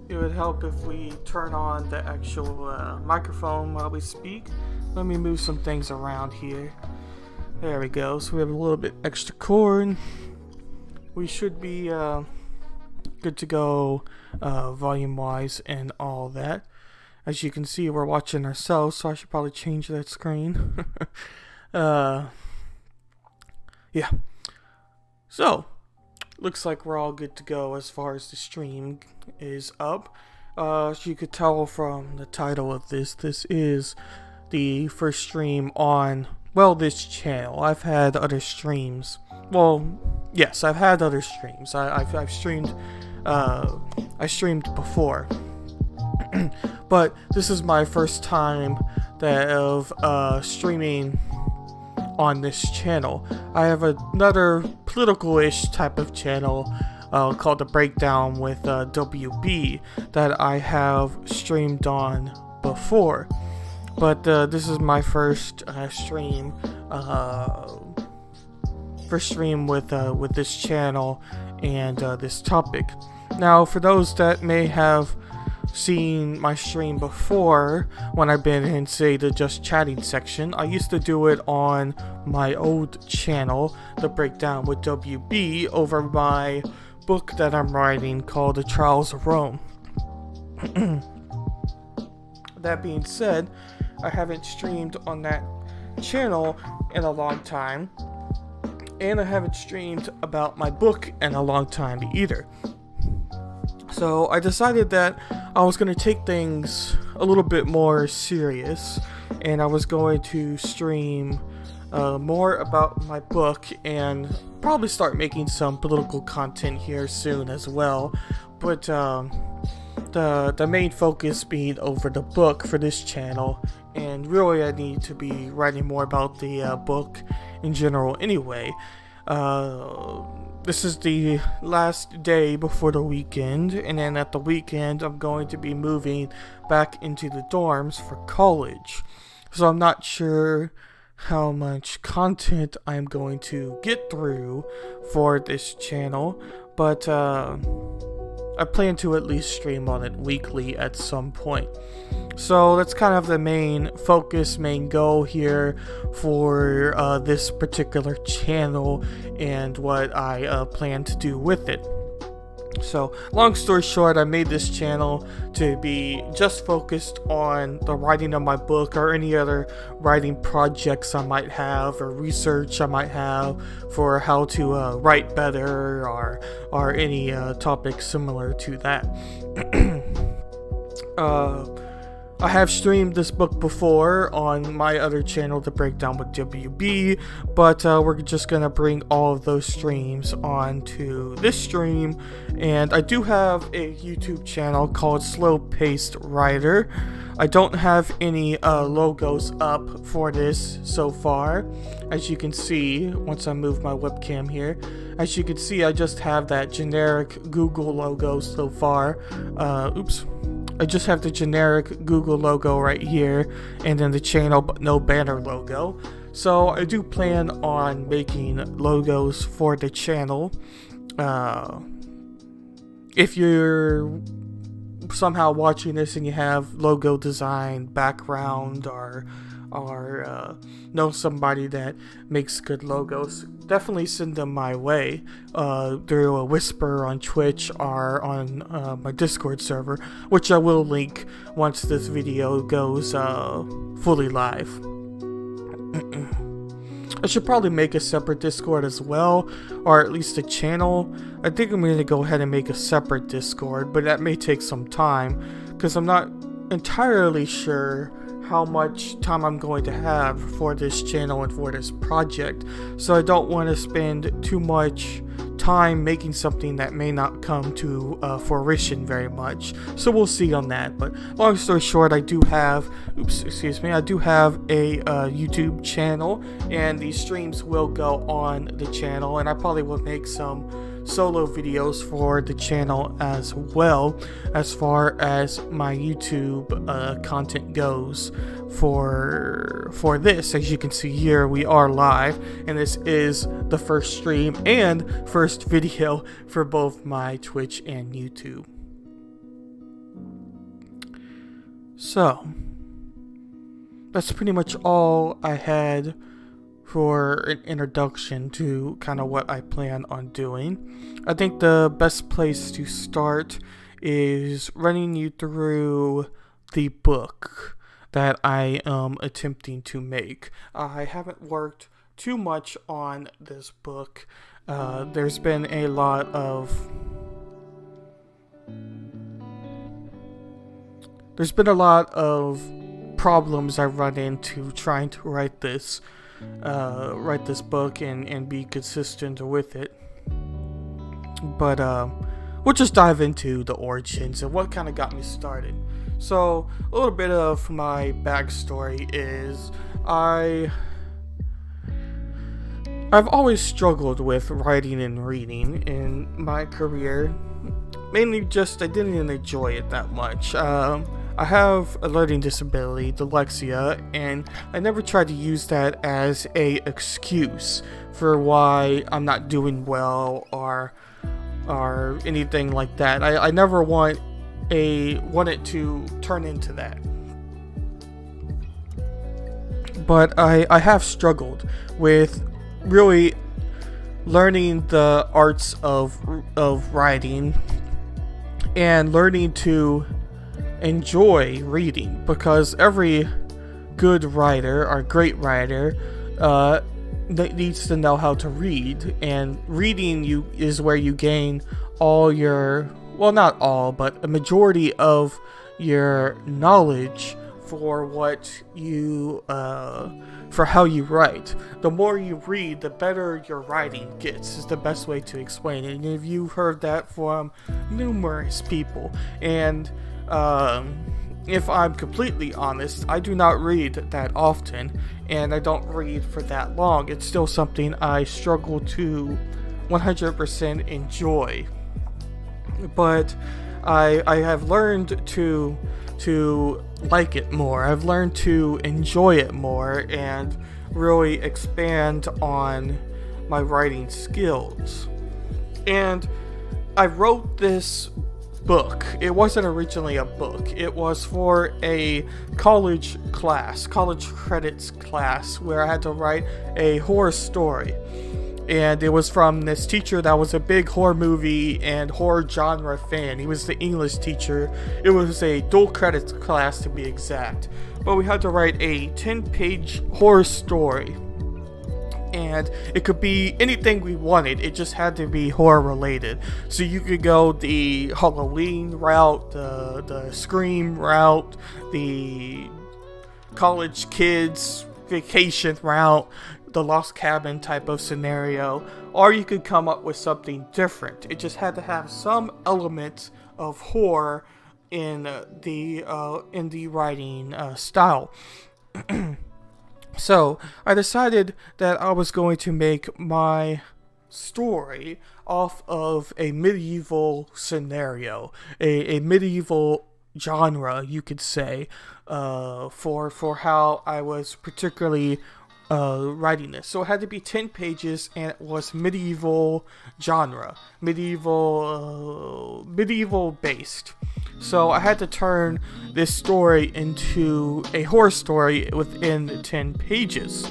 It would help if we turn on the actual microphone while we speak. Let me move some things around here. There we go. So we have a little bit extra cord. We should be good to go volume wise and all that. As you can see, we're watching ourselves, so I should probably change that screen. Yeah. So, looks like we're all good to go as far as the stream is up. As you could tell from the title of this is the first stream on, well, this channel. I've had other streams. Well, yes, I've had other streams. I've streamed, I streamed before. But this is my first time of streaming on this channel. I have another political-ish type of channel called The Breakdown with WB that I have streamed on before. But this is my first stream with this channel and this topic. Now, for those that may have seen my stream before, when I've been in, say, the Just Chatting section, I used to do it on my old channel, The Breakdown with WB, over my book that I'm writing called The Trials of Rome. That being said, I haven't streamed on that channel in a long time, and I haven't streamed about my book in a long time either. So I decided that I was going to take things a little bit more serious, and I was going to stream more about my book and probably start making some political content here soon as well. But the main focus being over the book for this channel, and really I need to be writing more about the book in general anyway. This is the last day before the weekend, and then at the weekend I'm going to be moving back into the dorms for college. So I'm not sure how much content I'm going to get through for this channel, but I plan to at least stream on it weekly at some point. So that's kind of the main focus, main goal here for this particular channel and what I plan to do with it. So, long story short, I made this channel to be just focused on the writing of my book or any other writing projects I might have or research I might have for how to write better or any topics similar to that. I have streamed this book before on my other channel, The Breakdown with WB, but we're just going to bring all of those streams onto this stream. And I do have a YouTube channel called Slow Paced Writer. I don't have any logos up for this so far. As you can see, once I move my webcam here, as you can see, I just have that generic Google logo so far. I just have the generic Google logo right here, and then the channel but no banner logo. So I do plan on making logos for the channel. If you're somehow watching this and you have logo design background or know somebody that makes good logos, definitely send them my way through a whisper on Twitch or on my Discord server, which I will link once this video goes fully live. I should probably make a separate Discord as well, or at least a channel. I think I'm going to go ahead and make a separate Discord, but that may take some time because I'm not entirely sure how much time I'm going to have for this channel and for this project, so I don't want to spend too much time making something that may not come to fruition very much. So we'll see on that. But long story short, I do have a YouTube channel, and these streams will go on the channel, and I probably will make some solo videos for the channel as well, as far as my YouTube content goes for this. As you can see here, we are live, and this is the first stream and first video for both my Twitch and YouTube. So that's pretty much all I had for an introduction to kind of what I plan on doing. I think the best place to start is running you through the book that I am attempting to make. I haven't worked too much on this book. There's been a lot of problems I run into trying to write this book and be consistent with it. But we'll just dive into the origins and what kind of got me started. So, a little bit of my backstory is I've always struggled with writing and reading in my career. Mainly just I didn't enjoy it that much. I have a learning disability, dyslexia, and I never tried to use that as a excuse for why I'm not doing well or anything like that. I never want it to turn into that. But I have struggled with really learning the arts of writing and learning to enjoy reading, because every good writer or great writer needs to know how to read, and reading is where you gain all your, well, not all, but a majority of your knowledge for what you for how you write. The more you read, the better your writing gets, is the best way to explain it. And if you've heard that from numerous people, and if I'm completely honest, I do not read that often, and I don't read for that long. It's still something I struggle to 100% enjoy. But I have learned to like it more. I've learned to enjoy it more and really expand on my writing skills. And I wrote this book. It wasn't originally a book. It was for a college credits class, where I had to write a horror story. And it was from this teacher that was a big horror movie and horror genre fan. He was the English teacher. It was a dual credits class, to be exact. But we had to write a 10-page horror story. And it could be anything we wanted. It just had to be horror related. So you could go the Halloween route, the Scream route, the college kids vacation route, the Lost Cabin type of scenario, or you could come up with something different. It just had to have some element of horror in the writing style. So I decided that I was going to make my story off of a medieval scenario, a medieval genre, you could say, for how I was particularly writing this. So it had to be 10 pages, and it was medieval genre, medieval based. So I had to turn this story into a horror story within 10 pages.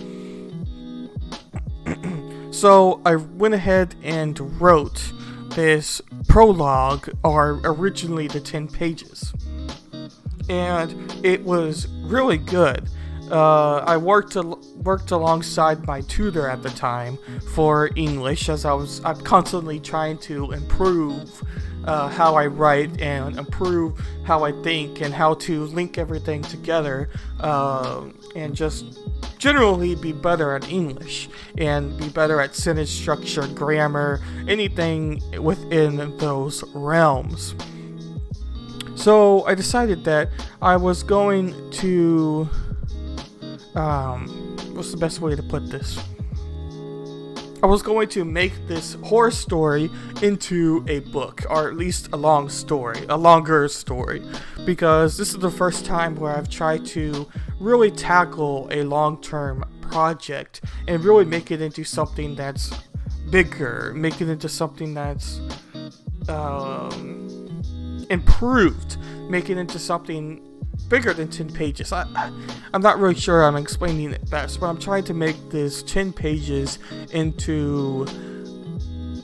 So I went ahead and wrote this prologue, or originally the 10 pages. And it was really good. I worked alongside my tutor at the time for English, as I'm constantly trying to improve how I write and improve how I think and how to link everything together, and just generally be better at English and be better at sentence structure, grammar, anything within those realms. So I decided that I was going to what's the best way to put this? I was going to make this horror story into a book, or at least a longer story, because this is the first time where I've tried to really tackle a long-term project and really make it into something that's bigger, make it into something that's improved, make it into something bigger than 10 pages. I'm not really sure I'm explaining it best, but I'm trying to make this 10 pages into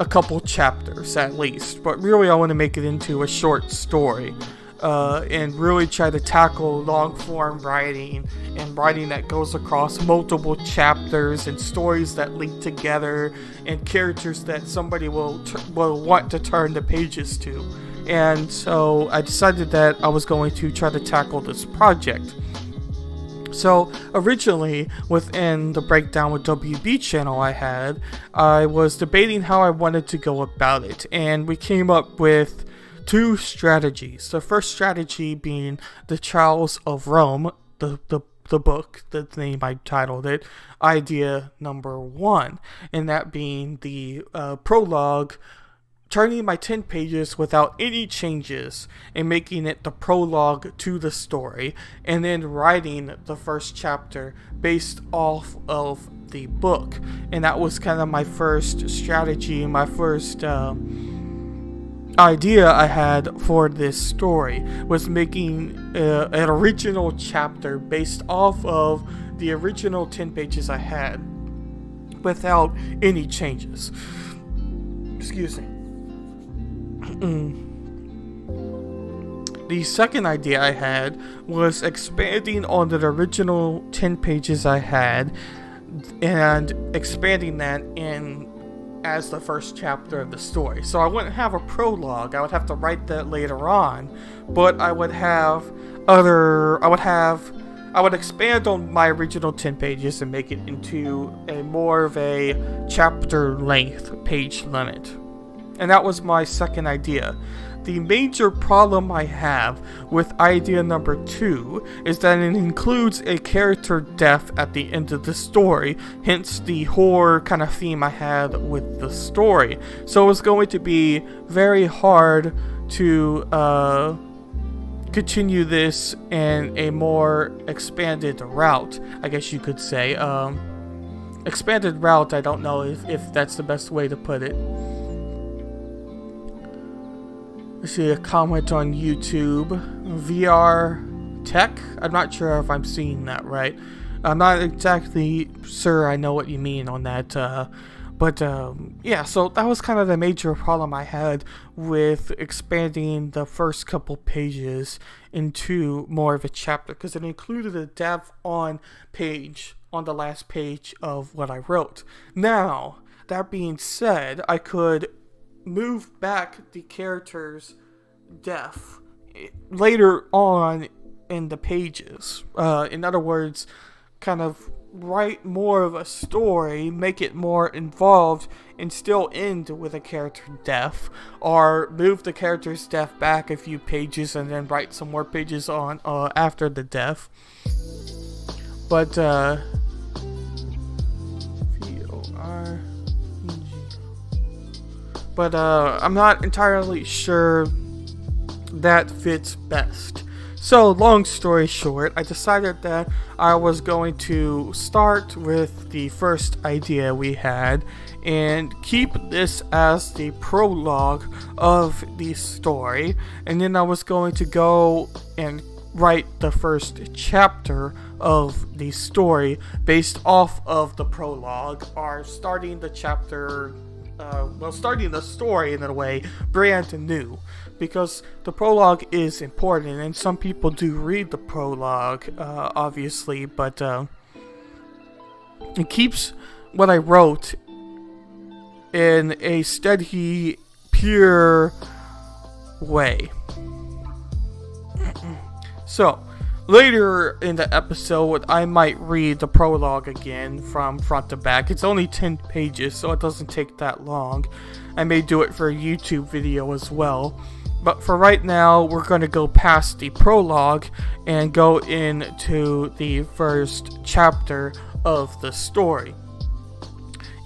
a couple chapters at least. But really I want to make it into a short story, and really try to tackle long form writing, and writing that goes across multiple chapters, and stories that link together, and characters that somebody will want to turn the pages to. And so I decided that I was going to try to tackle this project. So originally, within the Breakdown with WB channel I was debating how I wanted to go about it, and we came up with two strategies. The first strategy being the Trials of Rome, the book, the name I titled it, idea number 1, and that being the prologue, turning my 10 pages without any changes and making it the prologue to the story, and then writing the first chapter based off of the book. And that was kind of my first strategy, my first idea I had for this story, was making an original chapter based off of the original 10 pages I had without any changes. Excuse me. The second idea I had was expanding on the original 10 pages I had and expanding that in as the first chapter of the story. So I wouldn't have a prologue. I would have to write that later on, but I would expand on my original 10 pages and make it into a more of a chapter length page limit. And that was my second idea. The major problem I have with idea number 2 is that it includes a character death at the end of the story, hence the horror kind of theme I had with the story. So it was going to be very hard to continue this in a more expanded route, I guess you could say. Expanded route, I don't know if that's the best way to put it. I see a comment on YouTube. VR Tech? I'm not sure if I'm seeing that right. I'm not exactly sure I know what you mean on that. But yeah, so that was kind of the major problem I had with expanding the first couple pages into more of a chapter, because it included a dev on the last page of what I wrote. Now, that being said, I could move back the character's death later on in the pages. In other words, kind of write more of a story, make it more involved, and still end with a character death, or move the character's death back a few pages and then write some more pages on after the death. But I'm not entirely sure that fits best. So, long story short, I decided that I was going to start with the first idea we had and keep this as the prologue of the story, and then I was going to go and write the first chapter of the story based off of the prologue, or starting the chapter starting the story in a way brand new, because the prologue is important, and some people do read the prologue, obviously, but it keeps what I wrote in a steady, pure way. So, later in the episode, I might read the prologue again from front to back. It's only 10 pages, so it doesn't take that long. I may do it for a YouTube video as well. But for right now, we're going to go past the prologue and go into the first chapter of the story,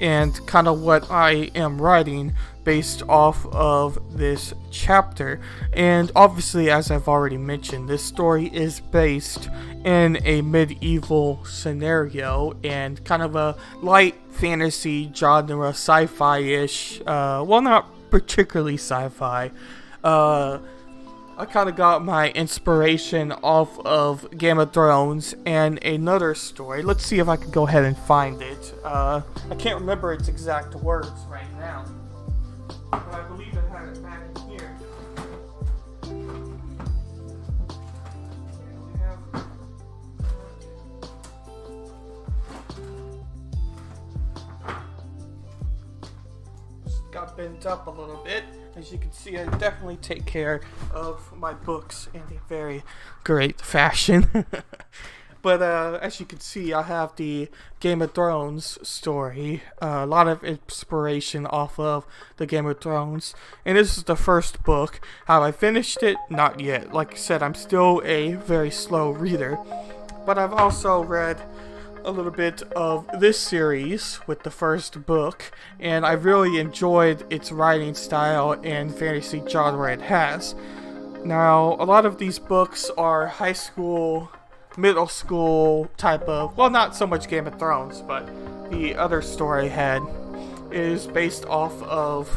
and kind of what I am writing based off of this chapter. And obviously, as I've already mentioned, this story is based in a medieval scenario and kind of a light fantasy genre, sci-fi-ish, well, not particularly sci-fi. I kind of got my inspiration off of Game of Thrones and another story. Let's see if I can go ahead and find it. I can't remember its exact words right now, but I believe I had it back here. Just got bent up a little bit. As you can see, I definitely take care of my books in a very great fashion. But as you can see, I have the Game of Thrones story. A lot of inspiration off of the Game of Thrones. And this is the first book. Have I finished it? Not yet. Like I said, I'm still a very slow reader. But I've also read a little bit of this series with the first book. And I really enjoyed its writing style and fantasy genre it has. Now, a lot of these books are high school, middle school type of, well, not so much Game of Thrones, but the other story I had is based off of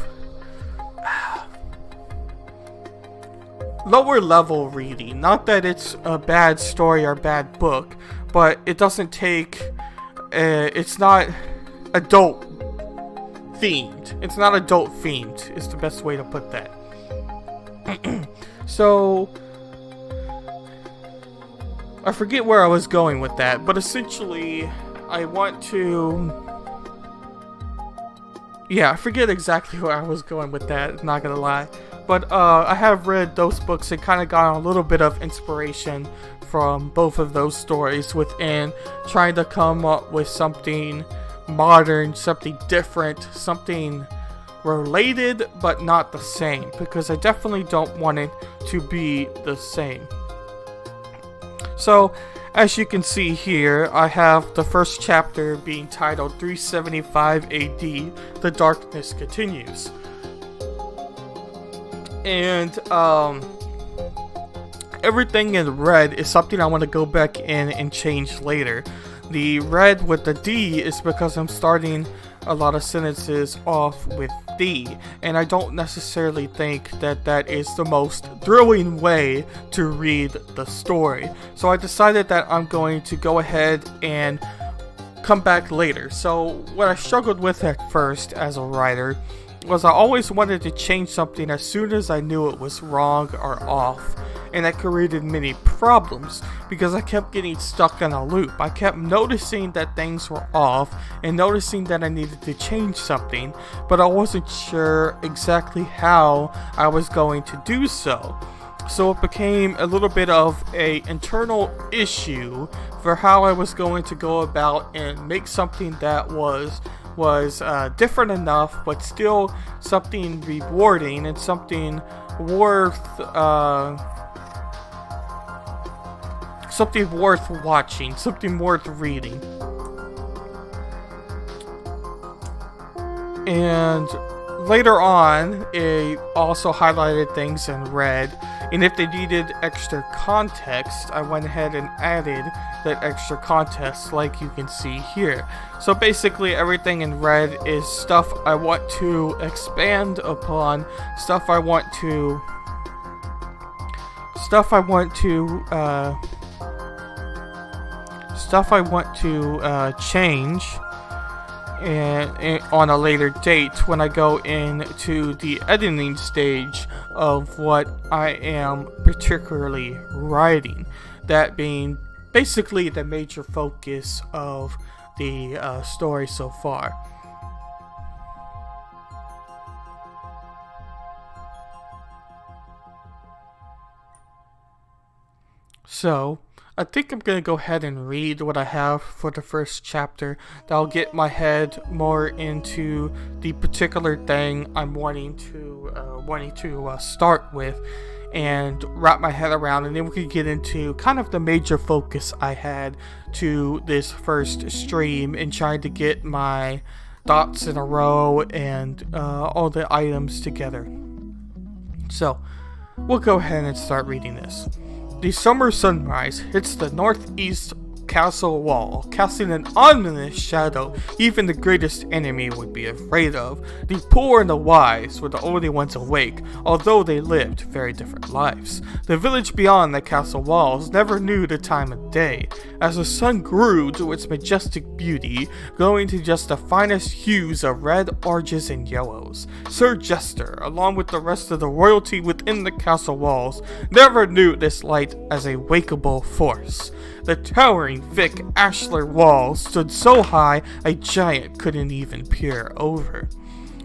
lower level reading. Not that it's a bad story or bad book, but it doesn't take, it's not adult themed. It's not adult themed is the best way to put that. So, I forget where I was going with that, but essentially, I want to... Yeah, I forget exactly where I was going with that, not gonna lie. But I have read those books and kind of got a little bit of inspiration from both of those stories within trying to come up with something modern, something different, something related but not the same, because I definitely don't want it to be the same. So, as you can see here, I have the first chapter being titled 375 AD, The Darkness Continues. And, everything in red is something I want to go back in and change later. The red with the D is because I'm starting a lot of sentences off with D, and I don't necessarily think that that is the most thrilling way to read the story. So I decided that I'm going to go ahead and come back later. So what I struggled with at first as a writer was I always wanted to change something as soon as I knew it was wrong or off. And that created many problems because I kept getting stuck in a loop. I kept noticing that things were off and noticing that I needed to change something, but I wasn't sure exactly how I was going to do so. So it became a little bit of an internal issue for how I was going to go about and make something that was different enough, but still something rewarding and something worth watching, something worth reading. And later on, it also highlighted things in red, and if they needed extra context, I went ahead and added that extra context like you can see here. So basically everything in red is stuff I want to expand upon, stuff I want to change and on a later date when I go into the editing stage of what I am particularly writing. That being basically the major focus of the story so far. So, I think I'm going to go ahead and read what I have for the first chapter. That'll get my head more into the particular thing I'm wanting to start with and wrap my head around, and then we can get into kind of the major focus I had to this first stream and trying to get my thoughts in a row and all the items together. So, we'll go ahead and start reading this. The summer sunrise hits the northeast castle wall, casting an ominous shadow even the greatest enemy would be afraid of. The poor and the wise were the only ones awake, although they lived very different lives. The village beyond the castle walls never knew the time of day. As the sun grew to its majestic beauty, glowing to just the finest hues of red, oranges, and yellows, Sir Jester, along with the rest of the royalty within the castle walls, never knew this light as a wakeable force. The towering, thick ashlar walls stood so high a giant couldn't even peer over.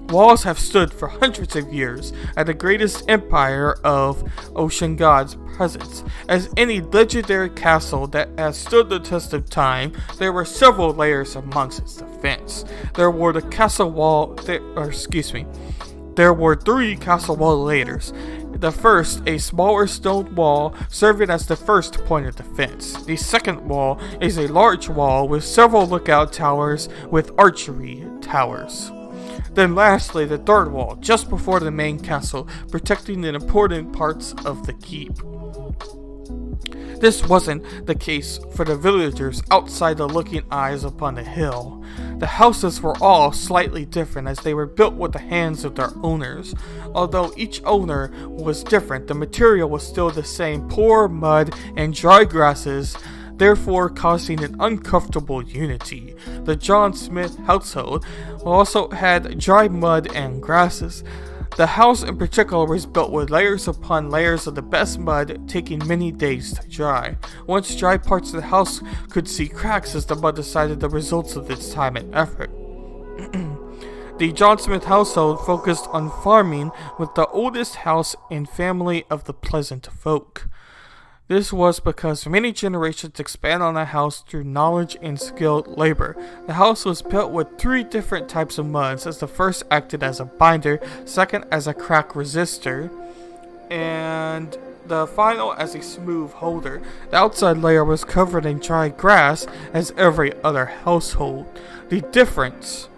Walls have stood for hundreds of years at the greatest empire of ocean gods' presence. As any legendary castle that has stood the test of time, there were several layers amongst its defense. There were three castle wall layers. The first, a smaller stone wall, serving as the first point of defense. The second wall is a large wall with several lookout towers with archery towers. Then lastly, the third wall, just before the main castle, protecting the important parts of the keep. This wasn't the case for the villagers outside the looking eyes upon the hill. The houses were all slightly different as they were built with the hands of their owners. Although each owner was different, the material was still the same: poor mud and dry grasses, therefore causing an uncomfortable unity. The John Smith household also had dry mud and grasses. The house in particular was built with layers upon layers of the best mud, taking many days to dry. Once dry parts of the house could see cracks as the mud decided the results of its time and effort. The John Smith household focused on farming, with the oldest house and family of the Pleasant folk. This was because many generations expand on the house through knowledge and skilled labor. The house was built with 3 different types of muds, as the first acted as a binder, second as a crack resistor, and the final as a smooth holder. The outside layer was covered in dry grass, as every other household. The difference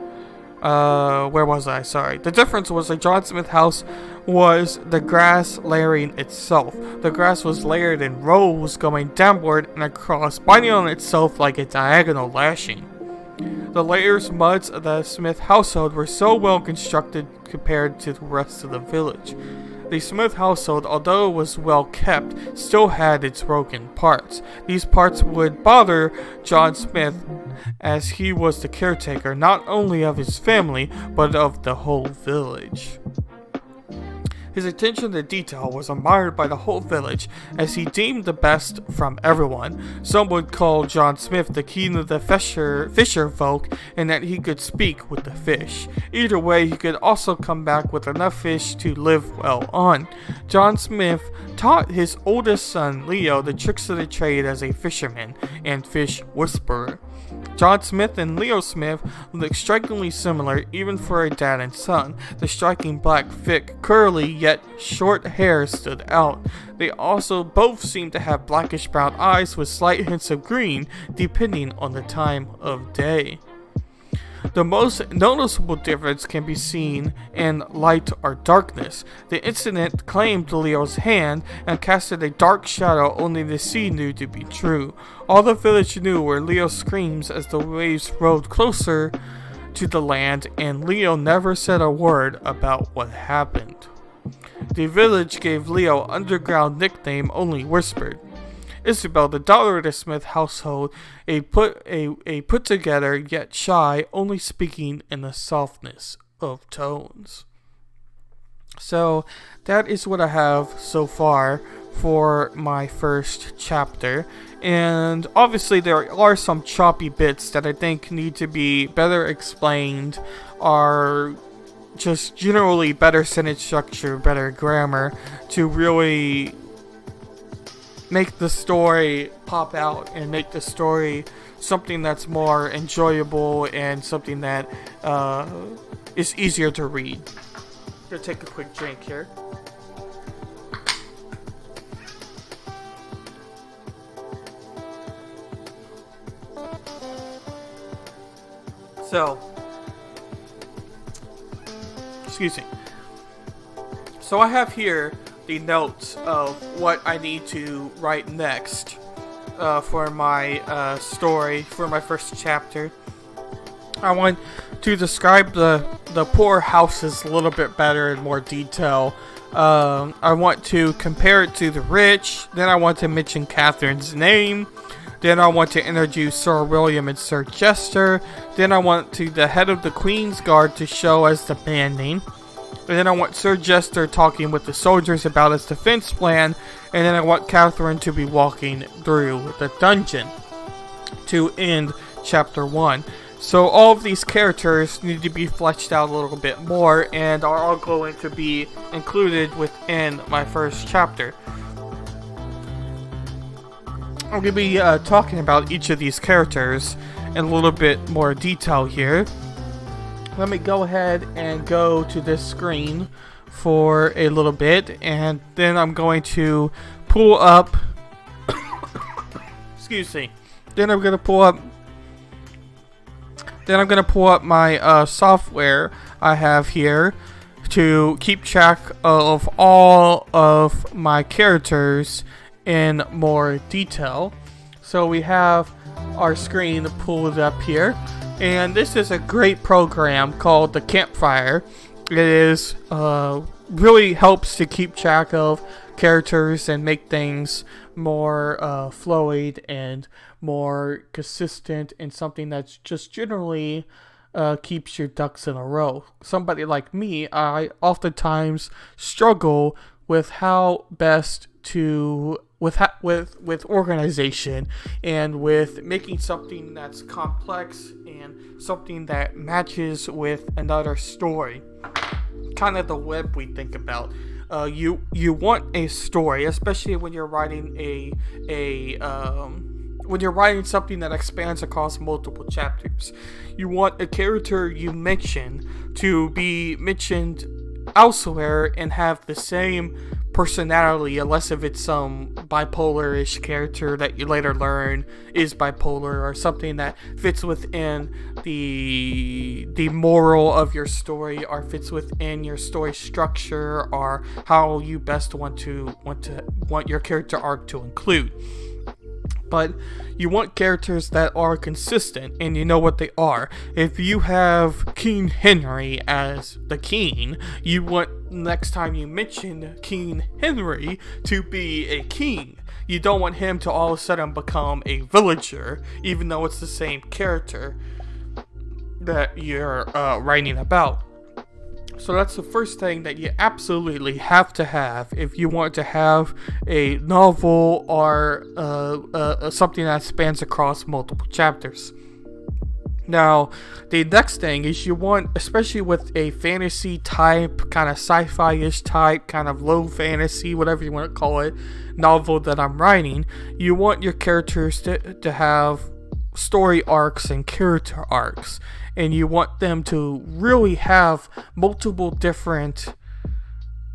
The difference was the John Smith house was the grass layering itself. The grass was layered in rows going downward and across, binding on itself like a diagonal lashing. The layers muds of the Smith household were so well constructed compared to the rest of the village. The Smith household, although it was well kept, still had its broken parts. These parts would bother John Smith, as he was the caretaker not only of his family, but of the whole village. His attention to detail was admired by the whole village, as he deemed the best from everyone. Some would call John Smith the king of the fisher folk, in that he could speak with the fish. Either way, he could also come back with enough fish to live well on. John Smith taught his oldest son, Leo, the tricks of the trade as a fisherman and fish whisperer. John Smith and Leo Smith looked strikingly similar, even for a dad and son. The striking black, thick, curly, yet short hair stood out. They also both seemed to have blackish brown eyes with slight hints of green, depending on the time of day. The most noticeable difference can be seen in light or darkness. The incident claimed Leo's hand and casted a dark shadow only the sea knew to be true. All the village knew were Leo's screams as the waves rode closer to the land, and Leo never said a word about what happened. The village gave Leo underground nickname only whispered. Isabel, the daughter of the Smith household, a put together yet shy, only speaking in the softness of tones. So that is what I have so far for my first chapter, and obviously there are some choppy bits that I think need to be better explained, or just generally better sentence structure, better grammar, to really make the story pop out and make the story something that's more enjoyable and something that is easier to read. I'm gonna take a quick drink here. So, excuse me. So I have here the notes of what I need to write next for my story, for my first chapter. I want to describe the poor houses a little bit better in more detail. I want to compare it to the rich. Then I want to mention Catherine's name. Then I want to introduce Sir William and Sir Jester. Then I want to the head of the Queen's Guard to show as the band name. And then I want Sir Jester talking with the soldiers about his defense plan. And then I want Catherine to be walking through the dungeon to end chapter 1. So all of these characters need to be fleshed out a little bit more and are all going to be included within my first chapter. I'm going to be talking about each of these characters in a little bit more detail here. Let me go ahead and go to this screen for a little bit, and then I'm going to pull up excuse me. Then I'm going to pull up my software I have here to keep track of all of my characters in more detail. So we have our screen pulled up here, and this is a great program called the Campfire. It is really helps to keep track of characters and make things more fluid and more consistent, and something that's just generally keeps your ducks in a row. Somebody like me, I oftentimes struggle with how best to with organization and with making something that's complex and something that matches with another story. Kind of the web we think about. You want a story, especially when you're writing when you're writing something that expands across multiple chapters. You want a character you mention to be mentioned elsewhere and have the same personality, unless if it's some bipolar-ish character that you later learn is bipolar, or something that fits within the moral of your story, or fits within your story structure, or how you best want your character arc to include. But you want characters that are consistent, and you know what they are. If you have King Henry as the king, you want next time you mention King Henry to be a king. You don't want him to all of a sudden become a villager, even though it's the same character that you're writing about. So that's the first thing that you absolutely have to have if you want to have a novel or something that spans across multiple chapters. Now, the next thing is you want, especially with a fantasy type, kind of sci-fi-ish type, kind of low fantasy, whatever you want to call it, novel that I'm writing, you want your characters to have story arcs and character arcs. And you want them to really have multiple different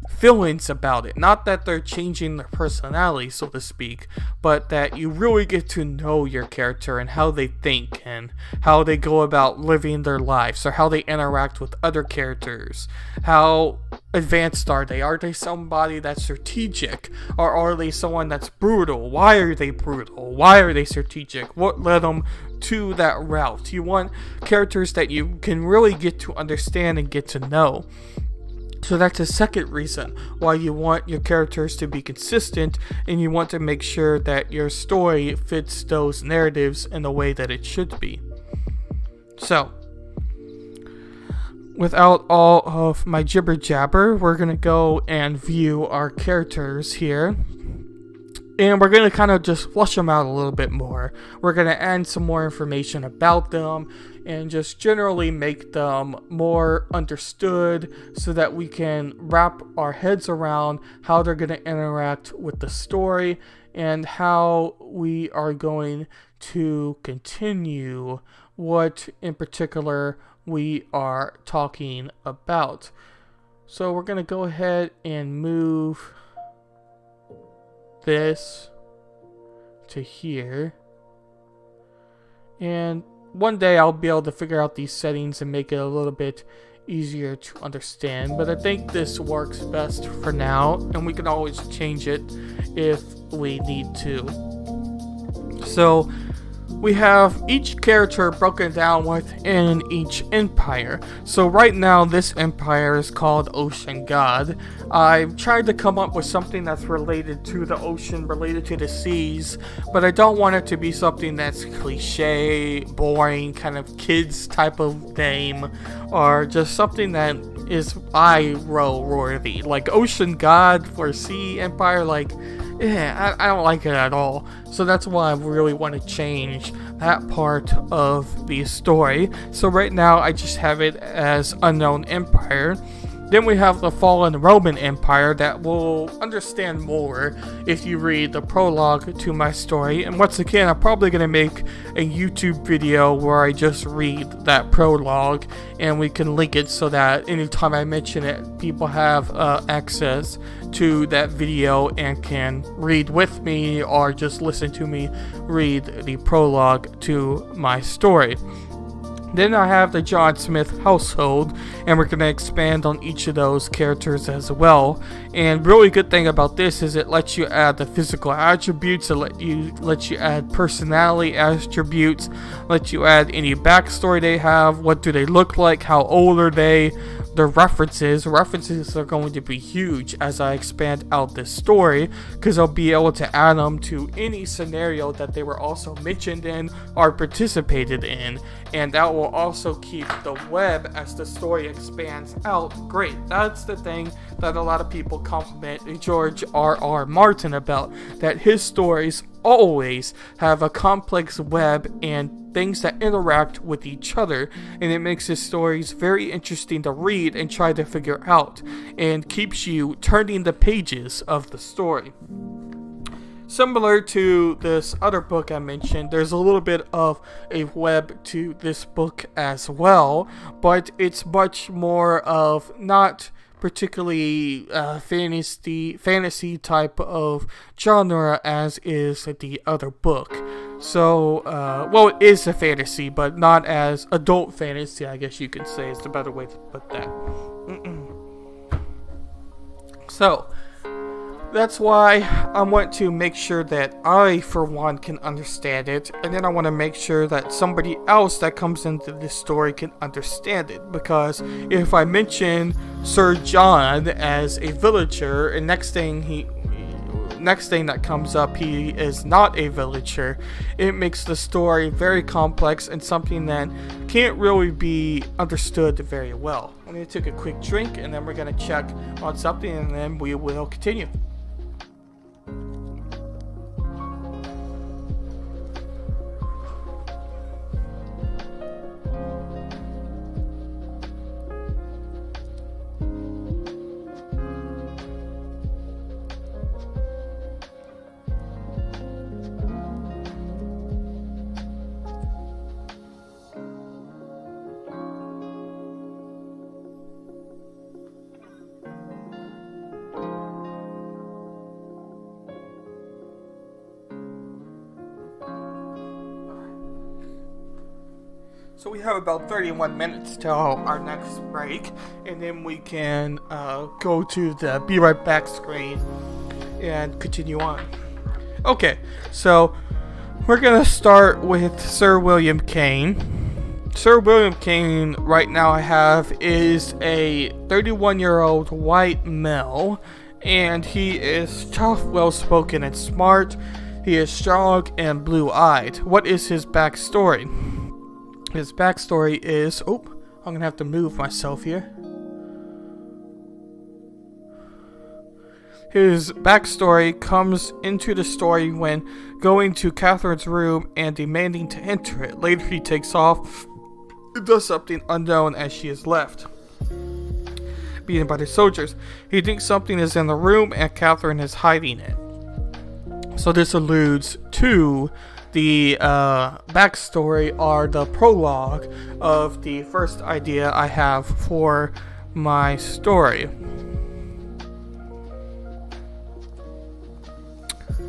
feelings about it. Not that they're changing their personality, so to speak, but that you really get to know your character and how they think and how they go about living their lives, or how they interact with other characters. How advanced are they? Are they somebody that's strategic? Or are they someone that's brutal? Why are they brutal? Why are they strategic? What led them to that route? You want characters that you can really get to understand and get to know. So that's the second reason why you want your characters to be consistent, and you want to make sure that your story fits those narratives in the way that it should be. So, without all of my jibber jabber, we're going to go and view our characters here. And we're going to kind of just flush them out a little bit more. We're going to add some more information about them and just generally make them more understood so that we can wrap our heads around how they're going to interact with the story and how we are going to continue what in particular we are talking about. So we're going to go ahead and move this to here, and one day I'll be able to figure out these settings and make it a little bit easier to understand, but I think this works best for now, and we can always change it if we need to. So we have each character broken down within each empire. So right now this empire is called Ocean God. I've tried to come up with something that's related to the ocean, related to the seas, but I don't want it to be something that's cliche, boring, kind of kids type of name, or just something that is eye roll worthy. Like Ocean God for Sea Empire, like Yeah, I don't like it at all. So that's why I really want to change that part of the story. So right now I just have it as Unknown Empire. Then we have the Fallen Roman Empire that will understand more if you read the prologue to my story. And once again, I'm probably going to make a YouTube video where I just read that prologue and we can link it so that anytime I mention it, people have access to that video and can read with me or just listen to me read the prologue to my story. Then I have the John Smith household, and we're going to expand on each of those characters as well. And really good thing about this is it lets you add the physical attributes, it lets you add personality attributes, lets you add any backstory they have, what do they look like, how old are they, the references are going to be huge as I expand out this story, because I'll be able to add them to any scenario that they were also mentioned in or participated in, and that will also keep the web as the story expands out great. That's the thing that a lot of people compliment George R.R. Martin about, that his stories always have a complex web and things that interact with each other, and it makes his stories very interesting to read and try to figure out, and keeps you turning the pages of the story. Similar to this other book I mentioned, there's a little bit of a web to this book as well, but it's much more of not particularly fantasy type of genre as is the other book. So, well, it is a fantasy, but not as adult fantasy, I guess you could say is the better way to put that. So, that's why I want to make sure that I, for one, can understand it, and then I want to make sure that somebody else that comes into this story can understand it, because if I mention Sir John as a villager, and next thing that comes up, he is not a villager, it makes the story very complex and something that can't really be understood very well. I'm going to take a quick drink, and then we're going to check on something, and then we will continue. So we have about 31 minutes till our next break, and then we can go to the Be Right Back screen and continue on. Okay, so we're going to start with Sir William Kane. Sir William Kane, right now I have, is a 31-year-old white male, and he is tough, well-spoken, and smart. He is strong and blue-eyed. What is his backstory? His backstory is... Oh, I'm going to have to move myself here. His backstory comes into the story when going to Catherine's room and demanding to enter it. Later he takes off and does something unknown as she is left, beaten by the soldiers. He thinks something is in the room and Catherine is hiding it. So this alludes to the backstory or the prologue of the first idea I have for my story.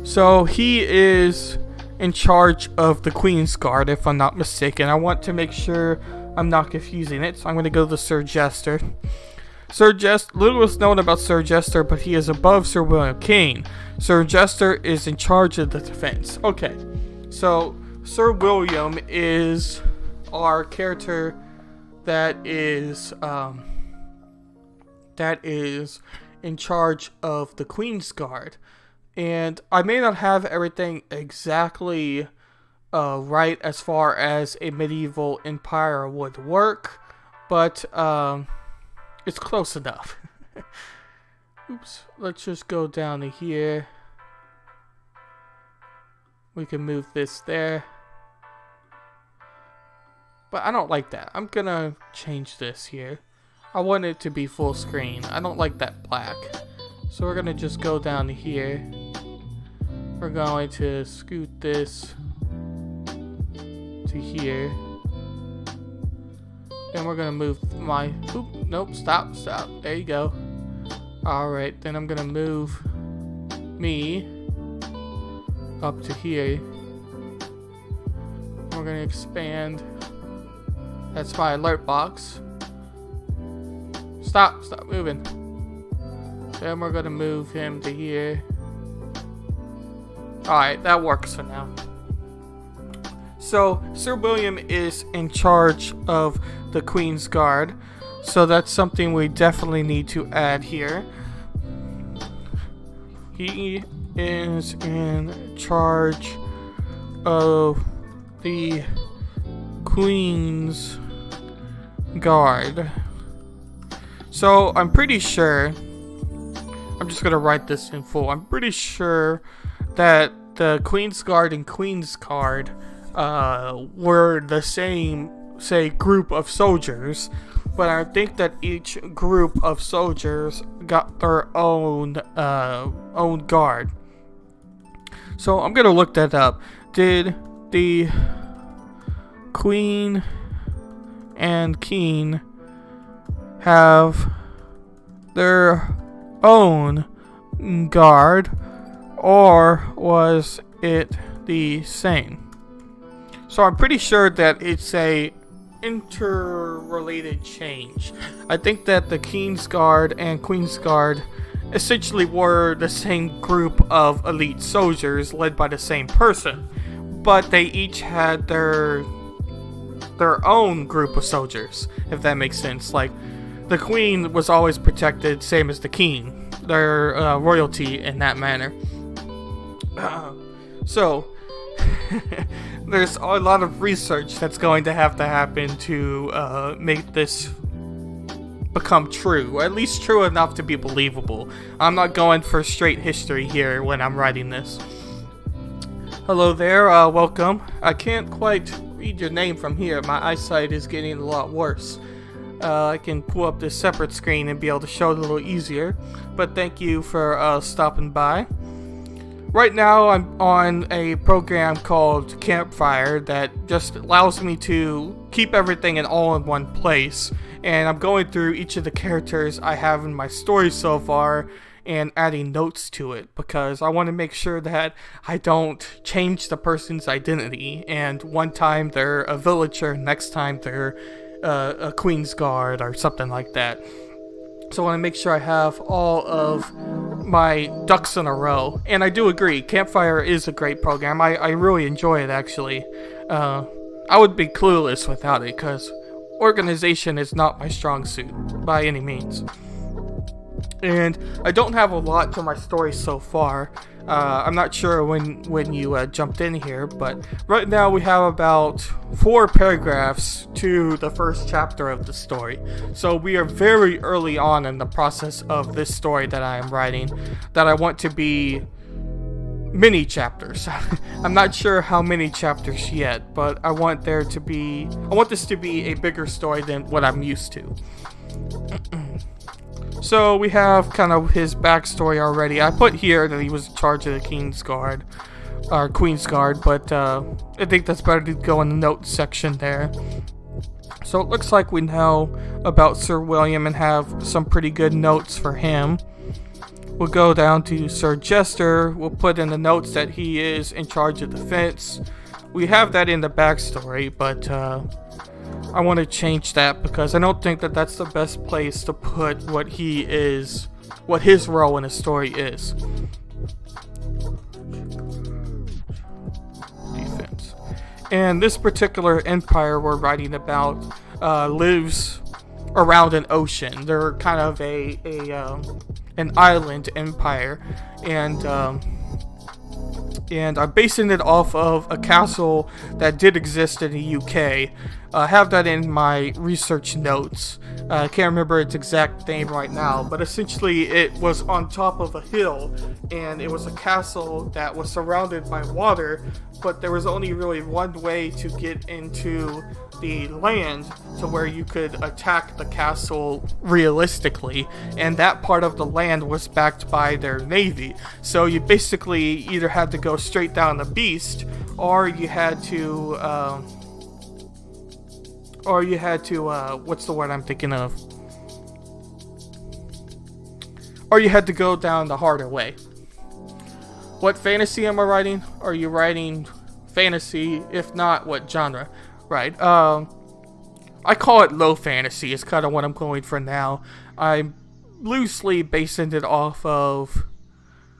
So he is in charge of the Queen's Guard, if I'm not mistaken. I want to make sure I'm not confusing it, so I'm going to go to Sir Jester. Little is known about Sir Jester, but he is above Sir William Kane. Sir Jester is in charge of the defense. Okay. So, Sir William is our character that is in charge of the Queen's Guard. And I may not have everything exactly right as far as a medieval empire would work, but it's close enough. Oops, let's just go down to here. We can move this there. But I don't like that. I'm gonna change this here. I want it to be full screen. I don't like that black. So we're gonna just go down to here. We're going to scoot this to here. Then we're gonna move my, oop, nope, stop. There you go. Alright, then I'm gonna move me up to here. We're gonna expand. That's my alert box. Stop moving. Then we're gonna move him to here. Alright, that works for now. So, Sir William is in charge of the Queen's Guard. So that's something we definitely need to add here. He is in charge of the Queen's Guard. So I'm pretty sure, I'm just gonna write this in full. I'm pretty sure that the Queen's Guard and Queen's Guard were the same, say, group of soldiers, but I think that each group of soldiers got their own guard. So I'm gonna look that up. Did the Queen and King have their own guard, or was it the same? So I'm pretty sure that it's a interrelated change. I think that the King's Guard and Queen's Guard essentially were the same group of elite soldiers led by the same person, but they each had their own group of soldiers, if that makes sense. Like, the Queen was always protected, same as the King, their royalty in that manner. So there's a lot of research that's going to happen to make this become true, or at least true enough to be believable. I'm not going for straight history here when I'm writing this. Hello there, welcome. I can't quite read your name from here. My eyesight is getting a lot worse. I can pull up this separate screen and be able to show it a little easier, but thank you for stopping by. Right now I'm on a program called Campfire that just allows me to keep everything all in one place, and I'm going through each of the characters I have in my story so far and adding notes to it, because I want to make sure that I don't change the person's identity, and one time they're a villager, next time they're a Queen's Guard or something like that. So I want to make sure I have all of my ducks in a row. And I do agree, Campfire is a great program. I really enjoy it, actually. I would be clueless without it, because organization is not my strong suit by any means. And I don't have a lot to my story so far. I'm not sure when you jumped in here, but right now we have about 4 paragraphs to the first chapter of the story. So we are very early on in the process of this story that I am writing, that I want to be mini chapters. I'm not sure how many chapters yet, but I want this to be a bigger story than what I'm used to. So we have kind of his backstory already. I put here that he was in charge of the King's Guard, or Queen's Guard, but I think that's better to go in the notes section there. So it looks like we know about Sir William and have some pretty good notes for him. We'll go down to Sir Jester. We'll put in the notes that he is in charge of defense. We have that in the backstory, but I want to change that because I don't think that that's the best place to put what his role in the story is. Defense. And this particular empire we're writing about lives around an ocean. They're kind of an island empire, and I'm basing it off of a castle that did exist in the UK, I have that in my research notes. I can't remember its exact name right now, but essentially it was on top of a hill, and it was a castle that was surrounded by water, but there was only really one way to get into the land to where you could attack the castle realistically, and that part of the land was backed by their navy. So you basically either had to go straight down the beast, or you had to what's the word I'm thinking of? Or you had to go down the harder way. What fantasy am I writing? Are you writing fantasy? If not, what genre? Right. I call it low fantasy. It's kind of what I'm going for now. I'm loosely basing it off of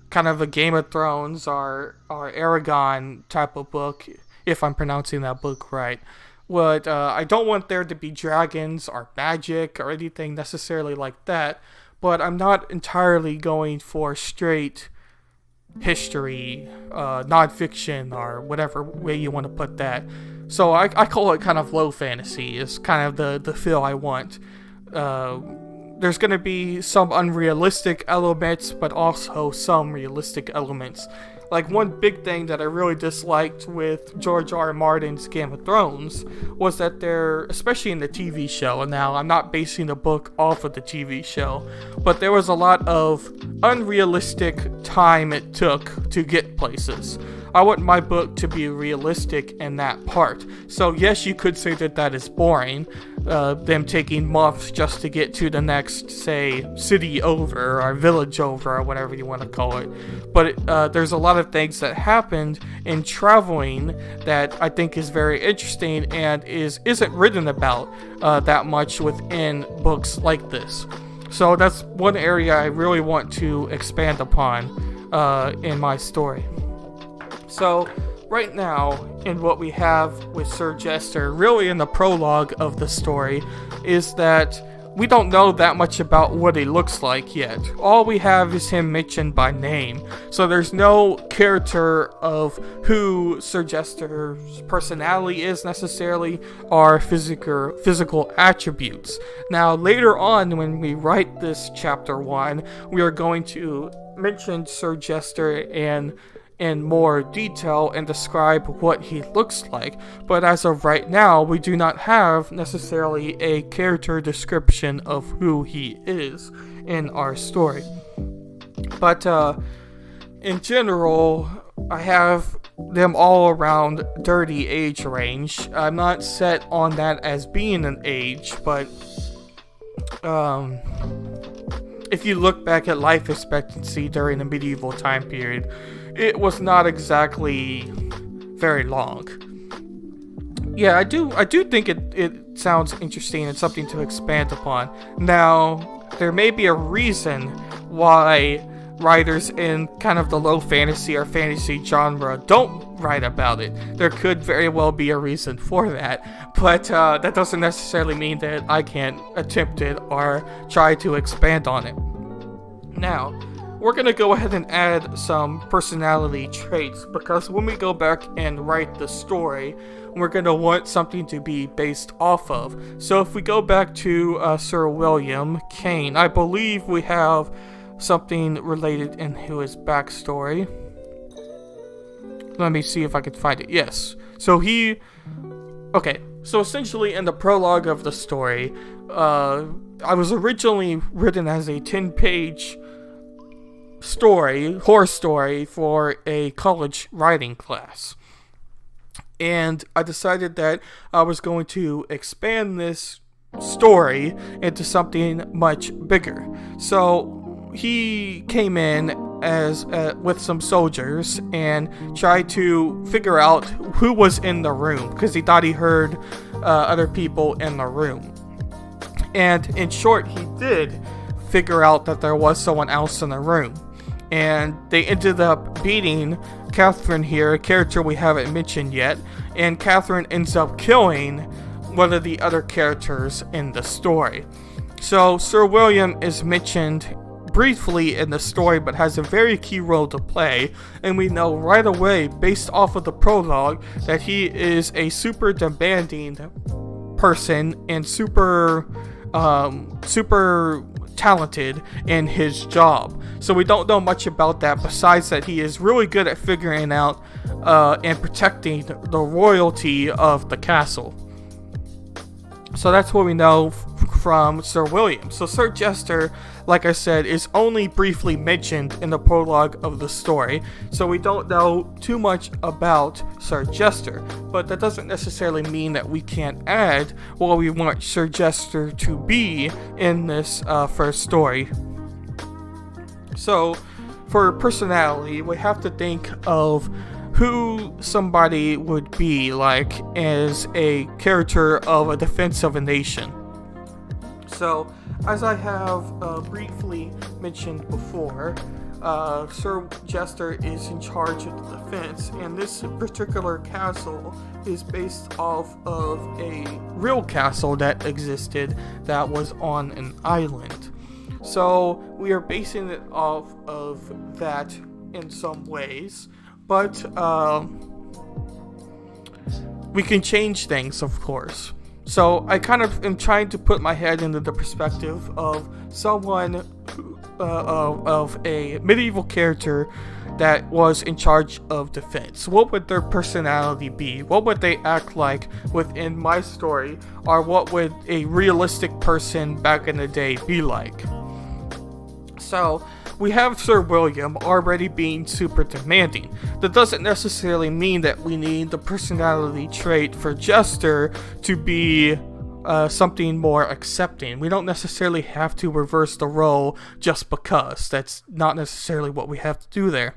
kind of a Game of Thrones or Aragon type of book, if I'm pronouncing that book right. But I don't want there to be dragons or magic or anything necessarily like that, but I'm not entirely going for straight history, non-fiction, or whatever way you want to put that. So I call it kind of low fantasy. It's kind of the feel I want. There's going to be some unrealistic elements, but also some realistic elements. Like, one big thing that I really disliked with George R. R. Martin's Game of Thrones was that there, especially in the TV show, and now I'm not basing the book off of the TV show, but there was a lot of unrealistic time it took to get places. I want my book to be realistic in that part. So yes, you could say that that is boring, them taking months just to get to the next, say, city over, or village over, or whatever you want to call it. But there's a lot of things that happened in traveling that I think is very interesting and isn't written about that much within books like this. So that's one area I really want to expand upon in my story. So, right now, in what we have with Sir Jester, really in the prologue of the story, is that we don't know that much about what he looks like yet. All we have is him mentioned by name, so there's no character of who Sir Jester's personality is necessarily, or physical attributes. Now, later on, when we write this chapter 1, we are going to mention Sir Jester in more detail and describe what he looks like, but as of right now, we do not have necessarily a character description of who he is in our story. But in general, I have them all around 30 age range. I'm not set on that as being an age, but if you look back at life expectancy during the medieval time period, it was not exactly very long. Yeah, I do think it sounds interesting and something to expand upon. Now, there may be a reason why writers in kind of the low fantasy or fantasy genre don't write about it. There could very well be a reason for that, but that doesn't necessarily mean that I can't attempt it or try to expand on it. Now, we're going to go ahead and add some personality traits, because when we go back and write the story, we're going to want something to be based off of. So if we go back to Sir William Kane, I believe we have something related in his backstory. Let me see if I can find it. Yes. So so essentially in the prologue of the story, I was originally written as a 10-page horror story for a college writing class. And I decided that I was going to expand this story into something much bigger. So he came in as with some soldiers and tried to figure out who was in the room, because he thought he heard other people in the room. And in short, he did figure out that there was someone else in the room. And they ended up beating Catherine here, a character we haven't mentioned yet, and Catherine ends up killing one of the other characters in the story. So Sir William is mentioned briefly in the story, but has a very key role to play, and we know right away, based off of the prologue, that he is a super demanding person and super talented in his job. So we don't know much about that besides that he is really good at figuring out and protecting the royalty of the castle. So that's what we know from Sir William. So Sir Jester, like I said, is only briefly mentioned in the prologue of the story, so we don't know too much about Sir Jester, but that doesn't necessarily mean that we can't add what we want Sir Jester to be in this first story. So for personality, we have to think of who somebody would be like as a character of a defense of a nation. So, as I have briefly mentioned before, Sir Jester is in charge of the defense, and this particular castle is based off of a real castle that existed that was on an island. So, we are basing it off of that in some ways, but we can change things, of course. So I kind of am trying to put my head into the perspective of someone of a medieval character that was in charge of defense. What would their personality be? What would they act like within my story? Or what would a realistic person back in the day be like? So we have Sir William already being super demanding. That doesn't necessarily mean that we need the personality trait for Jester to be something more accepting. We don't necessarily have to reverse the role just because. That's not necessarily what we have to do there.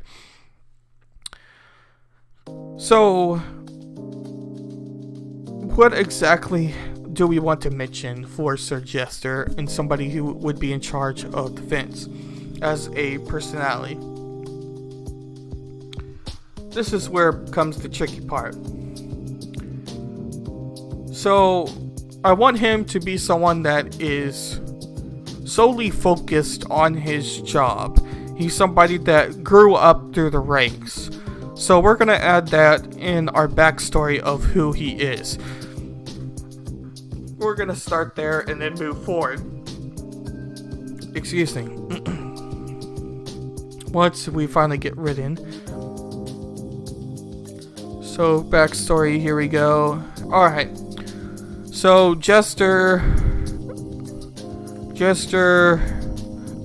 So, what exactly do we want to mention for Sir Jester and somebody who would be in charge of defense as a personality? This is where comes the tricky part. So, I want him to be someone that is solely focused on his job. He's somebody that grew up through the ranks. So we're going to add that in our backstory of who he is. We're going to start there and then move forward. Excuse me. Once we finally get ridden. So backstory, here we go. Alright. So Jester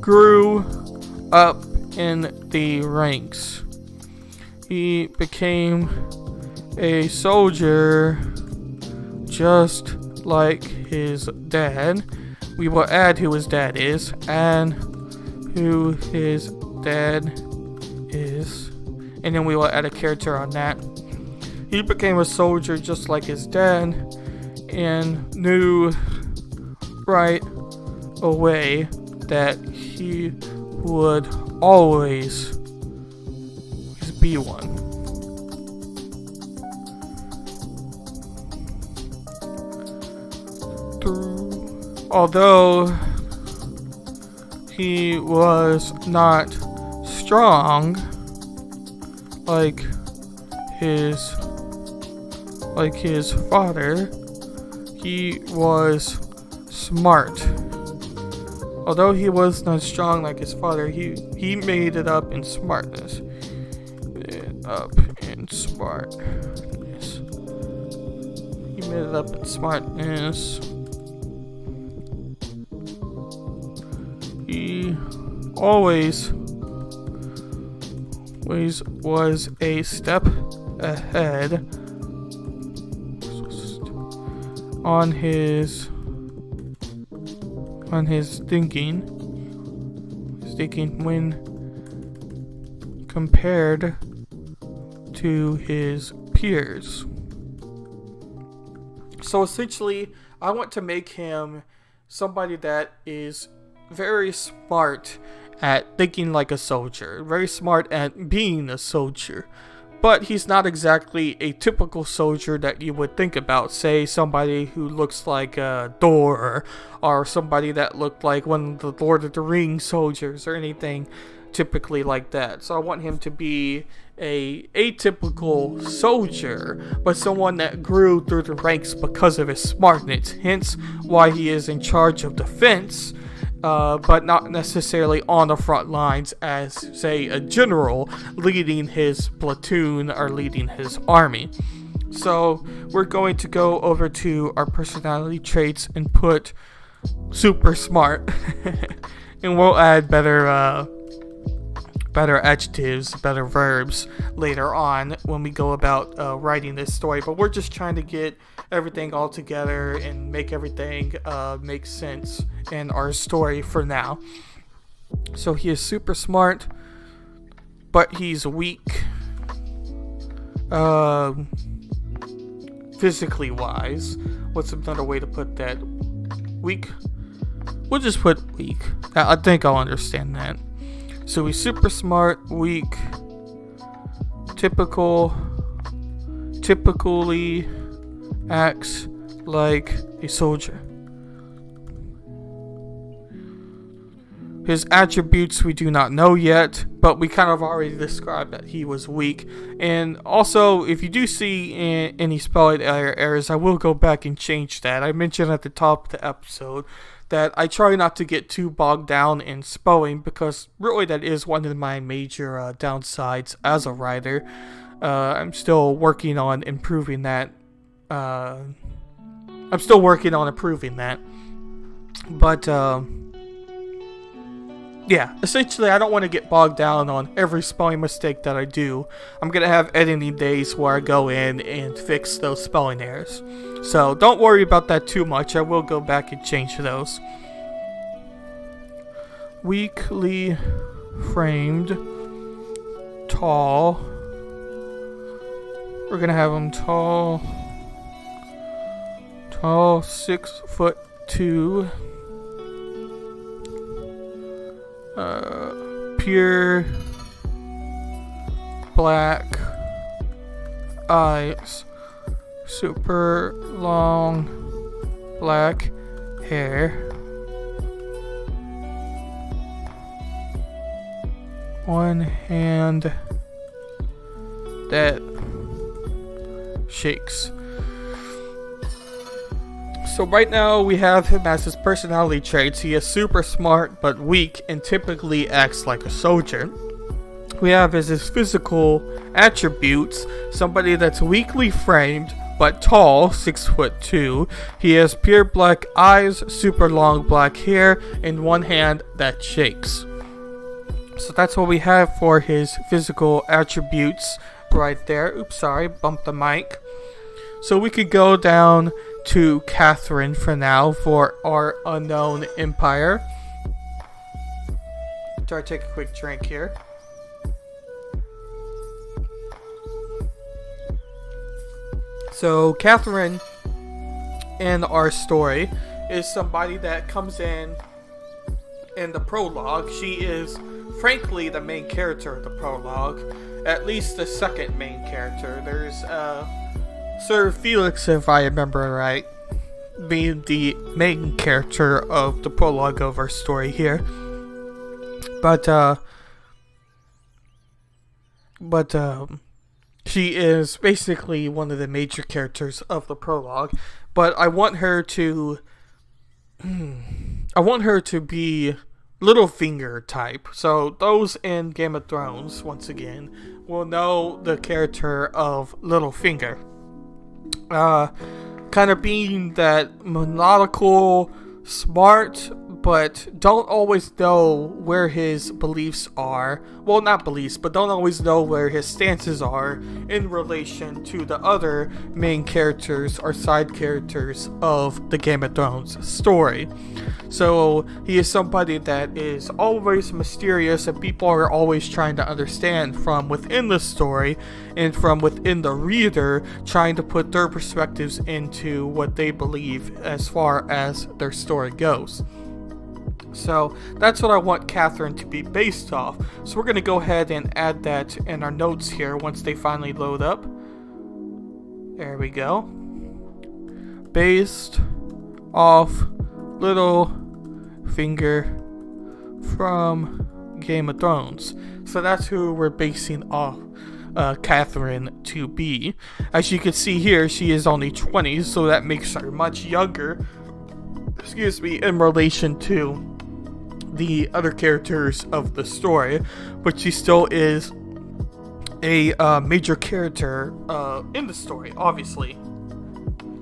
grew up in the ranks. He became a soldier just like his dad. We will add who his dad is and who his dad is, and then we will add a character on that. He became a soldier just like his dad and knew right away that he would always be one. Although he was not strong like his father, he was smart. Although he was not strong like his father, he made it up in smartness. He made it up in smartness. He always was a step ahead on his thinking when compared to his peers. So essentially, I want to make him somebody that is very smart at thinking like a soldier, very smart at being a soldier, but he's not exactly a typical soldier that you would think about. Say somebody who looks like a Thor, or somebody that looked like one of the Lord of the Rings soldiers, or anything typically like that. So I want him to be a atypical soldier, but someone that grew through the ranks because of his smartness, hence why he is in charge of defense, but not necessarily on the front lines as, say, a general leading his platoon or leading his army. So we're going to go over to our personality traits and put super smart, and we'll add better adjectives, better verbs later on when we go about writing this story. But we're just trying to get everything all together and make everything make sense in our story for now. So he is super smart, but he's weak. Physically wise. What's another way to put that? Weak? We'll just put weak. I think I'll understand that. So he's super smart, weak, typically acts like a soldier. His attributes we do not know yet, but we kind of already described that he was weak. And also, if you do see any spelling errors, I will go back and change that. I mentioned at the top of the episode that I try not to get too bogged down in spelling, because really that is one of my major downsides as a writer. I'm still working on improving that. But yeah, essentially I don't want to get bogged down on every spelling mistake that I do. I'm going to have editing days where I go in and fix those spelling errors. So don't worry about that too much. I will go back and change those. Weakly framed, tall. We're going to have him tall, 6'2". Pure black eyes, super long black hair, one hand that shakes. So right now we have him as his personality traits. He is super smart but weak and typically acts like a soldier. We have as his physical attributes somebody that's weakly framed but tall, 6'2". He has pure black eyes, super long black hair, and one hand that shakes. So that's what we have for his physical attributes right there. Oops, sorry, bumped the mic. So we could go down to Catherine for now for our unknown empire. Try to take a quick drink here. So Catherine in our story is somebody that comes in the prologue. She is frankly the main character of the prologue, at least the second main character. There's Sir Felix, if I remember right, being the main character of the prologue of our story here. But she is basically one of the major characters of the prologue. But I want her to be Littlefinger type. So those in Game of Thrones, once again, will know the character of Littlefinger. Kind of being that methodical, smart, but don't always know where his beliefs are. Well, not beliefs, but don't always know where his stances are in relation to the other main characters or side characters of the Game of Thrones story. So he is somebody that is always mysterious and people are always trying to understand from within the story and from within the reader, trying to put their perspectives into what they believe as far as their story goes. So that's what I want Catherine to be based off. So we're going to go ahead and add that in our notes here once they finally load up. There we go. Based off Littlefinger from Game of Thrones. So that's who we're basing off Catherine to be. As you can see here, she is only 20, so that makes her much younger, in relation to the other characters of the story, but she still is a major character in the story, obviously.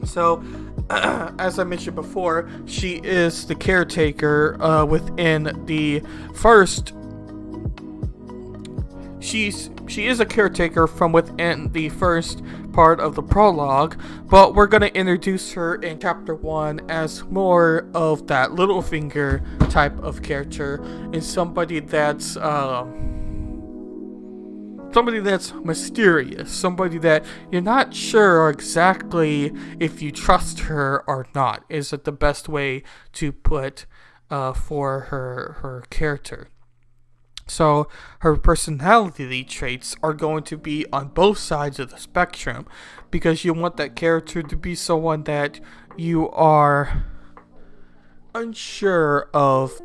So, as I mentioned before, she is the caretaker within the first. She is a caretaker from within the first part of the prologue, but we're going to introduce her in chapter 1 as more of that Littlefinger type of character, and somebody that's mysterious, somebody that you're not sure exactly if you trust her or not, is it the best way to put for her character. So her personality traits are going to be on both sides of the spectrum, because you want that character to be someone that you are unsure of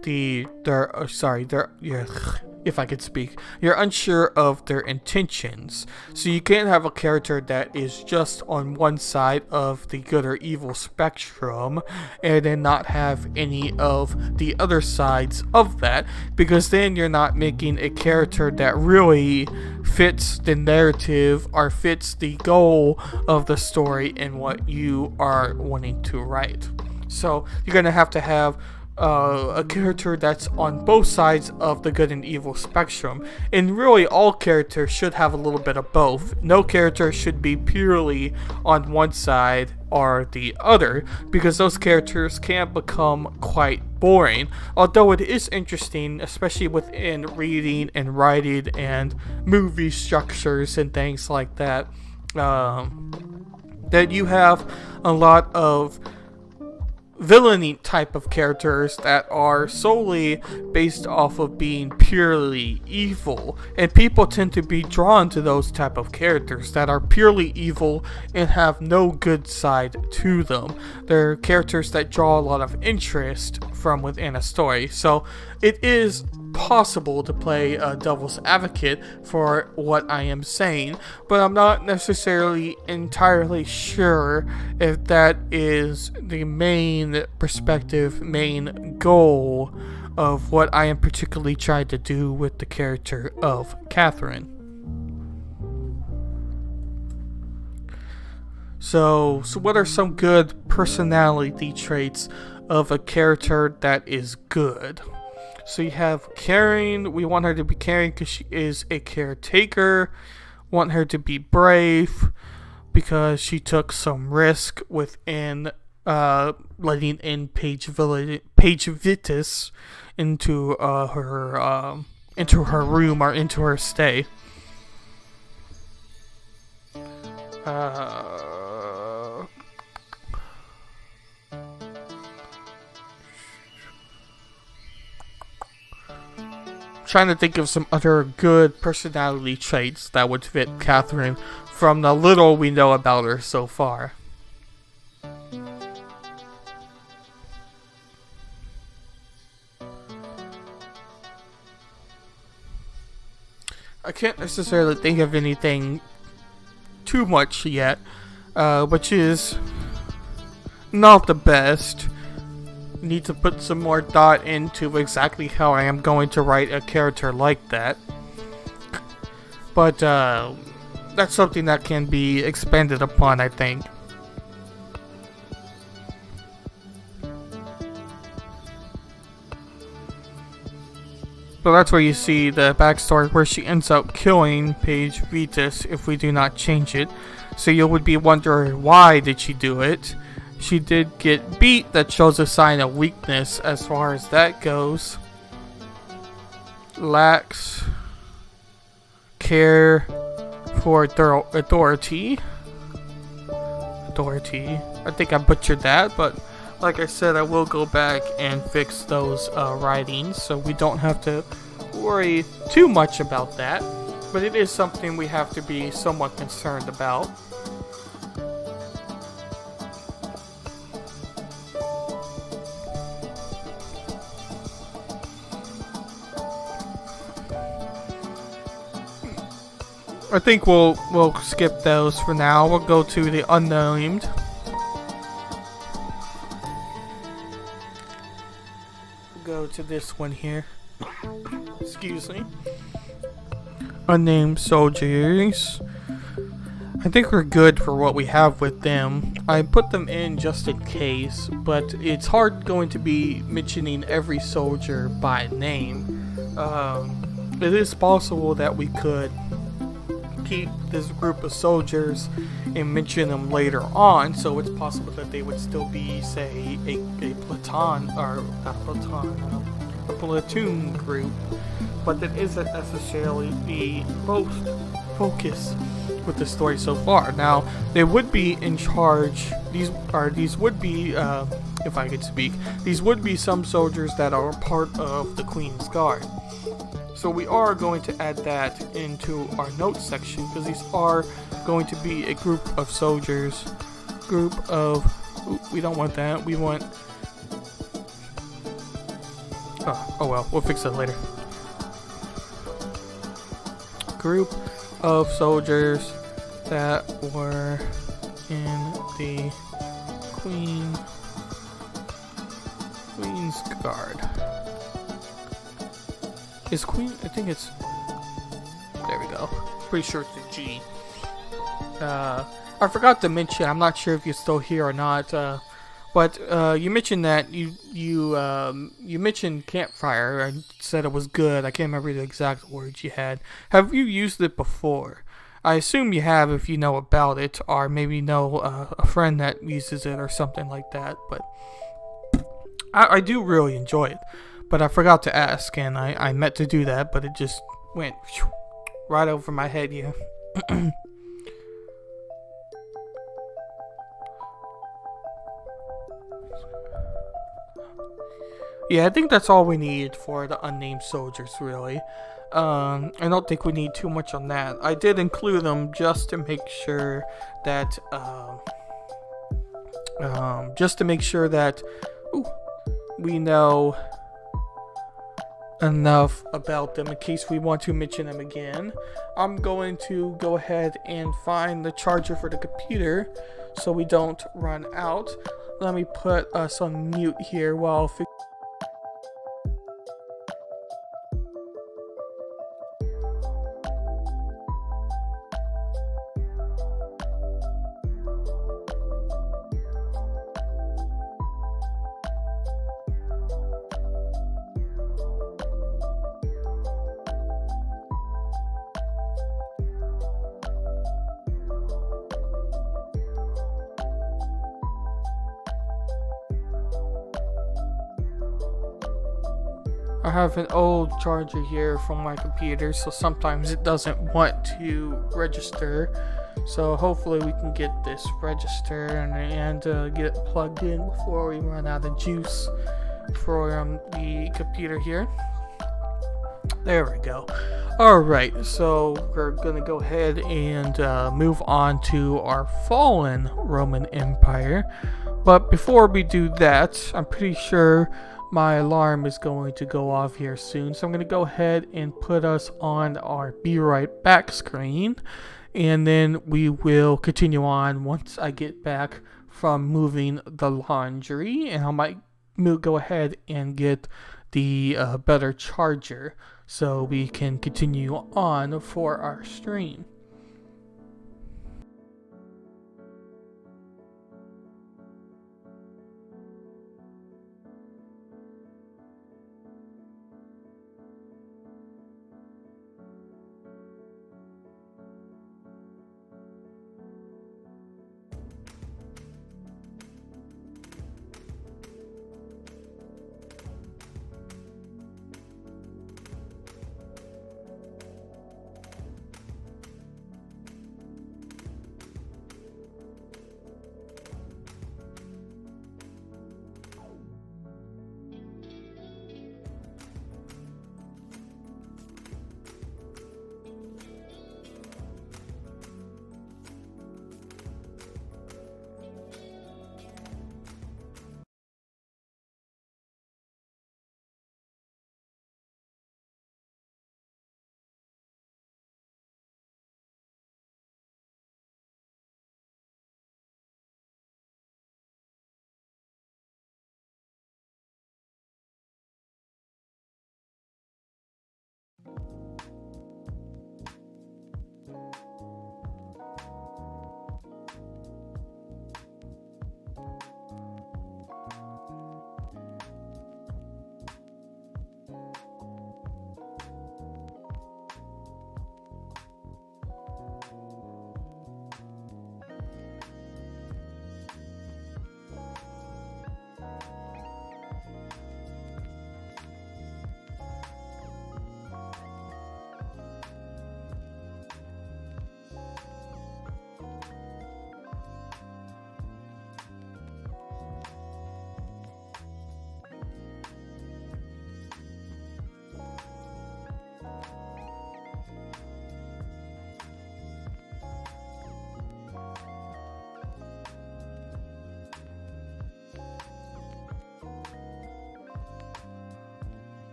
if I could speak, you're unsure of their intentions. So you can't have a character that is just on one side of the good or evil spectrum and then not have any of the other sides of that, because then you're not making a character that really fits the narrative or fits the goal of the story and what you are wanting to write. So you're going to have a character that's on both sides of the good and evil spectrum, and really all characters should have a little bit of both. No character should be purely on one side or the other, because those characters can become quite boring, although it is interesting, especially within reading and writing and movie structures and things like that, that you have a lot of villainy type of characters that are solely based off of being purely evil, and people tend to be drawn to those type of characters that are purely evil and have no good side to them. They're characters that draw a lot of interest from within a story. So it is possible to play a devil's advocate for what I am saying, but I'm not necessarily entirely sure if that is the main perspective, main goal of what I am particularly trying to do with the character of Catherine. So what are some good personality traits of a character that is good? So you have caring. We want her to be caring because she is a caretaker. Want her to be brave because she took some risk within letting in Page Vitus into her room or into her stay. Trying to think of some other good personality traits that would fit Catherine from the little we know about her so far. I can't necessarily think of anything too much yet, which is not the best. Need to put some more thought into exactly how I am going to write a character like that. But that's something that can be expanded upon, I think. So that's where you see the backstory where she ends up killing Page Vitus if we do not change it. So you would be wondering, why did she do it? She did get beat. That shows a sign of weakness as far as that goes. Lacks care for authority. I think I butchered that, but like I said, I will go back and fix those writings, so we don't have to worry too much about that. But it is something we have to be somewhat concerned about. I think we'll skip those for now. We'll go to the unnamed. Go to this one here. Excuse me. Unnamed soldiers. I think we're good for what we have with them. I put them in just in case, but it's hard going to be mentioning every soldier by name. It is possible that we could keep this group of soldiers and mention them later on, so it's possible that they would still be, say, a platoon, or not a platoon, a platoon group, but that isn't necessarily the most focus with the story so far. Now, they would be in charge, these would be, if I could speak, these would be some soldiers that are part of the Queen's Guard. So we are going to add that into our notes section, because these are going to be a group of soldiers, we don't want that, we want, oh well, we'll fix that later. Group of soldiers that were in the Queen's Guard. Is Queen? I think it's. There we go. Pretty sure it's a G. I forgot to mention. I'm not sure if you're still here or not. But you mentioned that you mentioned campfire and said it was good. I can't remember the exact words you had. Have you used it before? I assume you have if you know about it, or maybe know a friend that uses it or something like that. But I do really enjoy it. But I forgot to ask, and I meant to do that, but it just went right over my head here. Yeah, I think that's all we need for the unnamed soldiers, really. I don't think we need too much on that. I did include them just to make sure that, we know enough about them in case we want to mention them again. I'm going to go ahead and find the charger for the computer so we don't run out. Let me put us on mute here while I have an old charger here from my computer, so sometimes it doesn't want to register. So hopefully we can get this registered and get it plugged in before we run out of juice for the computer here. There we go. Alright, so we're going to go ahead and move on to our fallen Roman Empire. But before we do that, I'm pretty sure my alarm is going to go off here soon, so I'm going to go ahead and put us on our Be Right Back screen, and then we will continue on once I get back from moving the laundry, and I might go ahead and get the better charger so we can continue on for our stream.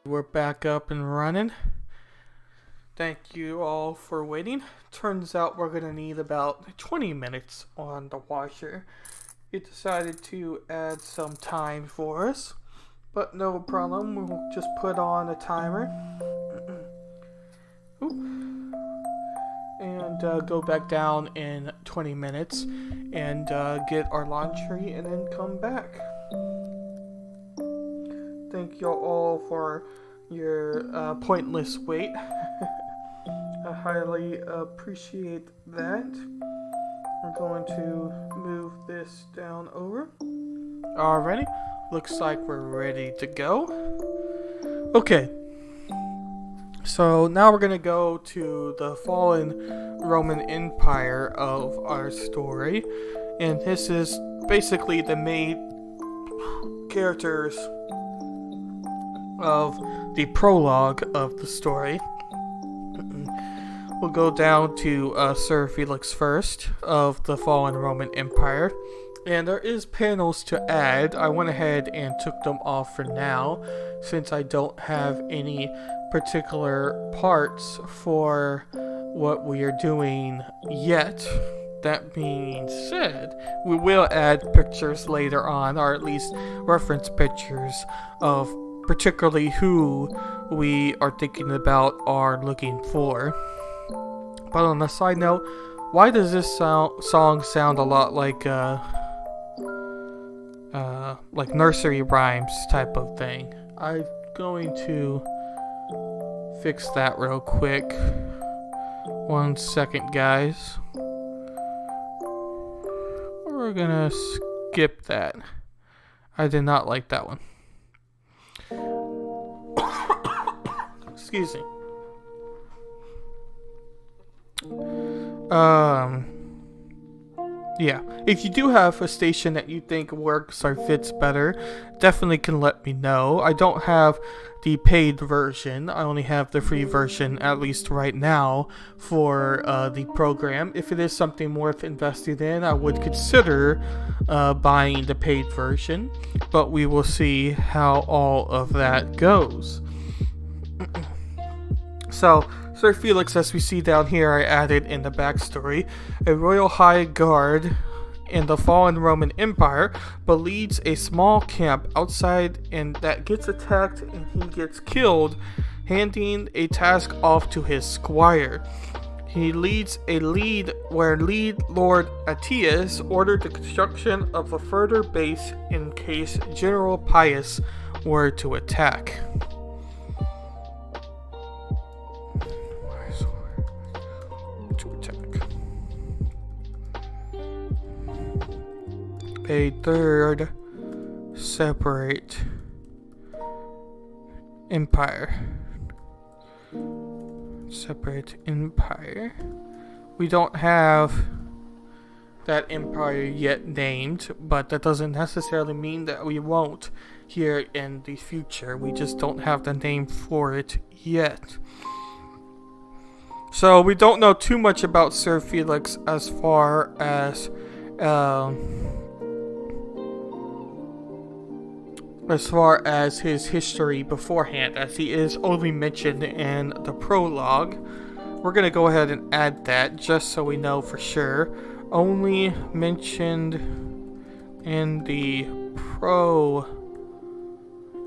We're back up and running. Thank you all for waiting. Turns out we're going to need about 20 minutes on the washer. It decided to add some time for us, but no problem. We'll just put on a timer. And go back down in 20 minutes and get our laundry and then come back. Thank you all for your pointless wait. I highly appreciate that. We're going to move this down over. Alrighty, looks like we're ready to go. Okay, so now we're going to go to the fallen Roman Empire of our story. And this is basically the main characters of the prologue of the story. We'll go down to Sir Felix first of the fallen Roman Empire, and there is panels to add. I went ahead and took them off for now since I don't have any particular parts for what we are doing yet. That being said, we will add pictures later on, or at least reference pictures of particularly who we are thinking about or looking for. But on a side note, why does this song sound a lot like nursery rhymes type of thing? I'm going to fix that real quick. 1 second, guys. We're gonna skip that. I did not like that one. Excuse me. Yeah, if you do have a station that you think works or fits better, definitely can let me know. I don't have the paid version. I only have the free version, at least right now, for the program. If it is something worth investing in, I would consider buying the paid version, but we will see how all of that goes. So, Sir Felix, as we see down here, I added in the backstory, a royal high guard in the fallen Roman Empire, but leads a small camp outside and that gets attacked and he gets killed, handing a task off to his squire. He leads a lead where lead Lord Attius ordered the construction of a further base in case General Pius were to attack. a third separate empire. Separate empire. We don't have that empire yet named, but that doesn't necessarily mean that we won't here in the future. We just don't have the name for it yet. So we don't know too much about Sir Felix as far as his history beforehand, as he is only mentioned in the prologue. We're gonna go ahead and add that just so we know for sure. Only mentioned in the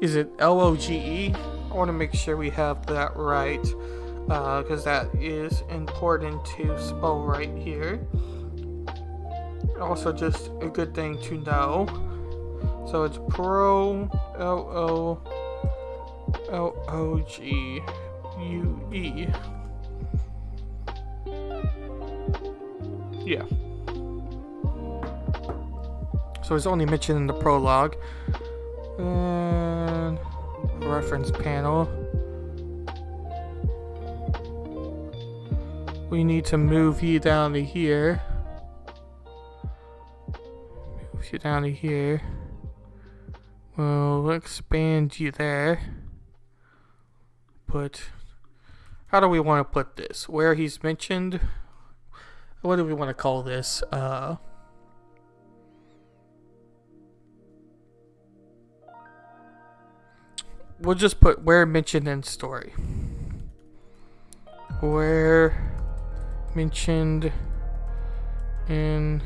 is it LOGE? I want to make sure we have that right, because that is important to spell right here. Also, just a good thing to know. So it's LOGUE. Yeah. So it's only mentioned in the prologue. And reference panel. We need to move you down to here. Move you down to here. We'll expand you there. How do we want to put this? Where he's mentioned? What do we want to call this? We'll just put where mentioned in story. Where mentioned in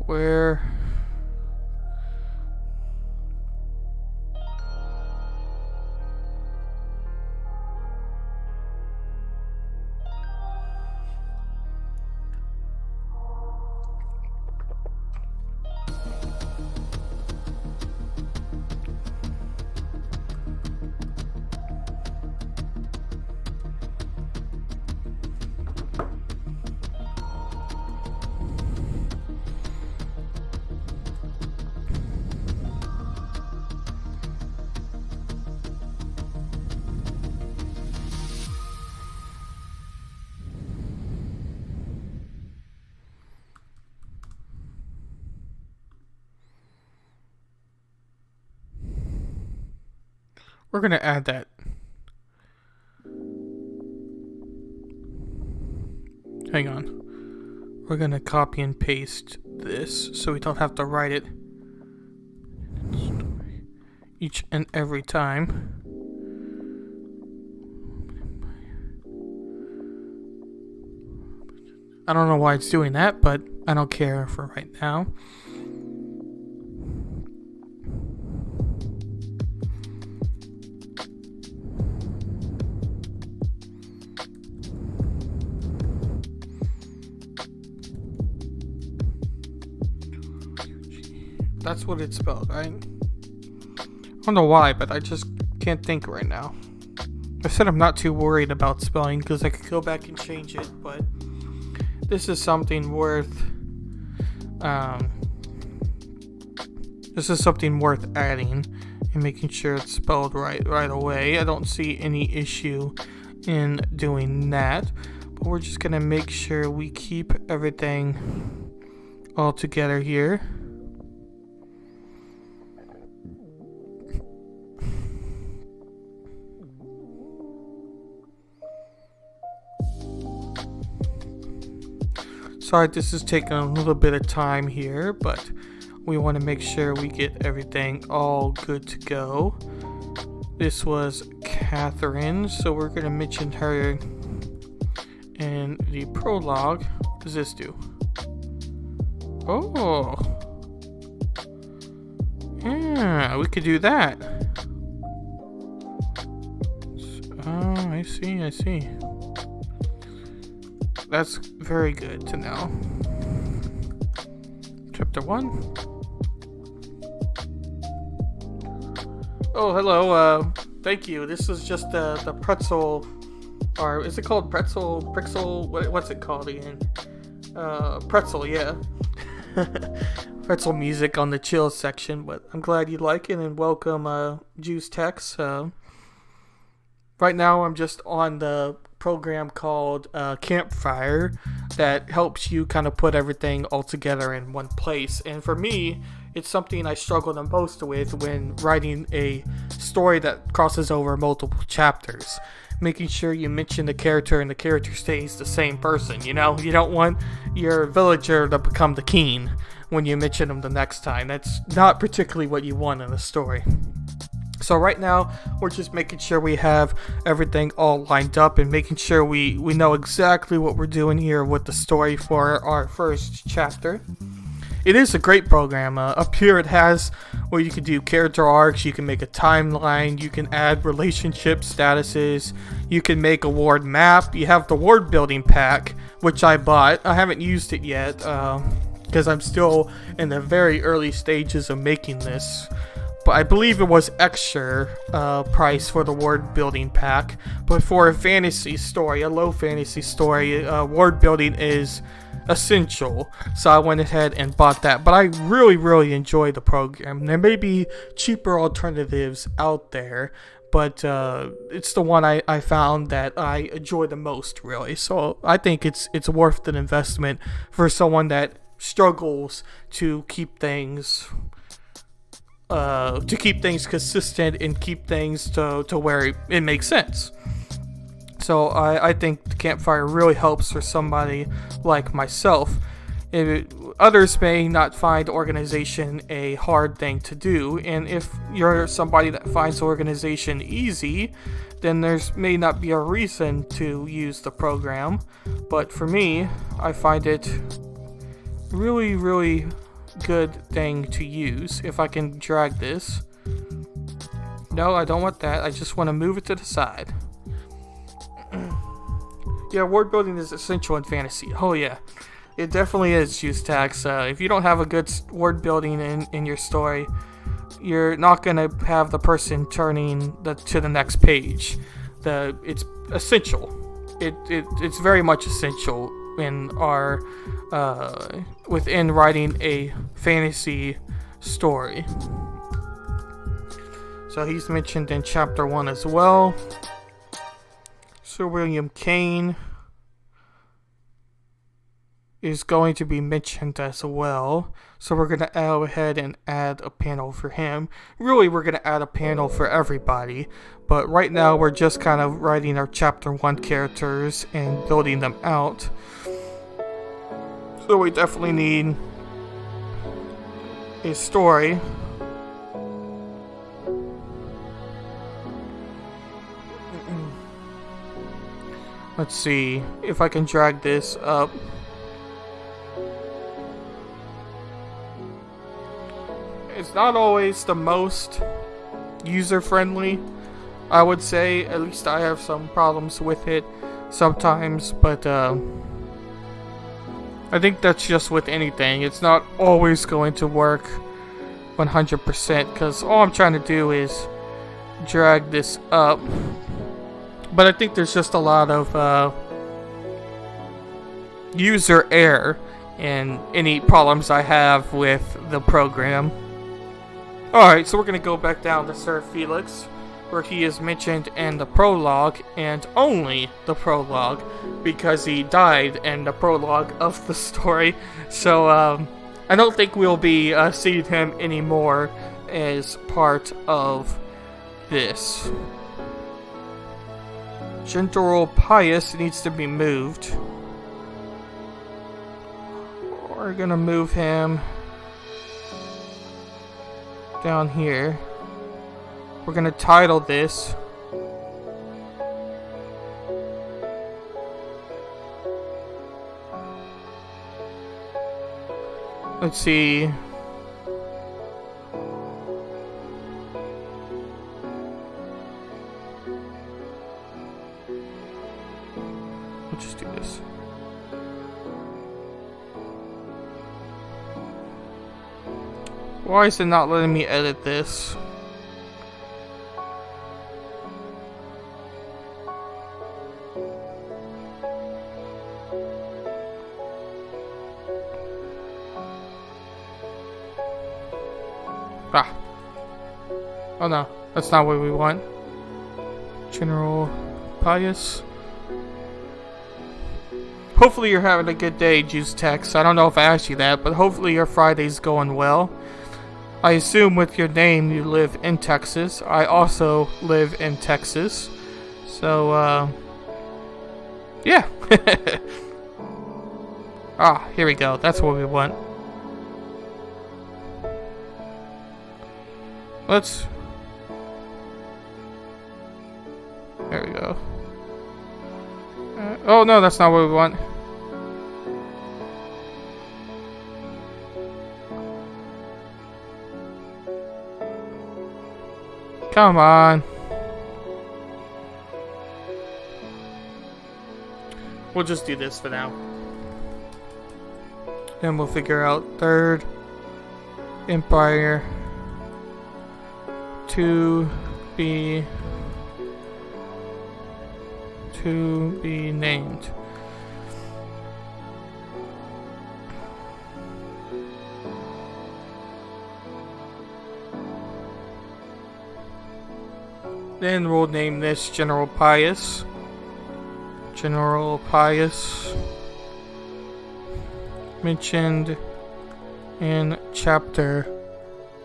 where we're gonna add that. Hang on. We're gonna copy and paste this so we don't have to write it each and every time. I don't know why it's doing that, but I don't care for right now. That's what it's spelled, right? I don't know why, but I just can't think right now. I said I'm not too worried about spelling because I could go back and change it, but this is something worth adding and making sure it's spelled right away. I don't see any issue in doing that, but we're just gonna make sure we keep everything all together here. Sorry, this is taking a little bit of time here, but we want to make sure we get everything all good to go. This was Catherine, so we're going to mention her in the prologue. What does this do? Oh. Yeah, we could do that. Oh, I see. That's very good to know. Chapter 1. Oh, hello. Thank you. This is just the pretzel, or is it called pretzel? What's it called again? Pretzel, yeah. pretzel music on the chill section, but I'm glad you like it, and welcome, Juice Tex. Right now I'm just on the program called Campfire that helps you kind of put everything all together in one place. And for me, it's something I struggle the most with when writing a story that crosses over multiple chapters. Making sure you mention the character and the character stays the same person, you know? You don't want your villager to become the king when you mention them the next time. That's not particularly what you want in a story. So right now, we're just making sure we have everything all lined up and making sure we know exactly what we're doing here with the story for our first chapter. It is a great program. Up here it has where you can do character arcs, you can make a timeline, you can add relationship statuses, you can make a ward map. You have the ward building pack, which I bought. I haven't used it yet because I'm still in the very early stages of making this. But I believe it was extra price for the ward building pack. But for a fantasy story, a low fantasy story, ward building is essential. So I went ahead and bought that. But I really enjoy the program. There may be cheaper alternatives out there, but it's the one I found that I enjoy the most, really. So I think it's worth an investment for someone that struggles to keep things consistent and keep things to where it makes sense. So I think the Campfire really helps for somebody like myself. Others may not find organization a hard thing to do, and if you're somebody that finds organization easy, then there's may not be a reason to use the program. But for me, I find it really good thing to use. If I can drag this. No, I don't want that. I just want to move it to the side. Yeah, ward building is essential in fantasy. Oh yeah, it definitely is, Juice Tax. If you don't have a good ward building in your story, you're not going to have the person turning to the next page. It's essential. It's very much essential in our within writing a fantasy story. So he's mentioned in chapter 1 as well. Sir William Kane is going to be mentioned as well. So we're going to go ahead and add a panel for him. Really, we're going to add a panel for everybody. But right now, we're just kind of writing our chapter 1 characters and building them out. So we definitely need a story. Let's see if I can drag this up. It's not always the most user-friendly, I would say. At least I have some problems with it sometimes, but I think that's just with anything. It's not always going to work 100% because all I'm trying to do is drag this up. But I think there's just a lot of user error in any problems I have with the program. Alright, so we're going to go back down to Sir Felix, where he is mentioned in the prologue, and only the prologue, because he died in the prologue of the story. So I don't think we'll be seeing him anymore as part of this. General Pius needs to be moved. We're gonna move him down here. We're gonna title this let's see. We'll just do this. Why is it not letting me edit this? Ah. Oh no, that's not what we want. General Pius. Hopefully you're having a good day, Juice Tex. I don't know if I asked you that, but hopefully your Friday's going well. I assume with your name you live in Texas. I also live in Texas. So, yeah. Ah, here we go. That's what we want. Let's... There we go. Oh no, that's not what we want. Come on. We'll just do this for now. Then we'll figure out Third Empire to be named. Then we'll name this General Pius. General Pius, mentioned in Chapter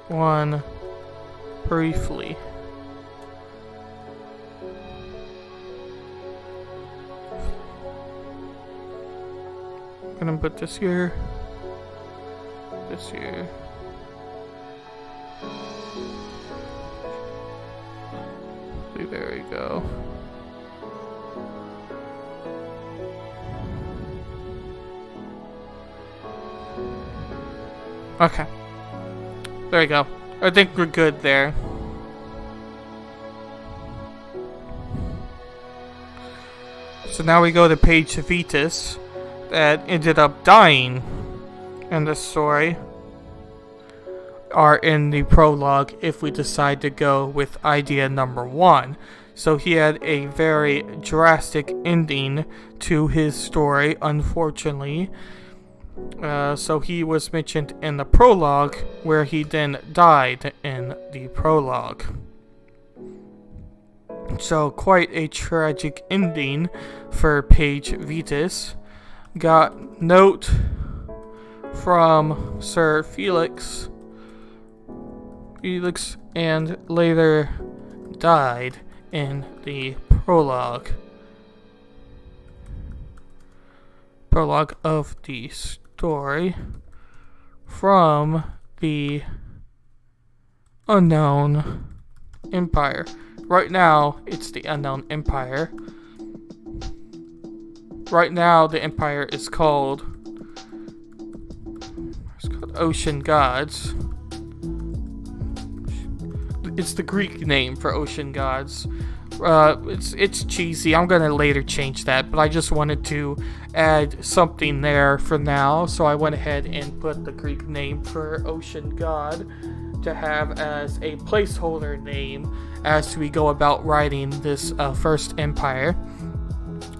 1 briefly. I'm gonna put this here. This here. There we go. Okay. There we go. I think we're good there. So now we go to page Vetus that ended up dying in the story. Are in the prologue if we decide to go with idea number 1. So he had a very drastic ending to his story, unfortunately. So he was mentioned in the prologue, where he then died in the prologue. So quite a tragic ending for Page Vetus. Got note from Sir Felix, and later died in the prologue. Prologue of the story from the Unknown Empire. Right now, it's the Unknown Empire. Right now, the Empire is called Ocean Gods. It's the Greek name for Ocean Gods. It's cheesy. I'm gonna later change that, but I just wanted to add something there for now, so I went ahead and put the Greek name for Ocean God to have as a placeholder name as we go about writing this first empire.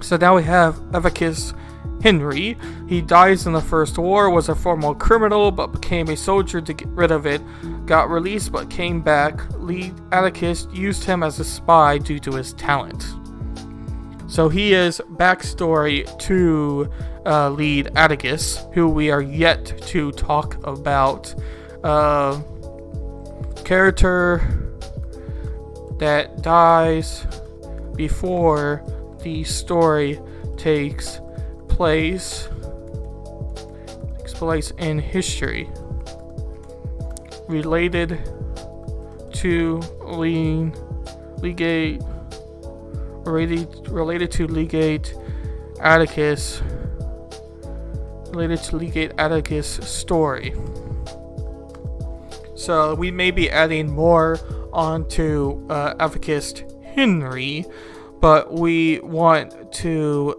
So now we have Evicus Henry. He dies in the First War, was a former criminal, but became a soldier to get rid of it. Got released, but came back. Lead Atticus used him as a spy due to his talent. So he is backstory to lead Atticus, who we are yet to talk about. Character that dies before the story takes place in history, related to Legate Atticus, story. So we may be adding more onto Evicus Henry, but we want to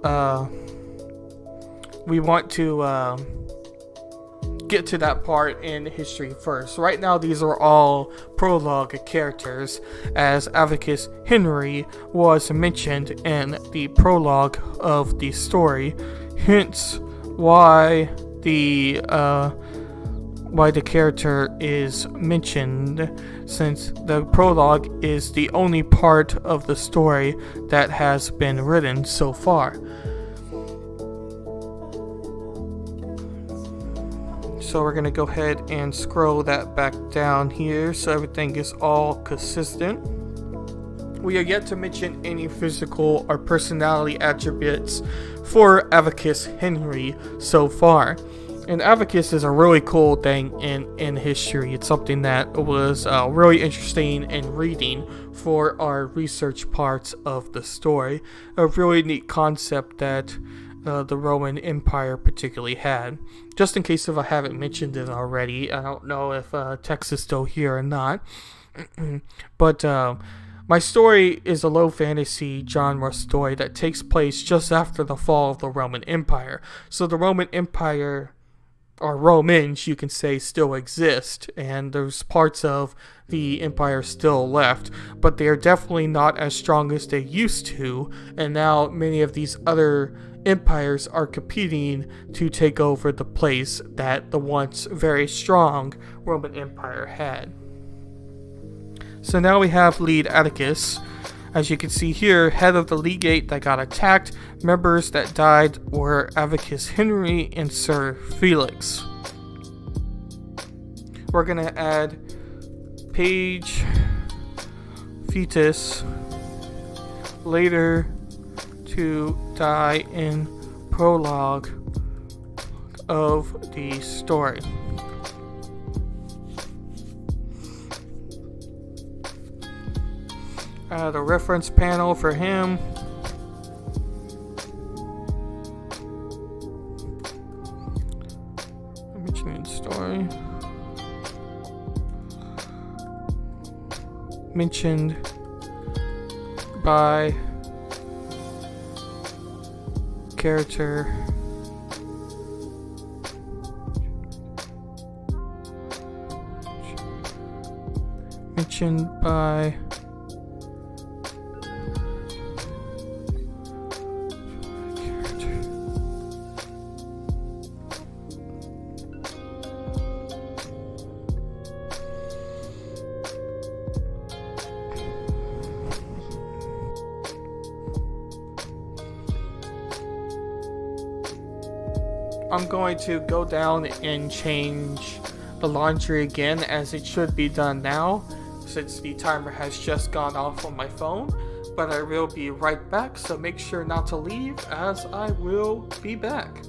get to that part in history first. Right now, these are all prologue characters, as Evicus Henry was mentioned in the prologue of the story. Hence, why why the character is mentioned, since the prologue is the only part of the story that has been written so far. So we're going to go ahead and scroll that back down here so everything is all consistent. We are yet to mention any physical or personality attributes for Avacus Henry so far. And Avacus is a really cool thing in history. It's something that was really interesting in reading for our research parts of the story. A really neat concept that the Roman Empire particularly had. Just in case if I haven't mentioned it already, I don't know if Tex is still here or not. But my story is a low fantasy genre story that takes place just after the fall of the Roman Empire. So the Roman Empire, or Romans, you can say, still exist, and there's parts of the empire still left, but they are definitely not as strong as they used to, and now many of these other empires are competing to take over the place that the once very strong Roman Empire had. So now we have lead Atticus. As you can see here, head of the legate that got attacked. Members that died were Avacus Henry and Sir Felix. We're going to add Page Fetus later to die in prologue of the story. Add a reference panel for him. Mentioning story. Mentioned by character mentioned by I'm going to go down and change the laundry again, as it should be done now since the timer has just gone off on my phone, but I will be right back, so make sure not to leave as I will be back.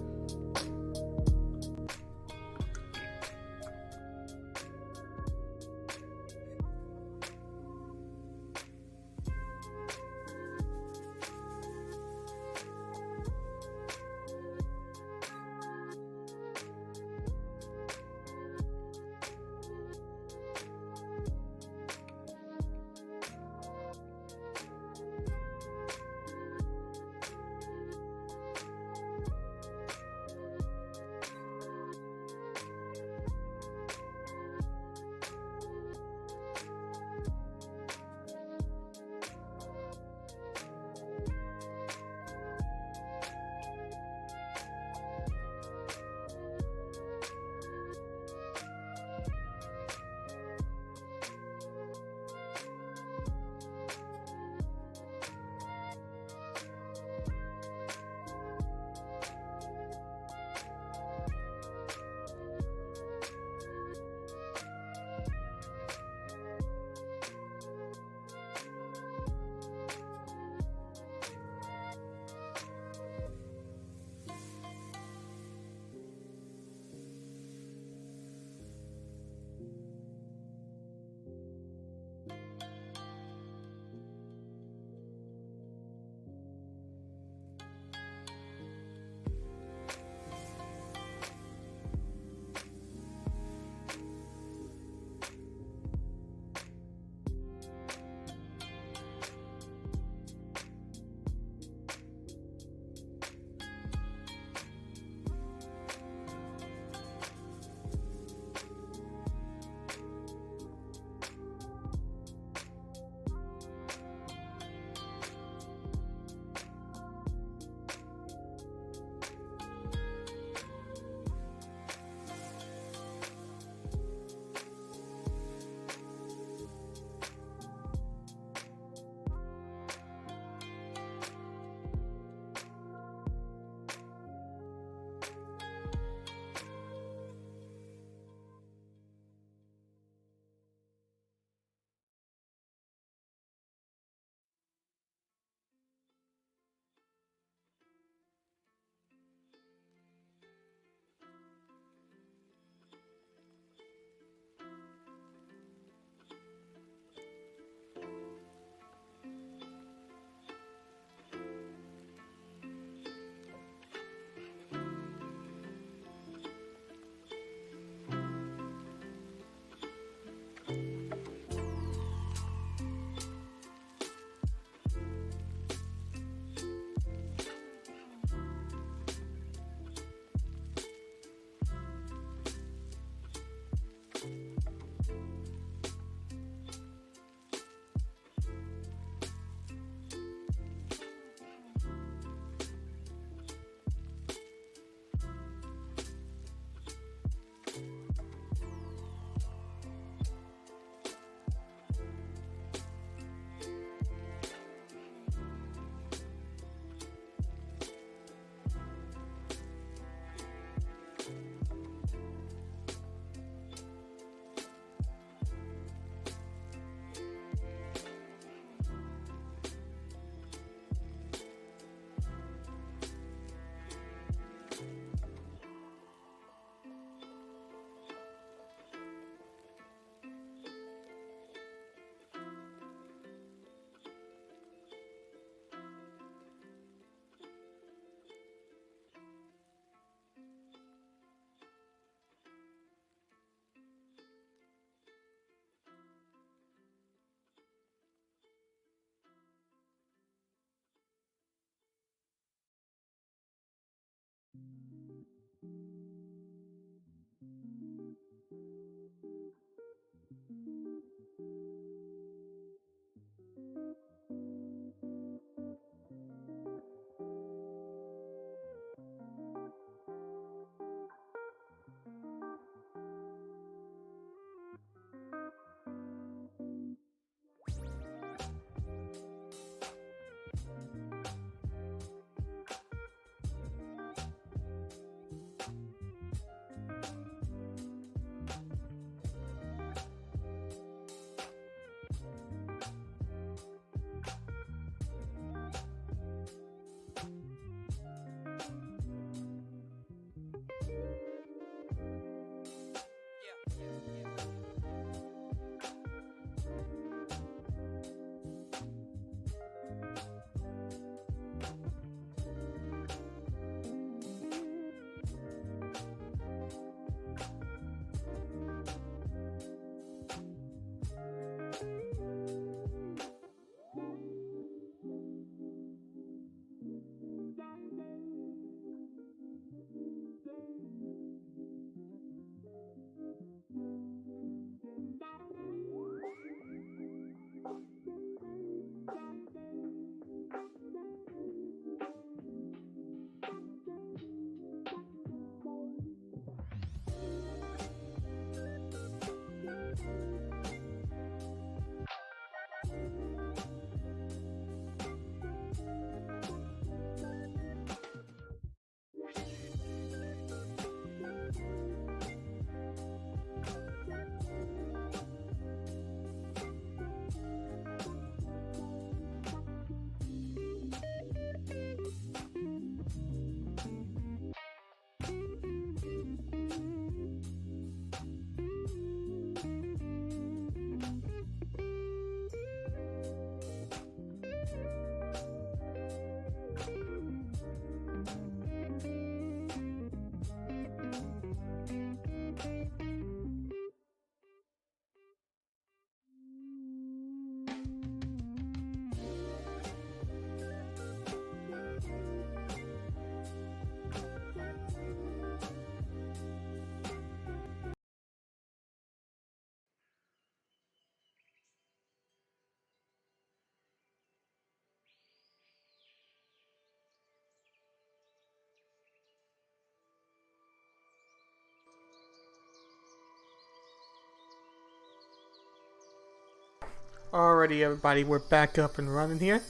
Alrighty, everybody, we're back up and running here.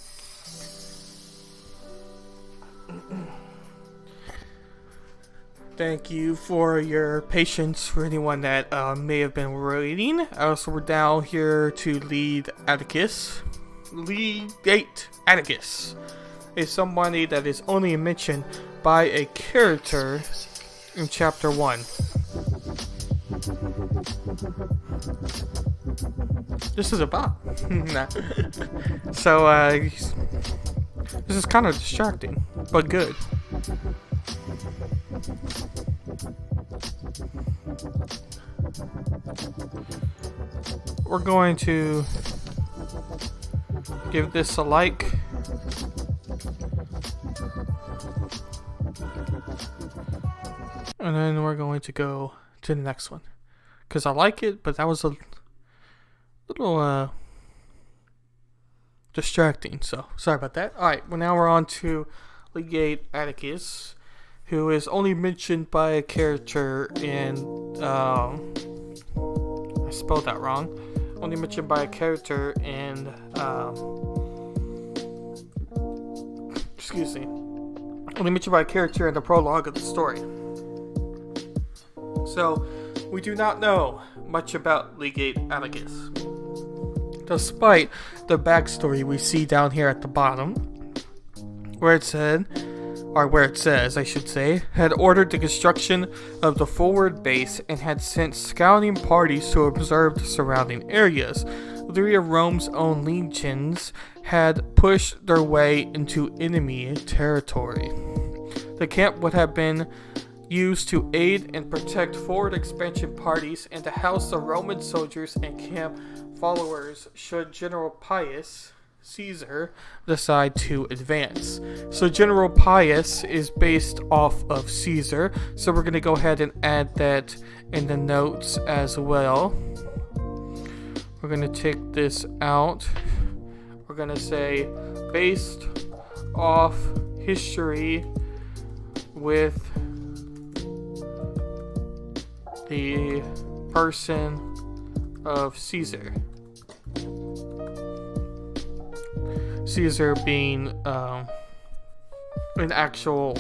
Thank you for your patience for anyone that may have been waiting. So we're down here to lead Atticus. Legate Atticus is somebody that is only mentioned by a character in chapter 1. This is a bot. So, this is kind of distracting, but good. We're going to give this a like. And then we're going to go to the next one. Because I like it, but that was a little distracting, so sorry about that. Alright, well now we're on to Legate Atticus, who is only mentioned by a character in I spelled that wrong. Only mentioned by a character in excuse me. Only mentioned by a character in the prologue of the story. So we do not know much about Legate Atticus, despite the backstory we see down here at the bottom, where it said, or where it says, I should say, had ordered the construction of the forward base and had sent scouting parties to observe the surrounding areas. 3 of Rome's own legions had pushed their way into enemy territory. The camp would have been used to aid and protect forward expansion parties and to house the Roman soldiers and camp followers should General Pius Caesar decide to advance. So General Pius is based off of Caesar, so we're going to go ahead and add that in the notes as well. We're going to take this out. We're going to say based off history with the person of Caesar. Caesar being an actual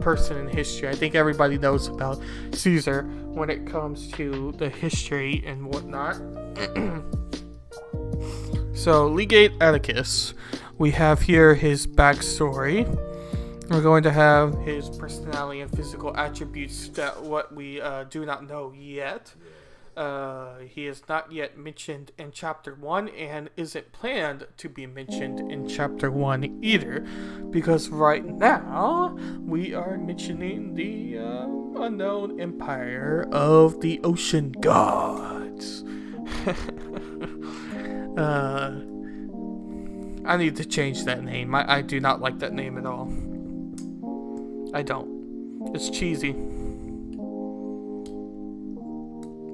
person in history. I think everybody knows about Caesar when it comes to the history and whatnot. So, Legate Atticus. We have here his backstory. We're going to have his personality and physical attributes that what we do not know yet. He is not yet mentioned in chapter 1 and isn't planned to be mentioned in chapter 1 either, because right now we are mentioning the unknown empire of the ocean gods. I need to change that name. I do not like that name at all. I don't. It's cheesy.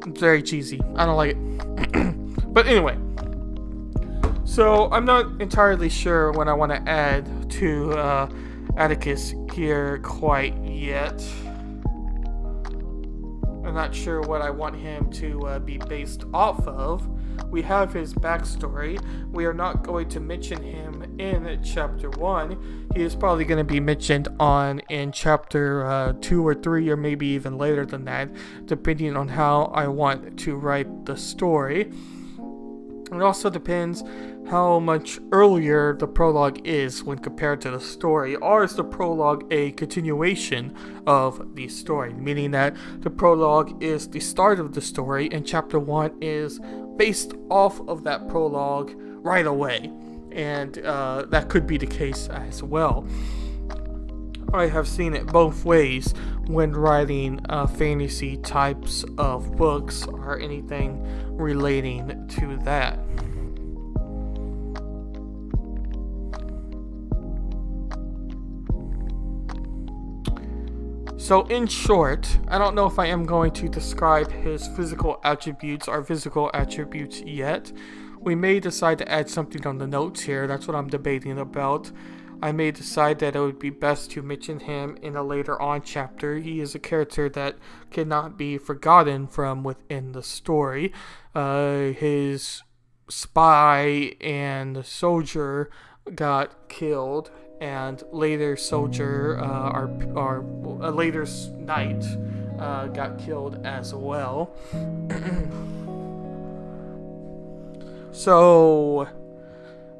It's very cheesy. I don't like it. But anyway. So, I'm not entirely sure what I want to add to Atticus here quite yet. I'm not sure what I want him to be based off of. We have his backstory. We are not going to mention him in chapter 1. He is probably going to be mentioned in chapter 2 or 3, or maybe even later than that, depending on how I want to write the story. It also depends how much earlier the prologue is when compared to the story, or is the prologue a continuation of the story, meaning that the prologue is the start of the story and chapter 1 is based off of that prologue right away, and that could be the case as well. I have seen it both ways when writing fantasy types of books or anything relating to that. So in short, I don't know if I am going to describe his physical attributes or physical attributes yet. We may decide to add something on the notes here. That's what I'm debating about. I may decide that it would be best to mention him in a later on chapter. He is a character that cannot be forgotten from within the story. His spy and soldier got killed, and later soldier, or a later knight, got killed as well. So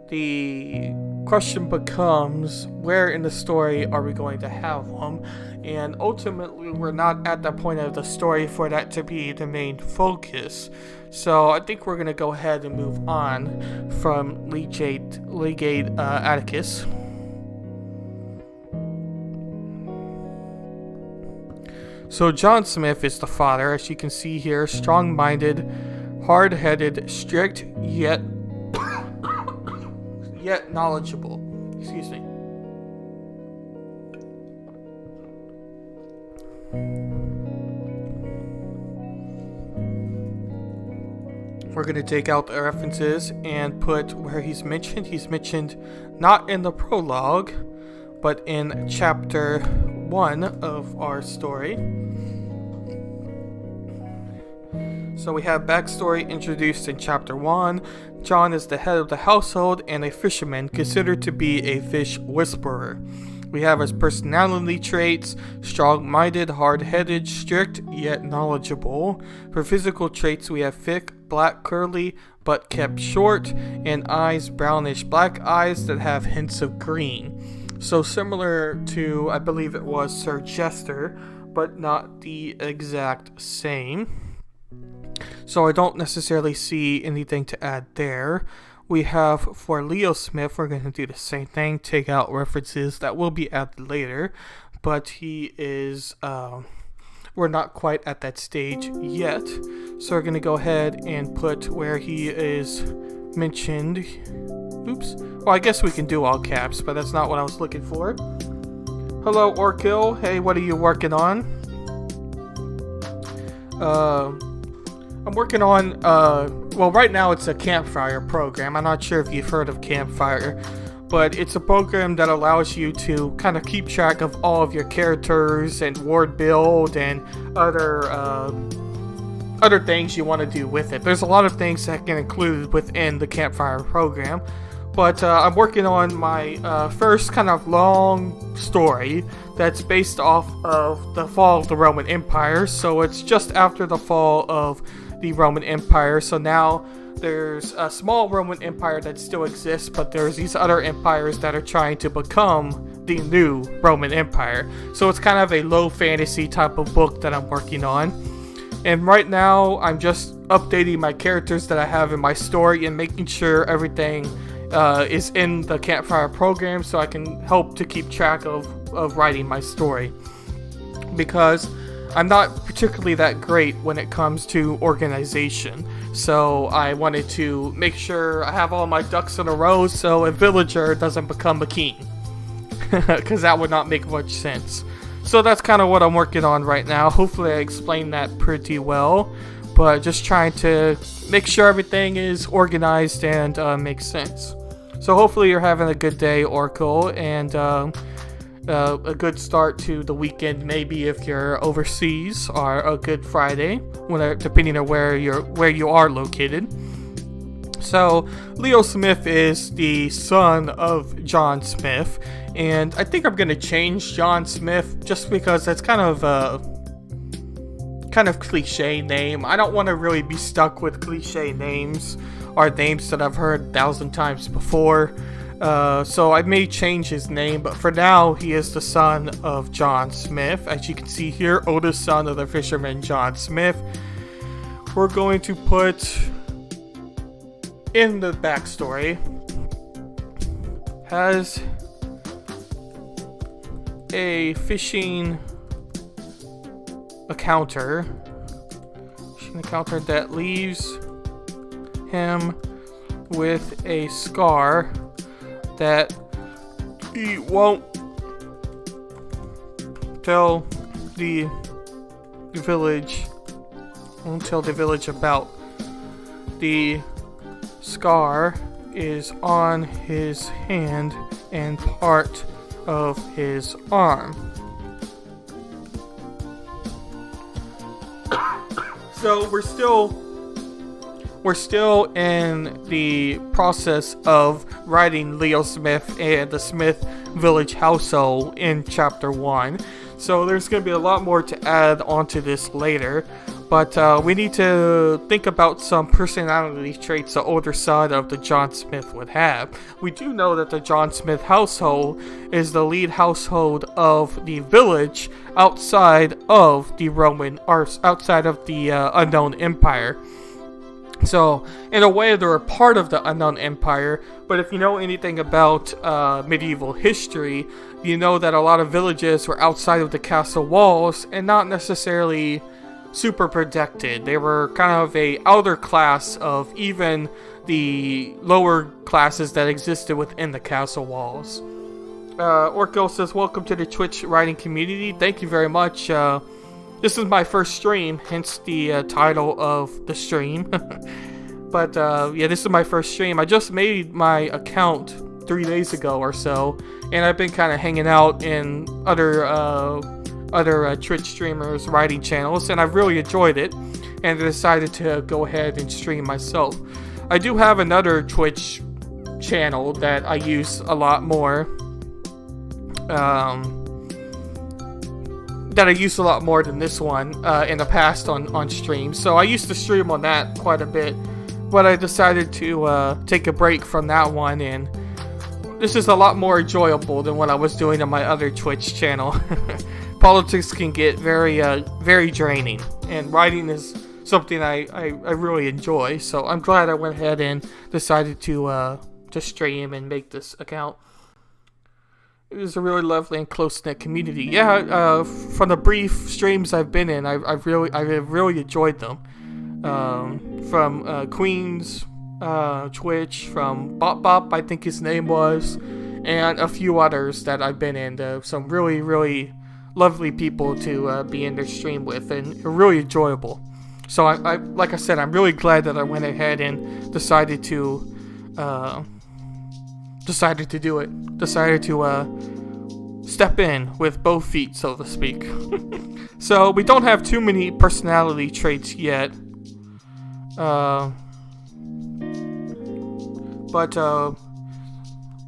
the question becomes, where in the story are we going to have them? And ultimately, we're not at that point of the story for that to be the main focus. So I think we're going to go ahead and move on from Legate Atticus. So John Smith is the father, as you can see here, strong-minded, hard-headed, strict, yet knowledgeable. Excuse me. We're going to take out the references and put where he's mentioned. He's mentioned not in the prologue, but in chapter 1 of our story. So we have backstory introduced in chapter 1. John is the head of the household and a fisherman, considered to be a fish whisperer. We have his personality traits: strong-minded, hard-headed, strict, yet knowledgeable. For physical traits, we have thick, black, curly, but kept short, and eyes, brownish black eyes that have hints of green. So similar to, I believe it was Sir Jester, but not the exact same. So I don't necessarily see anything to add there. We have for Leo Smith, we're going to do the same thing, take out references that will be added later, but he is, we're not quite at that stage yet. So we're going to go ahead and put where he is mentioned. Oops. Well, I guess we can do all caps, but that's not what I was looking for. Hello, Orkill. Hey, what are you working on? I'm working on, well, right now it's a campfire program. I'm not sure if you've heard of Campfire, but it's a program that allows you to kind of keep track of all of your characters and ward build and other things you want to do with it. There's a lot of things that get included within the Campfire program, but I'm working on my first kind of long story that's based off of the fall of the Roman Empire. So it's just after the fall of the Roman Empire. So now there's a small Roman Empire that still exists, but there's these other empires that are trying to become the new Roman Empire. So it's kind of a low fantasy type of book that I'm working on. And right now I'm just updating my characters that I have in my story and making sure everything is in the Campfire program, so I can help to keep track of writing my story. Because I'm not particularly that great when it comes to organization, so I wanted to make sure I have all my ducks in a row so a villager doesn't become a king, because that would not make much sense. So that's kind of what I'm working on right now. Hopefully I explained that pretty well, but just trying to make sure everything is organized and makes sense. So hopefully you're having a good day, Oracle, and a good start to the weekend, maybe if you're overseas, or a good Friday, depending on where you are located. So Leo Smith is the son of John Smith, and I think I'm gonna change John Smith just because that's kind of a cliche name. I don't want to really be stuck with cliche names or names that I've heard 1,000 times before. So I may change his name, but for now he is the son of John Smith. As you can see here, oldest son of the fisherman John Smith. We're going to put in the backstory, has a fishing encounter that leaves him with a scar that he won't tell the village about. The scar is on his hand and part of his arm. So we're still in the process of writing Leo Smith and the Smith village household in chapter 1. So there's going to be a lot more to add onto this later. But we need to think about some personality traits the older son of the John Smith would have. We do know that the John Smith household is the lead household of the village outside of the outside of the Unknown Empire. So, in a way, they're a part of the Unknown Empire, but if you know anything about medieval history, you know that a lot of villages were outside of the castle walls and not necessarily super protected. They were kind of a outer class of even the lower classes that existed within the castle walls. Orko says, welcome to the Twitch writing community. Thank you very much. This is my first stream, hence the title of the stream. But yeah, this is my first stream. I just made my account 3 days ago or so, and I've been kind of hanging out in other Twitch streamers' writing channels, and I've really enjoyed it, and decided to go ahead and stream myself. I do have another Twitch channel that I use a lot more. That I used a lot more than this one in the past on stream. So I used to stream on that quite a bit, but I decided to take a break from that one, and this is a lot more enjoyable than what I was doing on my other Twitch channel. Politics can get very draining, and writing is something I really enjoy. So I'm glad I went ahead and decided to stream and make this account. It is a really lovely and close-knit community. Yeah, from the brief streams I've been in, I've really enjoyed them. From Queen's Twitch, from Bop, I think his name was, and a few others that I've been in. Some really lovely people to be in their stream with, and really enjoyable. So I like I said, I'm really glad that I went ahead and decided to do it. Decided to step in with both feet, so to speak. So we don't have too many personality traits yet. But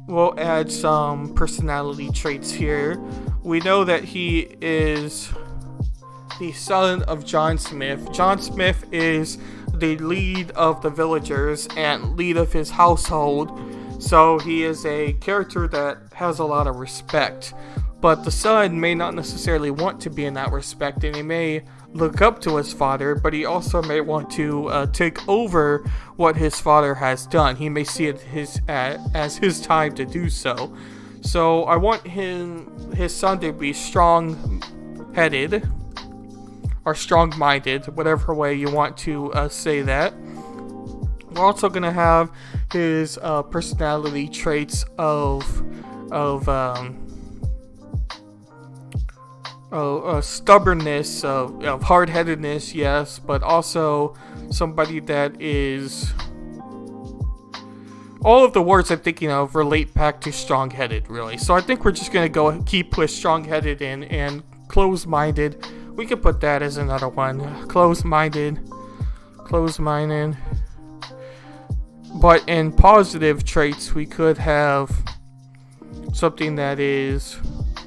we'll add some personality traits here. We know that he is the son of John Smith. John Smith is the lead of the villagers and lead of his household. So he is a character that has a lot of respect. But the son may not necessarily want to be in that respect, and he may look up to his father, but he also may want to take over what his father has done. He may see it as his time to do so. So I want his son to be strong-headed, or strong-minded, whatever way you want to say that. We're also going to have his personality traits of stubbornness, of hard-headedness, yes, but also somebody that is... All of the words I'm thinking of relate back to strong-headed, really. So I think we're just going to keep with strong-headed and closed-minded. We could put that as another one. Closed-minded. But in positive traits, we could have something that is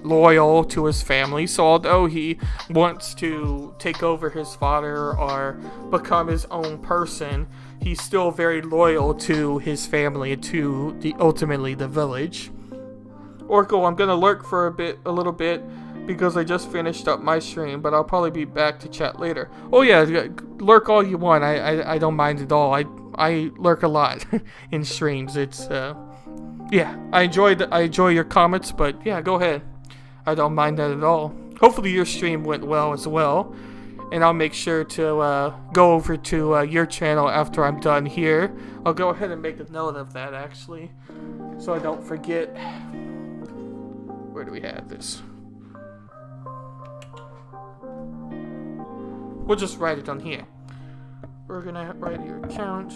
loyal to his family. So although he wants to take over his father or become his own person, he's still very loyal to his family and to ultimately the village. Oracle, I'm gonna lurk for a little bit because I just finished up my stream, but I'll probably be back to chat later. Oh yeah, lurk all you want. I don't mind at all. I lurk a lot in streams. It's yeah, I enjoy your comments, but yeah, go ahead. I don't mind that at all. Hopefully your stream went well as well. And I'll make sure to go over to your channel after I'm done here. I'll go ahead and make a note of that, actually, so I don't forget. Where do we have this? We'll just write it on here. We're gonna write your account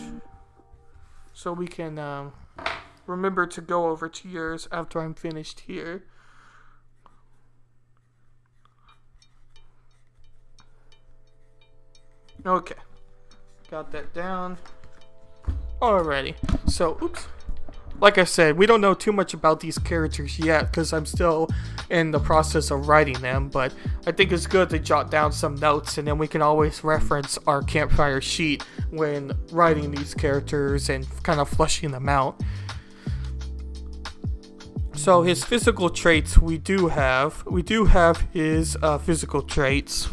so we can remember to go over to yours after I'm finished here. Okay, got that down. Alrighty, so, oops. Like I said, we don't know too much about these characters yet because I'm still in the process of writing them, but I think it's good to jot down some notes and then we can always reference our campfire sheet when writing these characters and kind of fleshing them out. So his physical traits we do have his physical traits.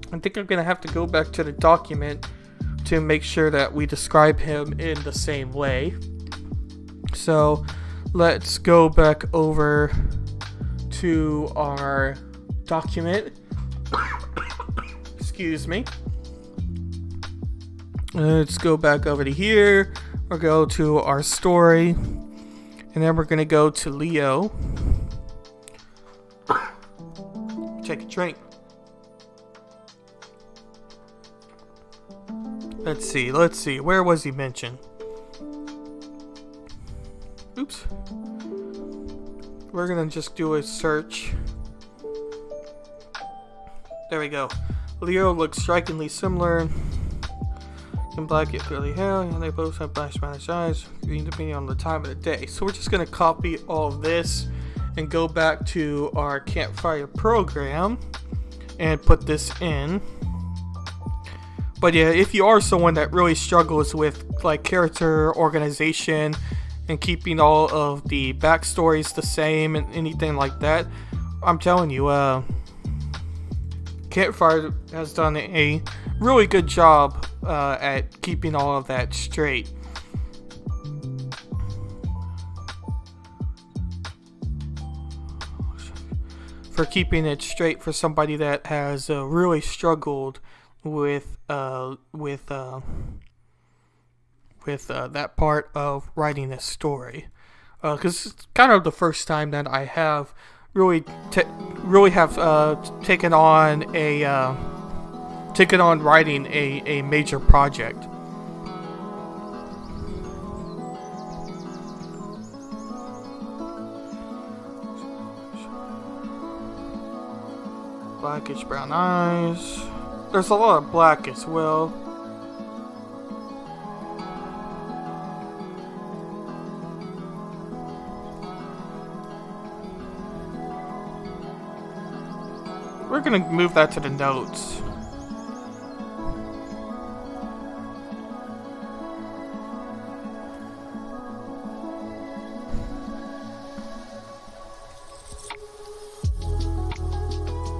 I think I'm going to have to go back to the document to make sure that we describe him in the same way. So let's go back over to our document. Excuse me. Let's go back over to here. We'll go to our story. And then we're going to go to Leo. Take a drink. Let's see. Where was he mentioned? Oops. We're gonna just do a search. There we go. Leo looks strikingly similar. In black, yet clearly hair, and they both have black Spanish eyes, green depending on the time of the day. So we're just gonna copy all of this and go back to our campfire program and put this in. But yeah, if you are someone that really struggles with like character organization and keeping all of the backstories the same and anything like that, I'm telling you, Campfire has done a really good job at keeping all of that straight. For keeping it straight for somebody that has really struggled with that part of writing a story, because it's kind of the first time that I have really taken on writing a major project. Blackish brown eyes. There's a lot of black as well. We're gonna move that to the notes.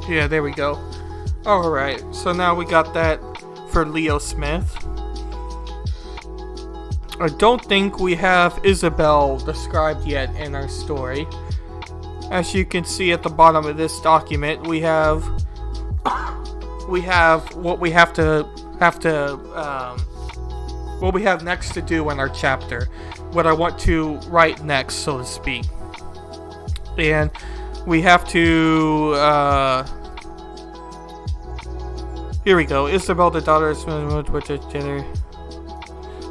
Yeah, there we go. Alright, so now we got that for Leo Smith. I don't think we have Isabel described yet in our story. As you can see at the bottom of this document, we have what we have next to do in our chapter. What I want to write next, so to speak. And we have to, here we go. Isabel, the daughter of Jenner.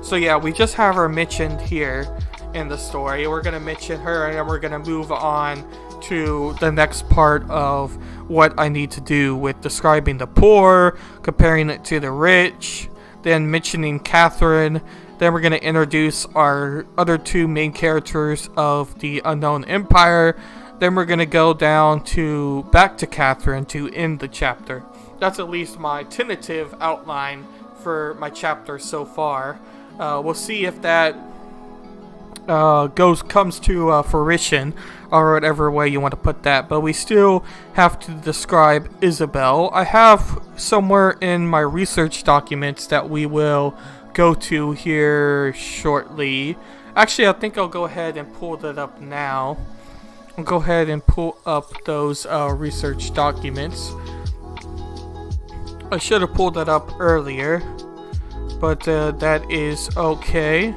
So yeah, we just have her mentioned here in the story. We're going to mention her, and then we're going to move on to the next part of what I need to do with describing the poor, comparing it to the rich, then mentioning Catherine. Then we're going to introduce our other two main characters of the Unknown Empire. Then we're going to go down to back to Catherine to end the chapter. That's at least my tentative outline for my chapter so far. We'll see if that comes to fruition, or whatever way you want to put that. But we still have to describe Isabel. I have somewhere in my research documents that we will go to here shortly. Actually, I think I'll go ahead and pull that up now. I'll go ahead and pull up those research documents. I should have pulled that up earlier, but that is okay.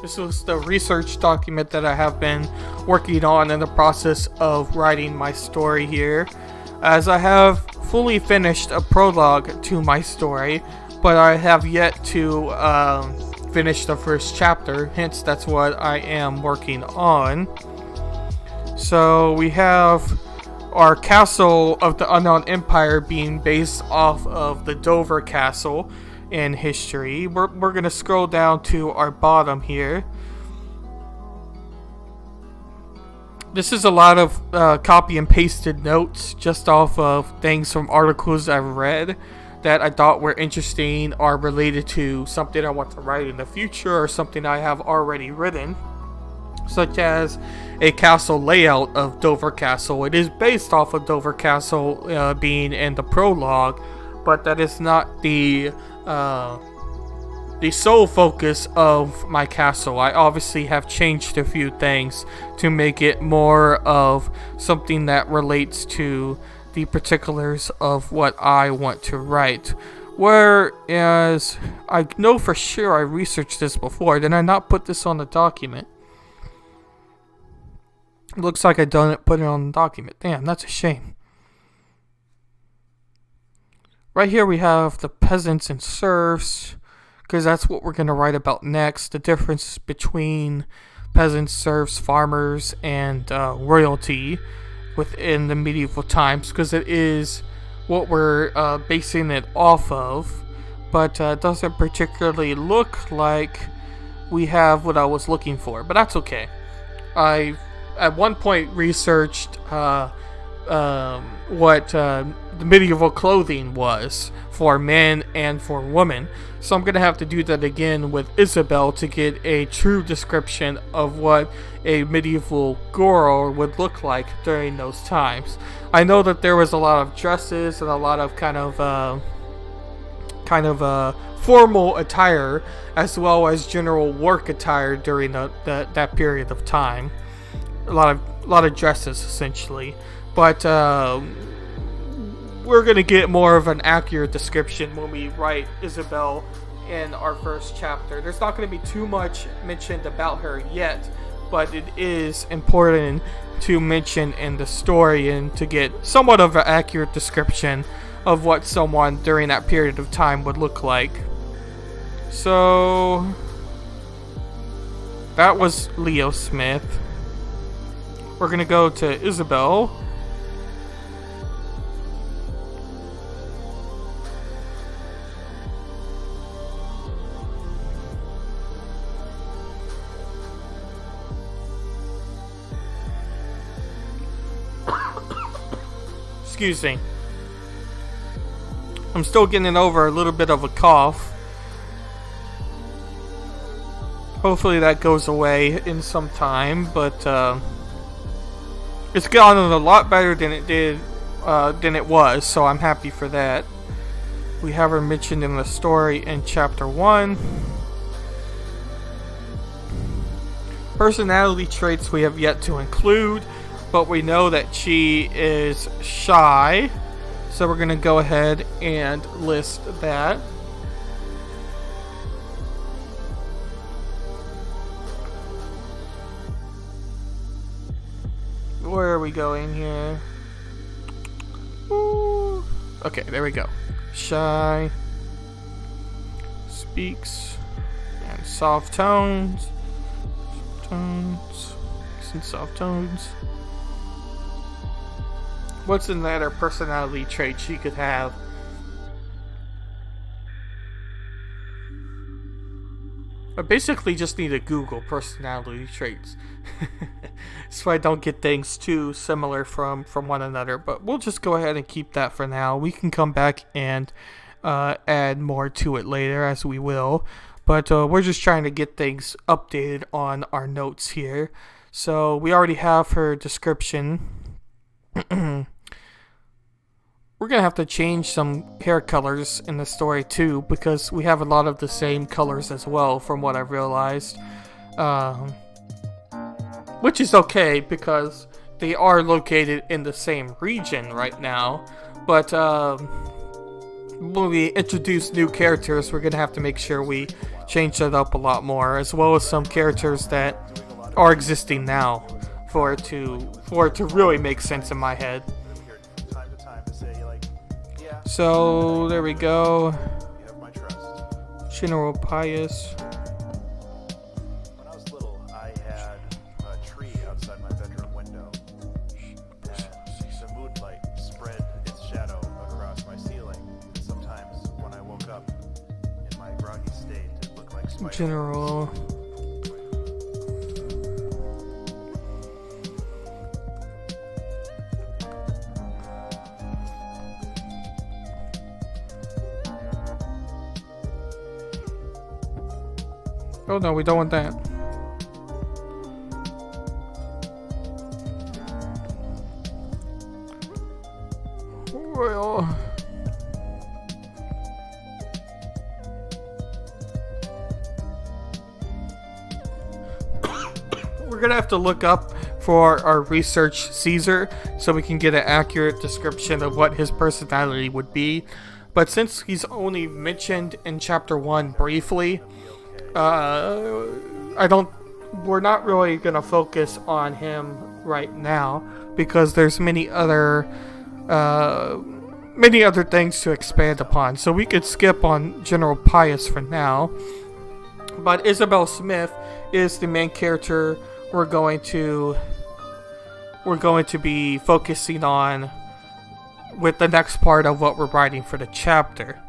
This was the research document that I have been working on in the process of writing my story here, as I have fully finished a prologue to my story, but I have yet to finish the first chapter, hence that's what I am working on. So we have our castle of the Unknown Empire being based off of the Dover Castle in history. We're going to scroll down to our bottom here. This is a lot of copy and pasted notes just off of things from articles I've read that I thought were interesting or related to something I want to write in the future, or something I have already written, such as a castle layout of Dover Castle. It is based off of Dover Castle being in the prologue, but that is not the sole focus of my castle. I obviously have changed a few things to make it more of something that relates to the particulars of what I want to write. Whereas I know for sure I researched this before. Did I not put this on the document? Looks like I put it on the document. Damn, that's a shame. Right here we have the peasants and serfs, because that's what we're going to write about next. The difference between peasants, serfs, farmers, and royalty within the medieval times, because it is what we're basing it off of. But it doesn't particularly look like we have what I was looking for, but that's okay. I at one point researched what the medieval clothing was for men and for women, so I'm going to have to do that again with Isabel to get a true description of what a medieval girl would look like during those times. I know that there was a lot of dresses and a lot of kind of formal attire, as well as general work attire during that period of time. A lot of dresses essentially, but we're gonna get more of an accurate description when we write Isabel in our first chapter. There's not going to be too much mentioned about her yet, but it is important to mention in the story and to get somewhat of an accurate description of what someone during that period of time would look like. So that was Leo Smith. We're going to go to Isabel. Excuse me. I'm still getting over a little bit of a cough. Hopefully that goes away in some time, but it's gotten a lot better than it was, so I'm happy for that. We have her mentioned in the story in chapter 1. Personality traits we have yet to include, but we know that she is shy, So we're going to go ahead and list that. Where are we going here? Ooh. Okay, there we go. Shy. Speaks. And soft tones. Some soft tones. What's another personality trait she could have? I basically just need to Google personality traits. So I don't get things too similar from one another. But we'll just go ahead and keep that for now. We can come back and add more to it later, as we will. But we're just trying to get things updated on our notes here. So we already have her description. We're going to have to change some hair colors in the story too, because we have a lot of the same colors as well, from what I've realized. Which is okay, because they are located in the same region right now. But when we introduce new characters, we're going to have to make sure we change that up a lot more, as well as some characters that are existing now, for it to really make sense in my head. So there we go. General Pius. When I was little, I had a tree outside my bedroom window, and the moonlight spread its shadow across my ceiling. Sometimes, when I woke up in my groggy state, it looked like spiders. General. Oh no, we don't want that. Well, we're gonna have to look up for our research Caesar so we can get an accurate description of what his personality would be. But since he's only mentioned in chapter 1 briefly, we're not really gonna focus on him right now, because there's many other things to expand upon. So we could skip on General Pius for now. But Isabel Smith is the main character we're going to be focusing on with the next part of what we're writing for the chapter.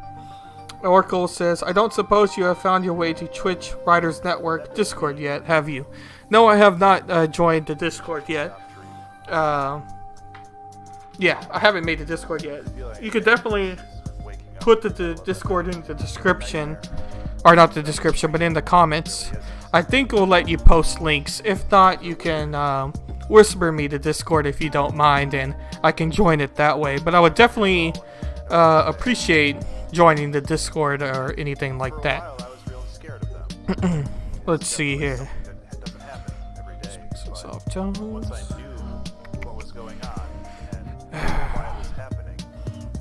Oracle says, I don't suppose you have found your way to Twitch Writers Network Discord yet, have you? No, I have not joined the Discord yet. Yeah, I haven't made the Discord yet. You could definitely put the Discord in the description. Or not the description, but in the comments. I think we'll let you post links. If not, you can whisper me the Discord if you don't mind, and I can join it that way. But I would definitely appreciate joining the Discord or anything like that. Let's see here. Soft tones.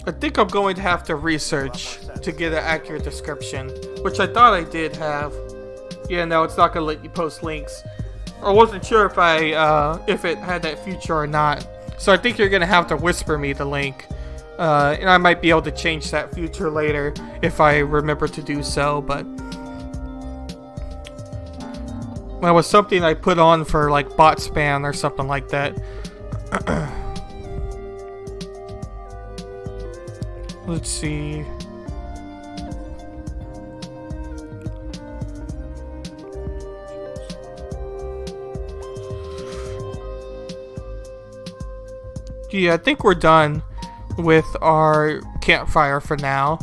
I think I'm going to have to research to get an accurate description, which I thought I did have. Yeah, no, it's not gonna let you post links. I wasn't sure if it had that feature or not, so I think you're gonna have to whisper me the link. And I might be able to change that feature later if I remember to do so, but that was something I put on for like bot spam or something like that. Let's see. Yeah, I think we're done with our campfire for now.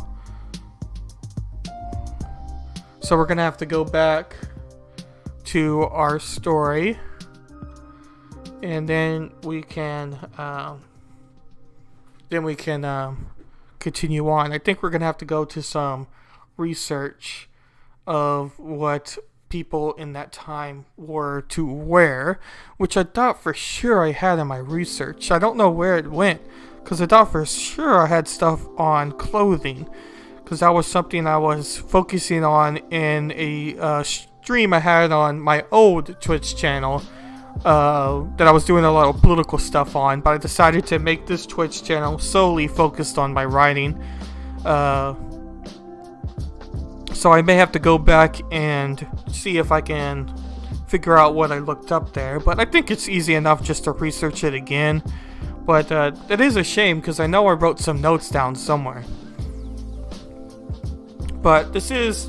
So we're gonna have to go back to our story, and then we can continue on. I think we're gonna have to go to some research of what people in that time were to wear, which I thought for sure I had in my research. I don't know where it went, because I thought for sure I had stuff on clothing, because that was something I was focusing on in a stream I had on my old Twitch channel that I was doing a lot of political stuff on, but I decided to make this Twitch channel solely focused on my writing. So I may have to go back and see if I can figure out what I looked up there, but I think it's easy enough just to research it again. But it is a shame, because I know I wrote some notes down somewhere. But this is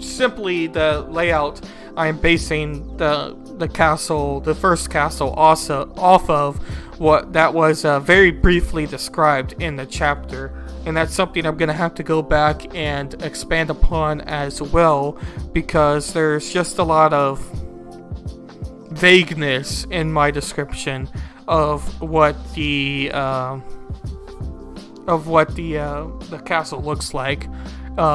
simply the layout I am basing the castle, the first castle, also off of what that was very briefly described in the chapter. And that's something I'm going to have to go back and expand upon as well, because there's just a lot of vagueness in my description of what the castle looks like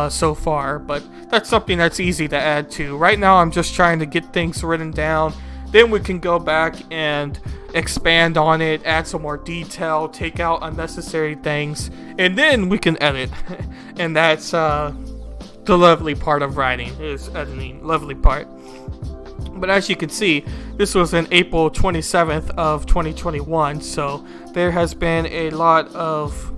so far. But that's something that's easy to add to. Right now I'm just trying to get things written down. Then we can go back and expand on it, add some more detail, take out unnecessary things, and then we can edit. And that's the lovely part of writing, is editing. Lovely part. But as you can see, this was in April 27th of 2021, so there has been a lot of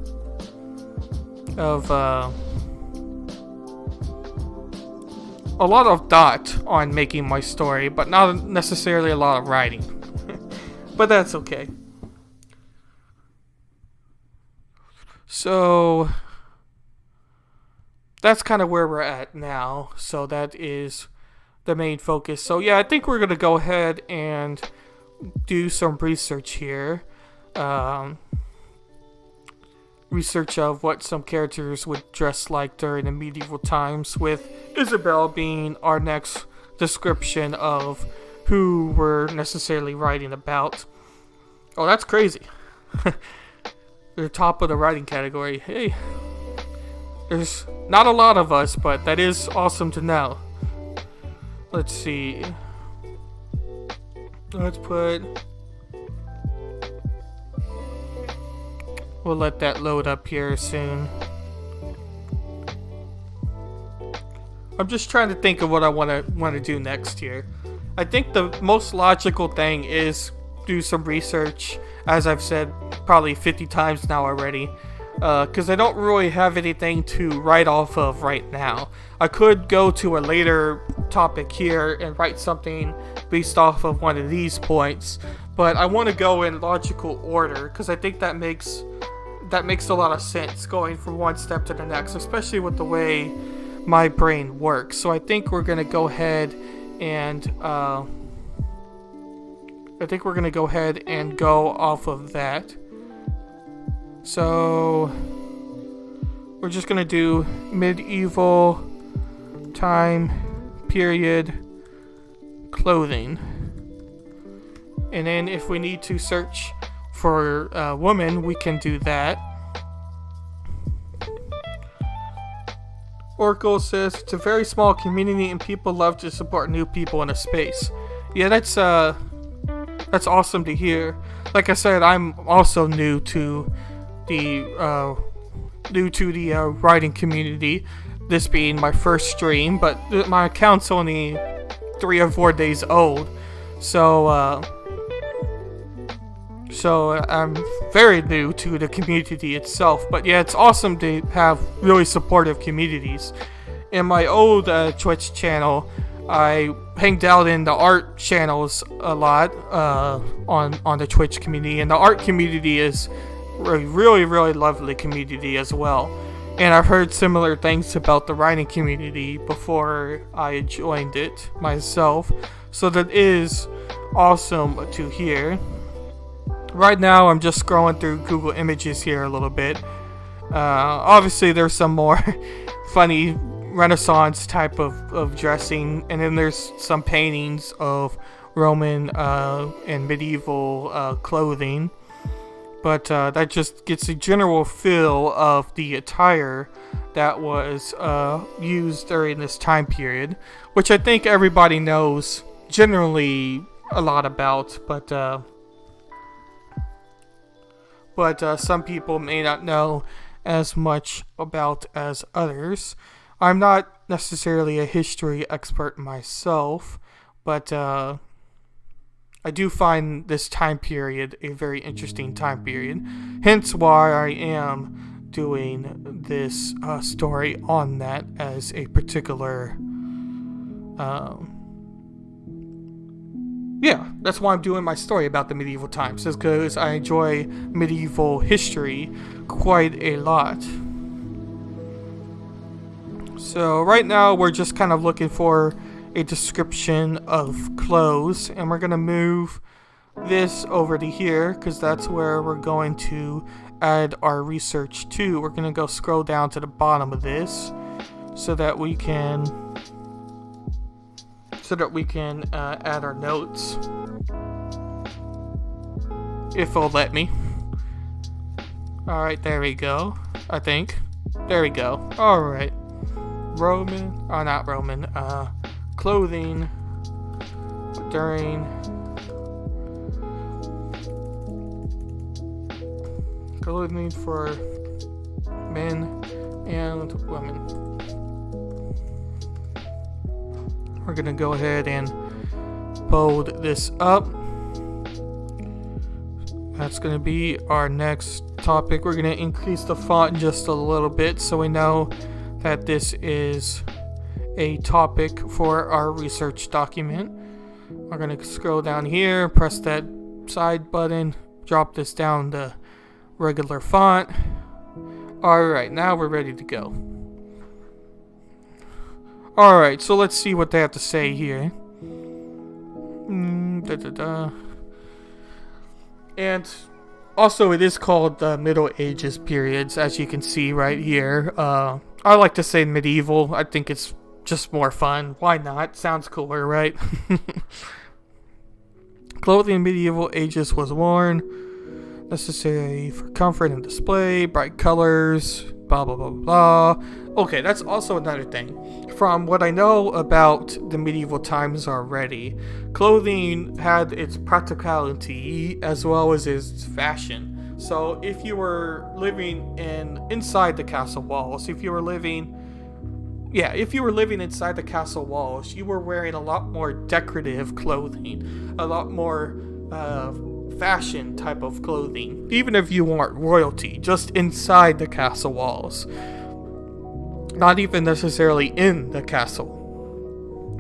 dot on making my story, but not necessarily a lot of writing. But that's okay. So that's kind of where we're at now. So that is the main focus. So yeah, I think we're going to go ahead and do some research here. Research of what some characters would dress like during the medieval times, with Isabel being our next description of who we're necessarily writing about. Oh, that's crazy. They're top of the writing category. Hey, there's not a lot of us, but that is awesome to know. Let's see. We'll let that load up here soon. I'm just trying to think of what I want to do next here. I think the most logical thing is do some research, as I've said probably 50 times now already, because I don't really have anything to write off of right now. I could go to a later topic here and write something based off of one of these points, but I want to go in logical order, because I think that makes a lot of sense, going from one step to the next, especially with the way my brain works. So I think we're gonna go ahead and go off of that. So we're just gonna do medieval time period clothing, and then if we need to search for a woman, we can do that. Oracle says it's a very small community and people love to support new people in a space. Yeah, that's awesome to hear. Like I said, I'm also new to the writing community. This being my first stream, but my account's only 3 or 4 days old, so I'm very new to the community itself. But yeah, it's awesome to have really supportive communities. In my old Twitch channel, I hanged out in the art channels a lot on the Twitch community, and the art community is a really, really lovely community as well. And I've heard similar things about the writing community before I joined it myself, so that is awesome to hear. Right now I'm just scrolling through Google Images here a little bit. Obviously there's some more funny Renaissance type of dressing, and then there's some paintings of Roman and medieval clothing. But that just gets a general feel of the attire that was used during this time period, which I think everybody knows generally a lot about. But but some people may not know as much about as others. I'm not necessarily a history expert myself, but I do find this time period a very interesting time period, hence why I am doing this story on that as a particular that's why I'm doing my story about the medieval times, is because I enjoy medieval history quite a lot. So right now we're just kind of looking for a description of clothes, and we're going to move this over to here because that's where we're going to add our research to. We're going to go scroll down to the bottom of this so that we can add our notes, if it'll let me. Alright, there we go. I think. There we go. Alright. Clothing during clothing for men and women. We're gonna go ahead and bold this up. That's gonna be our next topic. We're gonna increase the font just a little bit so we know that this is a topic for our research document. We're gonna scroll down here, press that side button, drop this down to regular font. Alright, now we're ready to go. Alright, so let's see what they have to say here. And also it is called the Middle Ages periods, as you can see right here. I like to say medieval. I think it's just more fun. Why not? Sounds cooler, right? Clothing in medieval ages was worn, necessary for comfort and display, bright colors, blah blah blah blah. Okay, that's also another thing. From what I know about the medieval times already, clothing had its practicality as well as its fashion. So if you were living inside the castle walls, if you were living inside the castle walls, you were wearing a lot more decorative clothing, a lot more fashion type of clothing, even if you weren't royalty, just inside the castle walls, not even necessarily in the castle.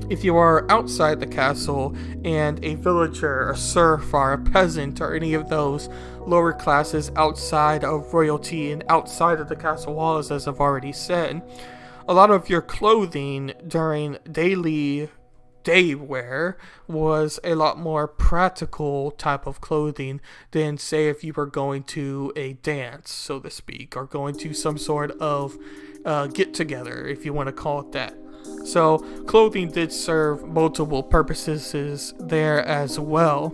If you are outside the castle and a villager, a serf, or a peasant, or any of those lower classes outside of royalty and outside of the castle walls, as I've already said, a lot of your clothing during daily day wear was a lot more practical type of clothing than, say, if you were going to a dance, so to speak, or going to some sort of get together, if you want to call it that. So clothing did serve multiple purposes there as well.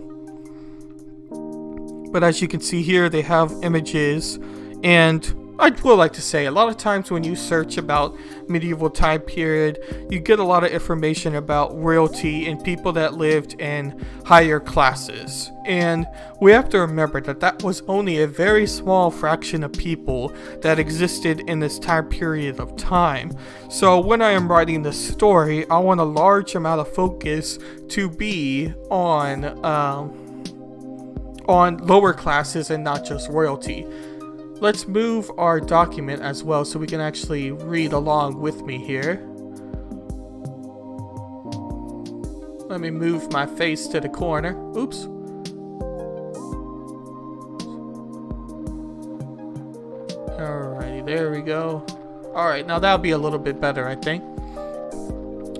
But as you can see here, they have images, and I would like to say, a lot of times when you search about medieval time period, you get a lot of information about royalty and people that lived in higher classes. And we have to remember that that was only a very small fraction of people that existed in this time period of time. So when I am writing this story, I want a large amount of focus to be on lower classes and not just royalty. Let's move our document as well so we can actually read along with me here. Let me move my face to the corner. Oops. Alrighty, there we go. Alright, now that'll be a little bit better, I think.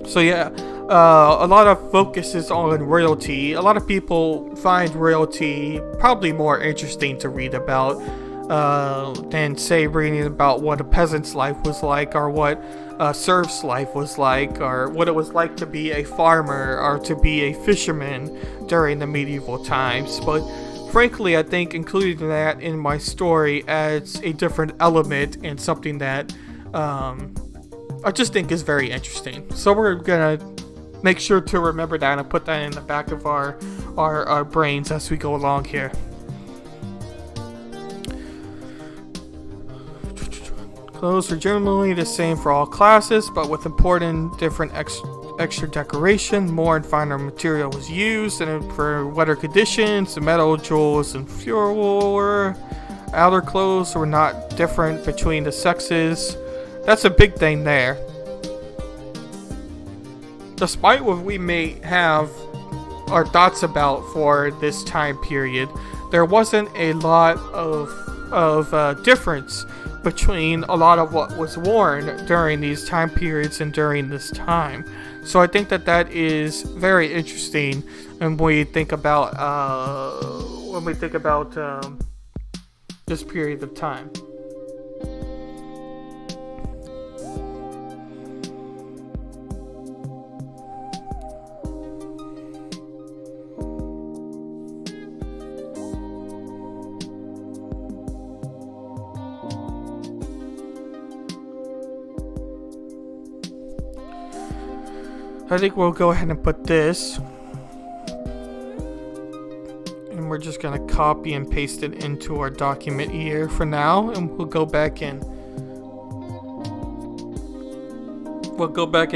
So yeah, a lot of focus is on royalty. A lot of people find royalty probably more interesting to read about than, say, reading about what a peasant's life was like, or what a serf's life was like, or what it was like to be a farmer or to be a fisherman during the medieval times. But frankly, I think including that in my story adds a different element and something that I just think is very interesting. So we're gonna make sure to remember that and put that in the back of our brains as we go along here. Clothes are generally the same for all classes, but with important different extra decoration. More and finer material was used, and for weather conditions, the metal, jewels, and fuel were. Outer clothes were not different between the sexes. That's a big thing there. Despite what we may have our thoughts about for this time period, there wasn't a lot of difference between a lot of what was worn during these time periods and during this time. So I think that is very interesting when we think about this period of time. I think we'll go ahead and put this, and we're just gonna copy and paste it into our document here for now, and we'll go back and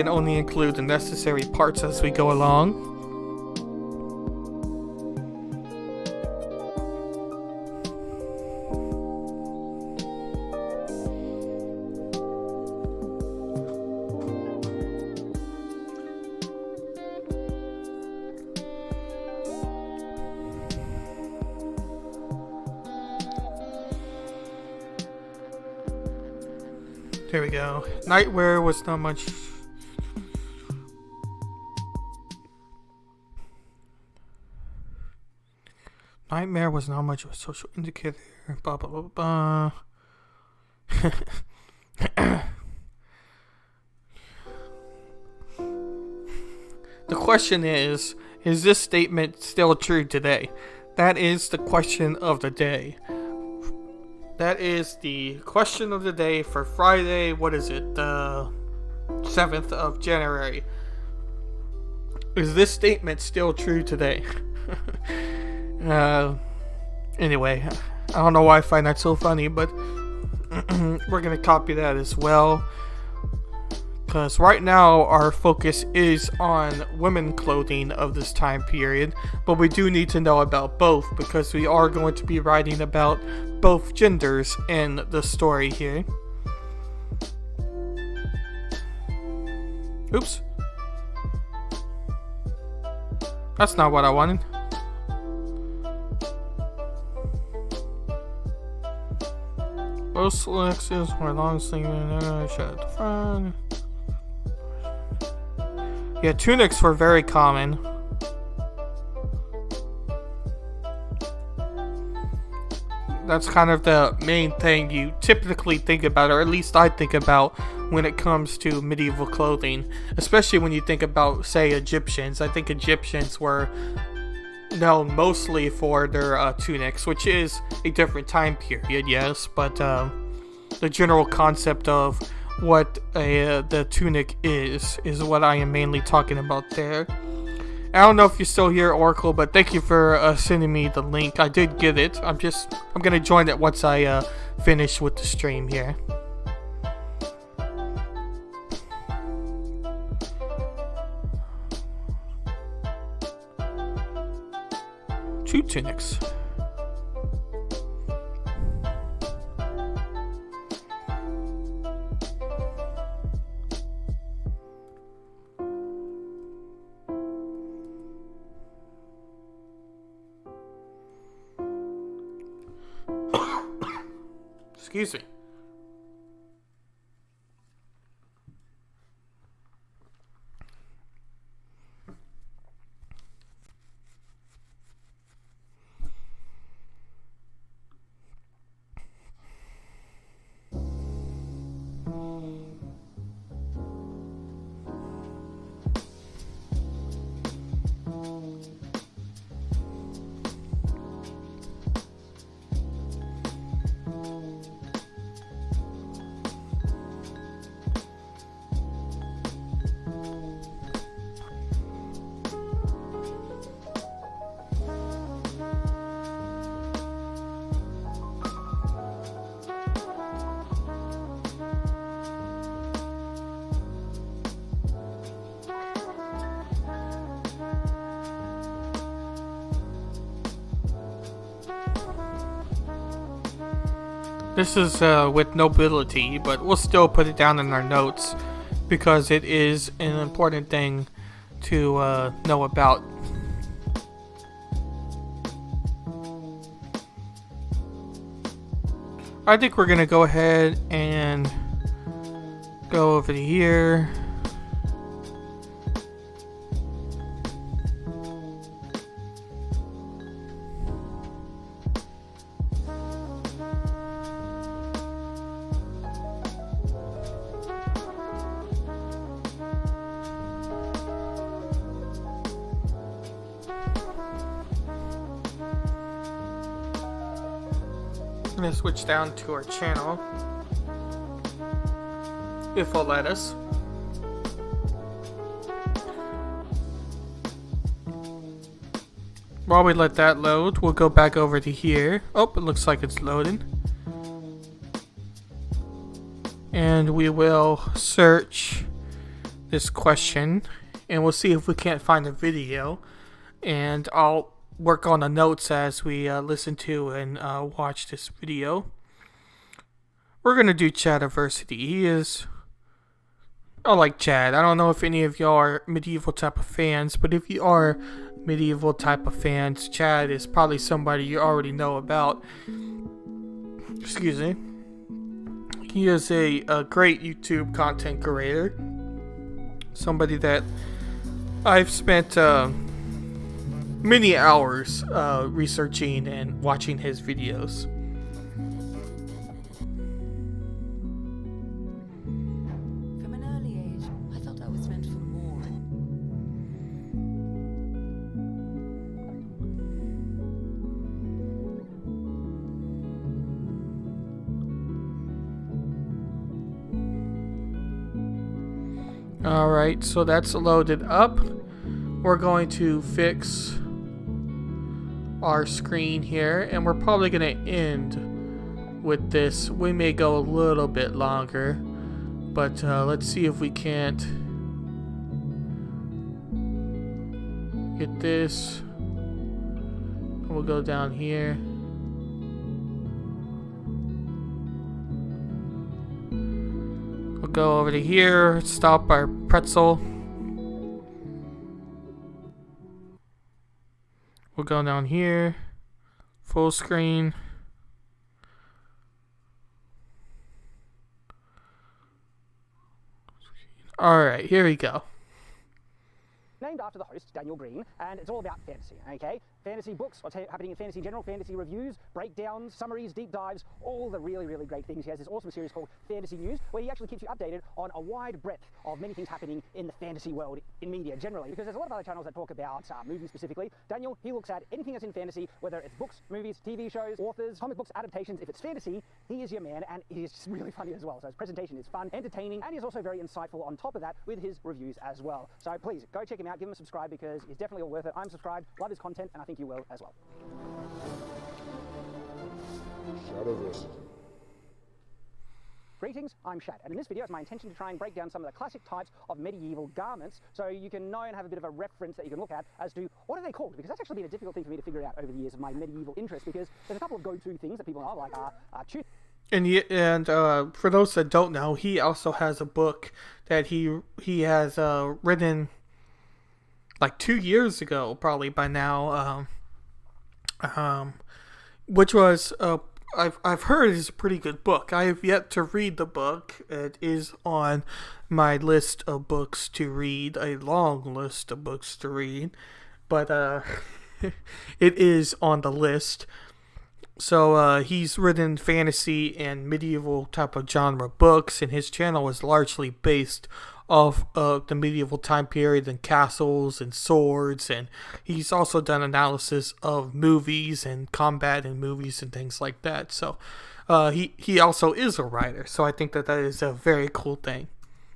only include the necessary parts as we go along. Here we go. Nightwear was not much. Nightmare was not much of a social indicator. Blah blah blah blah. The question is this statement still true today? That is the question of the day. That is the question of the day for Friday. What is it? The 7th of January. Is this statement still true today? Anyway, I don't know why I find that so funny, but we're going to copy that as well. Because right now our focus is on women clothing of this time period, but we do need to know about both because we are going to be writing about both genders in the story here. Oops. That's not what I wanted. Both selections were long sleeve and shut at the front. Yeah, tunics were very common. That's kind of the main thing you typically think about, or at least I think about when it comes to medieval clothing. Especially when you think about, say, Egyptians. I think Egyptians were known mostly for their tunics, which is a different time period, yes, but the general concept of what the tunic is what I am mainly talking about there. I don't know if you're still here, Oracle, but thank you for sending me the link. I did get it. I'm gonna join it once I finish with the stream here. Two tunics. Excuse me. This is with nobility, but we'll still put it down in our notes because it is an important thing to know about. I think we're gonna go ahead and go over to here. I'm gonna switch down to our channel, if it'll let us. While we let that load, we'll go back over to here. Oh, it looks like it's loading. And we will search this question, and we'll see if we can't find a video. And I'll work on the notes as we listen to and watch this video. We're gonna do Chadiversity. I like Chad. I don't know if any of y'all are medieval type of fans, but if you are medieval type of fans, Chad is probably somebody you already know about. Excuse me. He is a great YouTube content creator. Somebody that I've spent many hours researching and watching his videos. From an early age, I felt I was meant for more. Alright, so that's loaded up. We're going to fix our screen here, and we're probably going to end with this. We may go a little bit longer, but let's see if we can't get this. We'll go down here. We'll go over to here, stop our pretzel. We'll go down here, full screen. Alright, here we go. Named after the host, Daniel Green, and it's all about fantasy, okay? Fantasy books, what's happening in fantasy in general, fantasy reviews, breakdowns, summaries, deep dives, all the really, really great things. He has this awesome series called Fantasy News, where he actually keeps you updated on a wide breadth of many things happening in the fantasy world in media generally, because there's a lot of other channels that talk about movies specifically. Daniel, he looks at anything that's in fantasy, whether it's books, movies, TV shows, authors, comic books, adaptations. If it's fantasy, he is your man, and he is just really funny as well. So his presentation is fun, entertaining, and he's also very insightful on top of that with his reviews as well. So please, go check him out, give him a subscribe, because he's definitely all worth it. I'm subscribed, love his content, and I think you will as well. Shadowverse. Greetings, I'm Shad, and in this video it's my intention to try and break down some of the classic types of medieval garments so you can know and have a bit of a reference that you can look at as to what are they called, because that's actually been a difficult thing for me to figure out over the years of my medieval interest, because there's a couple of go-to things that people know, like tunic. And for those that don't know, he also has a book that he has written like 2 years ago, probably by now, which was I've heard is a pretty good book. I have yet to read the book. It is on my list of books to read, a long list of books to read, but it is on the list. So he's written fantasy and medieval type of genre books, and his channel is largely based off of the medieval time period and castles and swords, and he's also done analysis of movies and combat in movies and things like that. So he also is a writer, so I think that is a very cool thing.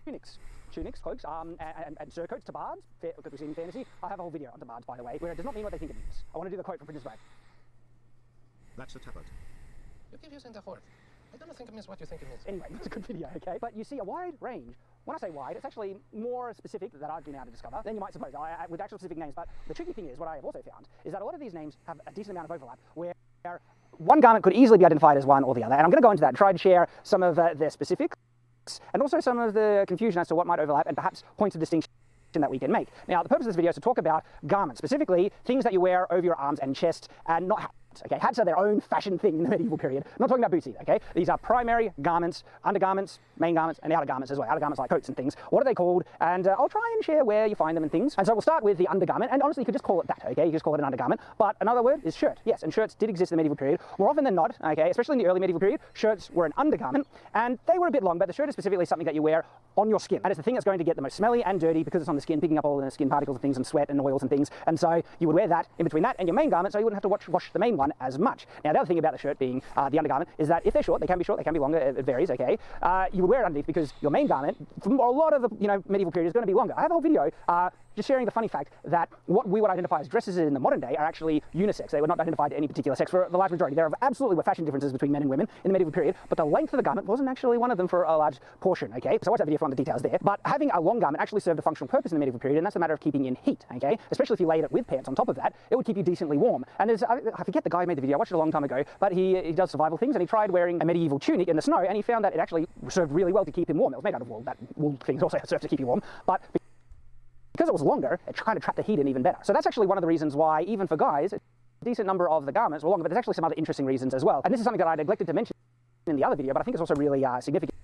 Tunics, cloaks, and surcoats to bards, because we've seen in fantasy. I have a whole video on the bards, by the way, where it does not mean what they think it means. I want to do the quote from Princess Bride. That's a tabard. You keep using the word. I don't think it means what you think it means. Anyway, it's a good video, okay? But you see a wide range. When I say wide, it's actually more specific that I've been able to discover than you might suppose, with actual specific names. But the tricky thing is, what I have also found, is that a lot of these names have a decent amount of overlap, where one garment could easily be identified as one or the other, and I'm going to go into that and try and share some of their specifics and also some of the confusion as to what might overlap and perhaps points of distinction that we can make. Now, the purpose of this video is to talk about garments, specifically things that you wear over your arms and chest, and not hats. Okay, hats are their own fashion thing in the medieval period. I'm not talking about boots either, okay? These are primary garments, undergarments, main garments, and outer garments as well. Outer garments like coats and things. What are they called? And I'll try and share where you find them and things. And so we'll start with the undergarment, and honestly, you could just call it that, okay? You just call it an undergarment. But another word is shirt. Yes, and shirts did exist in the medieval period. More often than not, okay, especially in the early medieval period, shirts were an undergarment, and they were a bit long, but the shirt is specifically something that you wear on your skin. And it's the thing that's going to get the most smelly and dirty because it's on the skin, picking up all the skin particles and things and sweat and oils and things. And so you would wear that in between that and your main garment, so you wouldn't have to wash the main one as much. Now, the other thing about the shirt being the undergarment is that if they're short, they can be longer, it varies, okay? You would wear it underneath because your main garment, for a lot of the medieval period, is going to be longer. I have a whole video just sharing the funny fact that what we would identify as dresses in the modern day are actually unisex. They were not identified to any particular sex for the large majority. There absolutely were fashion differences between men and women in the medieval period, but the length of the garment wasn't actually one of them for a large portion, okay? So watch that video for the details there. But having a long garment actually served a functional purpose in the medieval period, and that's a matter of keeping in heat, okay? Especially if you laid it with pants on top of that, it would keep you decently warm. And I forget the guy who made the video, I watched it a long time ago, but he does survival things, and he tried wearing a medieval tunic in the snow, and he found that it actually served really well to keep him warm. It was made out of wool. That wool things also served to keep you warm, but because it was longer, it kind of trapped the heat in even better. So that's actually one of the reasons why, even for guys, a decent number of the garments were longer, but there's actually some other interesting reasons as well. And this is something that I neglected to mention in the other video, but I think it's also really significant.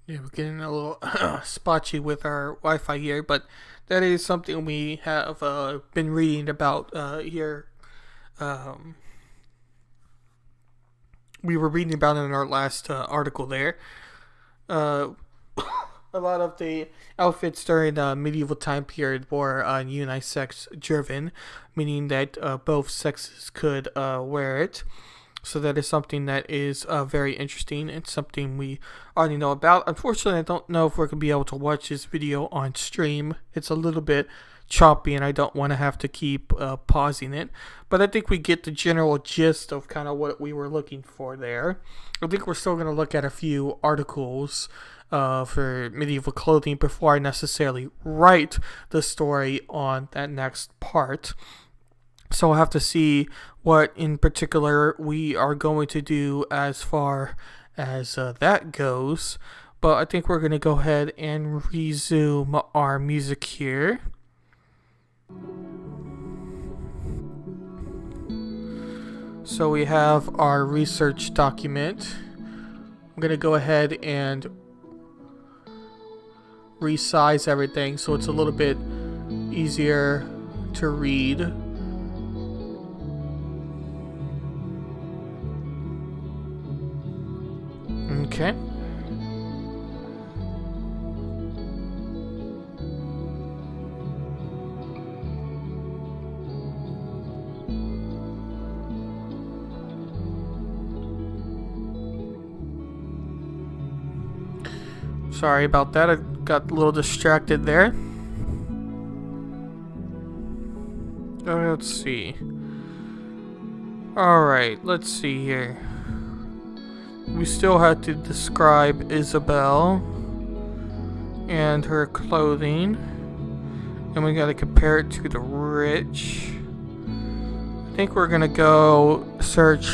Yeah, we're getting a little spotchy with our Wi-Fi here, but that is something we have been reading about here. We were reading about it in our last article there. A lot of the outfits during the medieval time period were unisex driven, meaning that both sexes could wear it. So that is something that is very interesting and something we already know about. Unfortunately, I don't know if we're going to be able to watch this video on stream. It's a little bit choppy and I don't want to have to keep pausing it. But I think we get the general gist of kind of what we were looking for there. I think we're still going to look at a few articles for medieval clothing before I necessarily write the story on that next part. So we'll have to see what in particular we are going to do as far as that goes. But I think we're going to go ahead and resume our music here. So we have our research document. I'm going to go ahead and resize everything so it's a little bit easier to read. Okay. Sorry about that, I got a little distracted there. Let's see. Alright, let's see here. We still have to describe Isabel and her clothing. And we gotta compare it to the rich. I think we're gonna go search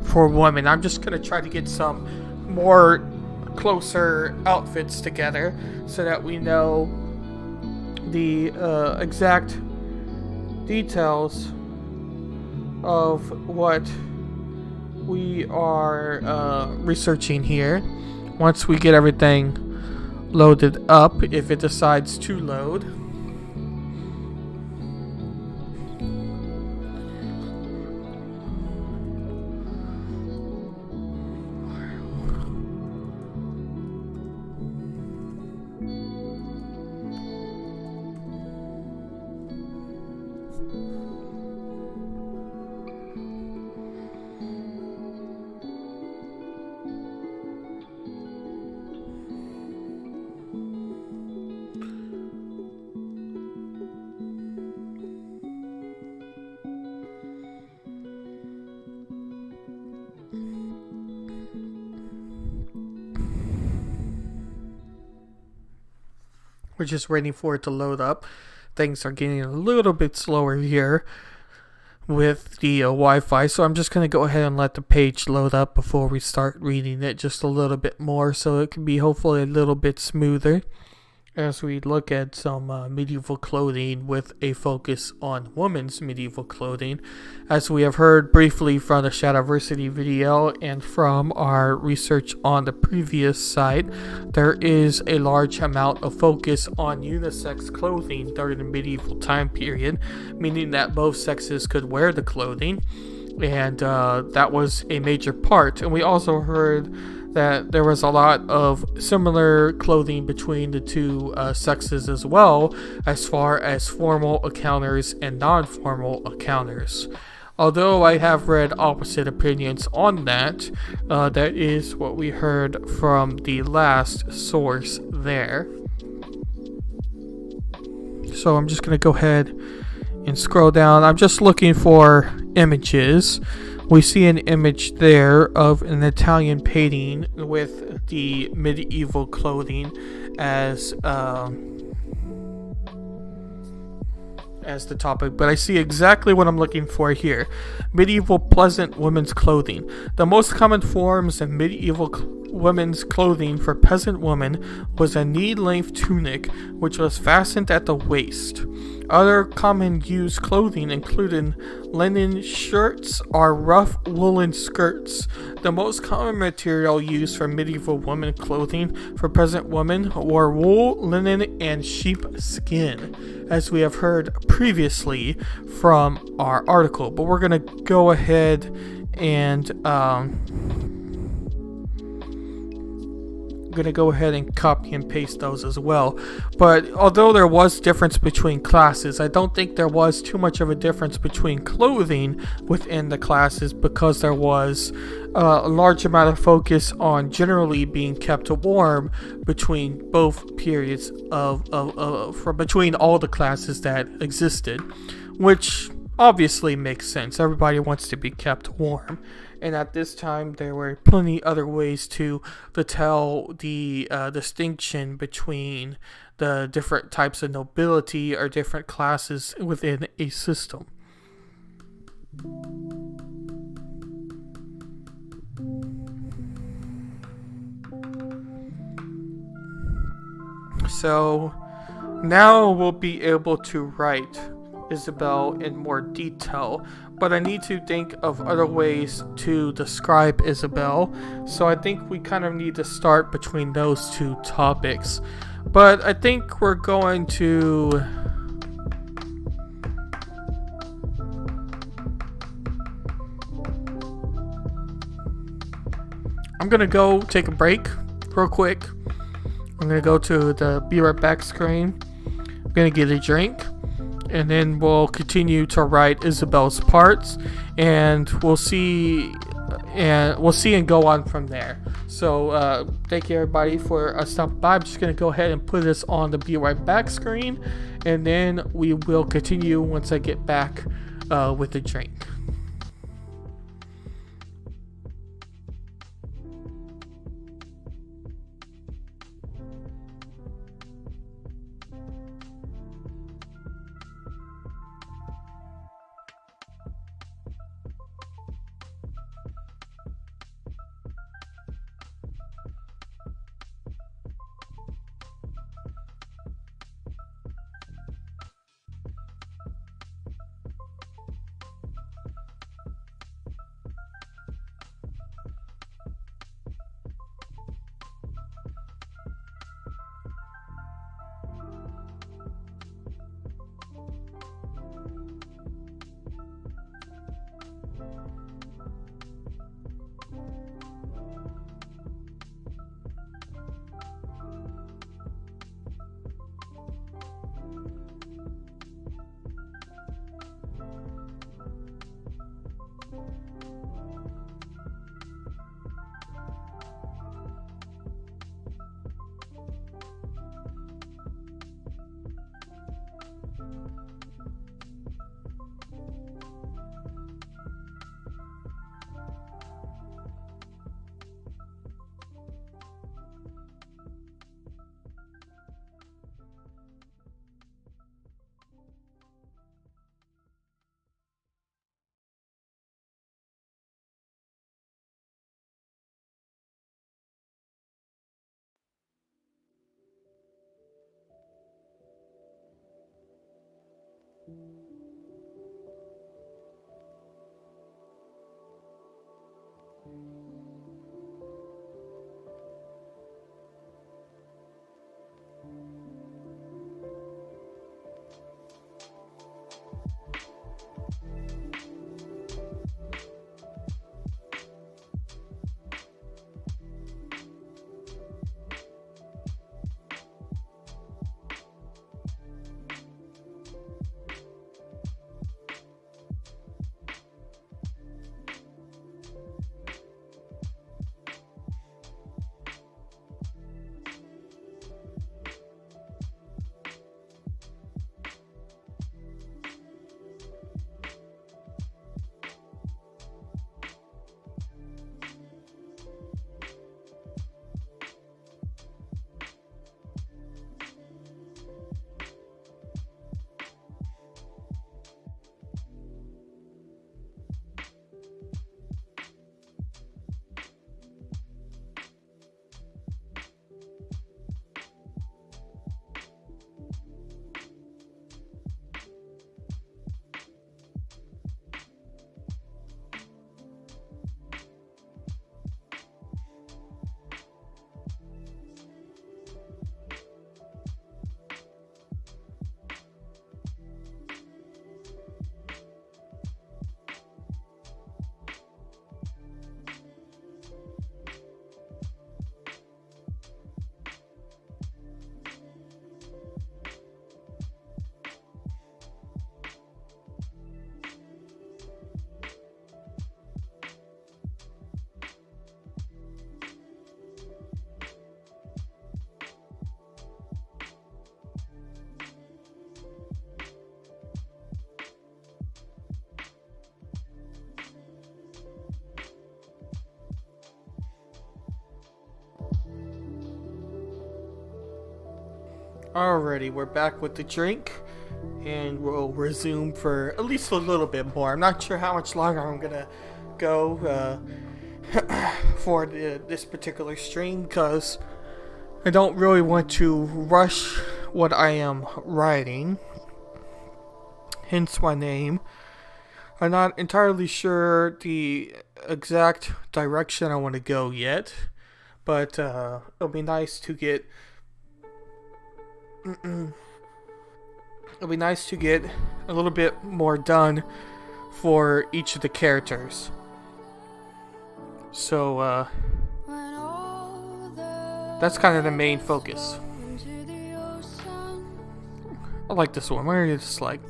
for women. I'm just gonna try to get some more closer outfits together so that we know the exact details of what we are researching here. Once we get everything loaded up, if it decides to load. We're just waiting for it to load up. Things are getting a little bit slower here. with the Wi-Fi, so I'm just going to go ahead and let the page load up before we start reading it just a little bit more, so it can be hopefully a little bit smoother as we look at some medieval clothing with a focus on women's medieval clothing. As we have heard briefly from the Shadowversity video and from our research on the previous site, there is a large amount of focus on unisex clothing during the medieval time period, meaning that both sexes could wear the clothing, and that was a major part. And we also heard that there was a lot of similar clothing between the two sexes as well, as far as formal encounters and non-formal encounters. Although I have read opposite opinions on that, that is what we heard from the last source there. So I'm just going to go ahead and scroll down. I'm just looking for images. We see an image there of an Italian painting with the medieval clothing as the topic, but I see exactly what I'm looking for here. Medieval pleasant women's clothing. The most common forms of medieval women's clothing for peasant women was a knee-length tunic, which was fastened at the waist. Other common used clothing included linen shirts or rough woolen skirts. The most common material used for medieval women clothing for peasant women were wool, linen, and sheep skin, as we have heard previously from our article. But we're going to go ahead and copy and paste those as well. But although there was difference between classes, I don't think there was too much of a difference between clothing within the classes, because there was a large amount of focus on generally being kept warm between both periods between all the classes that existed, which obviously makes sense. Everybody wants to be kept warm. And at this time, there were plenty other ways to tell the distinction between the different types of nobility or different classes within a system. So now we'll be able to write Isabel in more detail, but I need to think of other ways to describe Isabel, so I think we kind of need to start between those two topics. But I think we're going to I'm gonna go take a break real quick. I'm gonna go to the be right back screen. I'm gonna get a drink, and then we'll continue to write Isabel's parts, and we'll see and go on from there. So thank you everybody for stopping by. I'm just gonna go ahead and put this on the be right back screen, and then we will continue once I get back with the drink. Alrighty, we're back with the drink, and we'll resume for at least a little bit more. I'm not sure how much longer I'm gonna go for this particular stream, because I don't really want to rush what I am writing, hence my name. I'm not entirely sure the exact direction I want to go yet, but it'll be nice to get it'll be nice to get a little bit more done for each of the characters. So that's kind of the main focus. I like this one. What are you just like?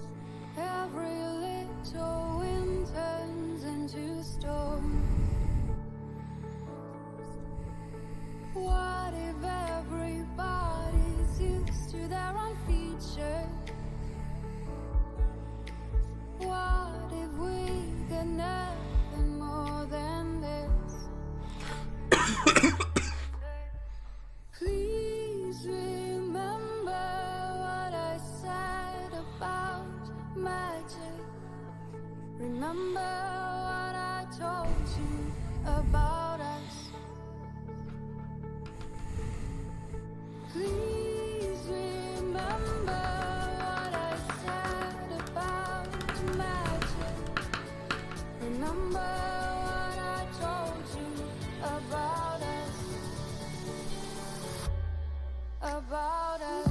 Remember what I told you about us. Please remember what I said about magic. Remember what I told you about us. About us.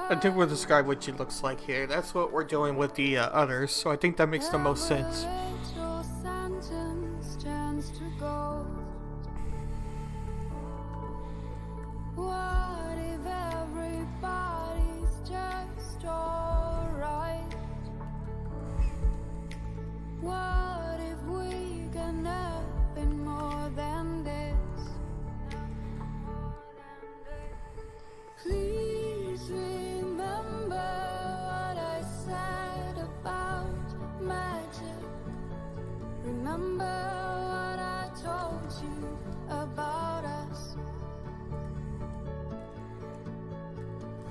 I think we'll describe what she looks like here. That's what we're doing with the others, so I think that makes the most sense. What if everybody's just alright? What if we got nothing more than this? Please remember what I said about magic. Remember what I told you about us.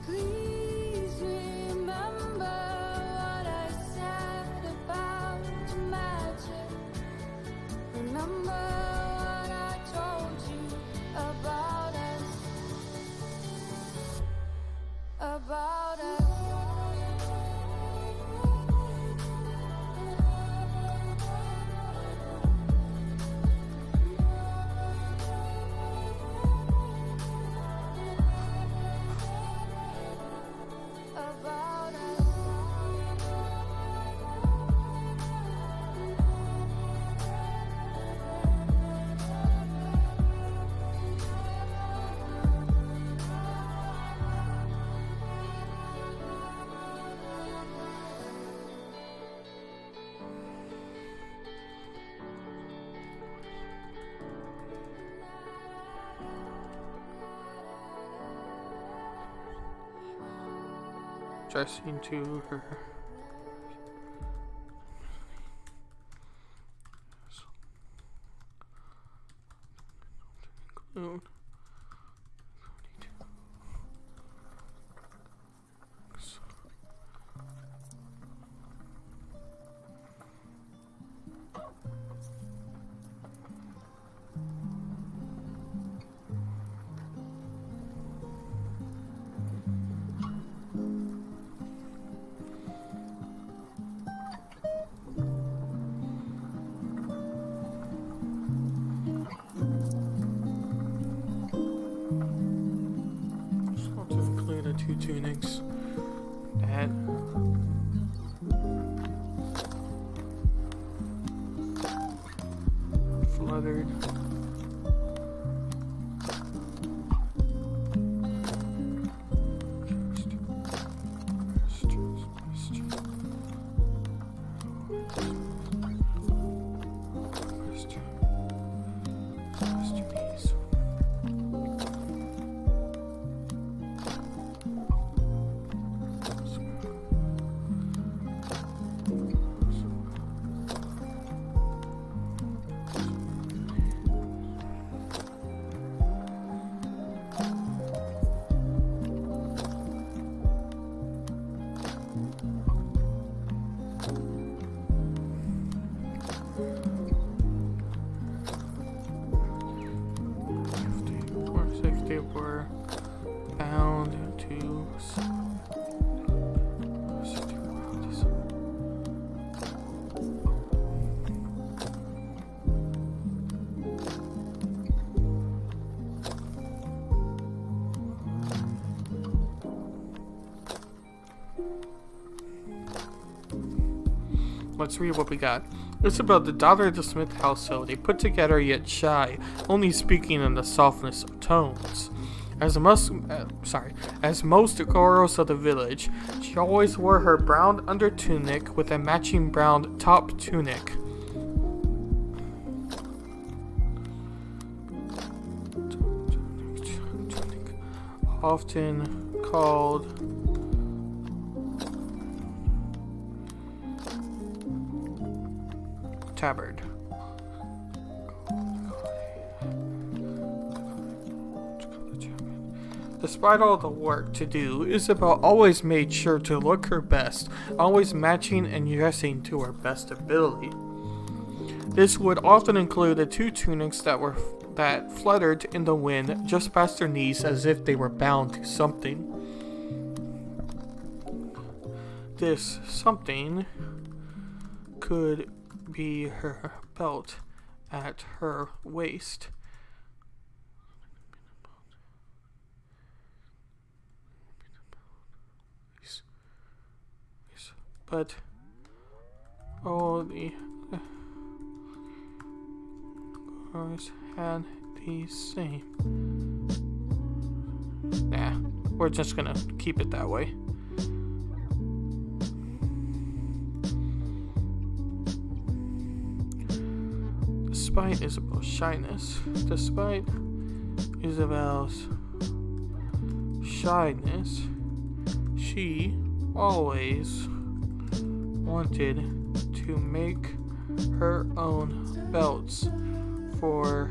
Please remember what I said about magic. Remember what I told you about us. About us. About us. Dressing to her. Include. tunics that fluttered. If they were bound to let's read what we got. It's about the daughter of the Smith household, a put together yet shy, only speaking in the softness of tones. As most girls of the village, she always wore her brown under tunic with a matching brown top tunic. Often called tabard. Despite all the work to do, Isabel always made sure to look her best, always matching and dressing to her best ability. This would often include the two tunics that fluttered in the wind just past her knees as if they were bound to something. This something could be her belt at her waist. But all the girls had the same. Nah, we're just gonna keep it that way. Despite Isabel's shyness, she always wanted to make her own belts for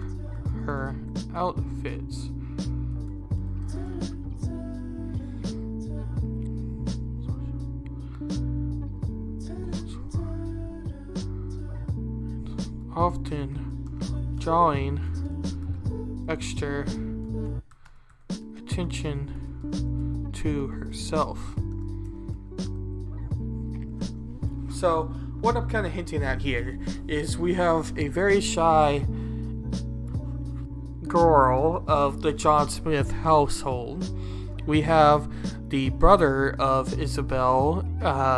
her outfits. Often drawing extra attention to herself. So, what I'm kind of hinting at here is we have a very shy girl of the John Smith household. We have the brother of Isabel,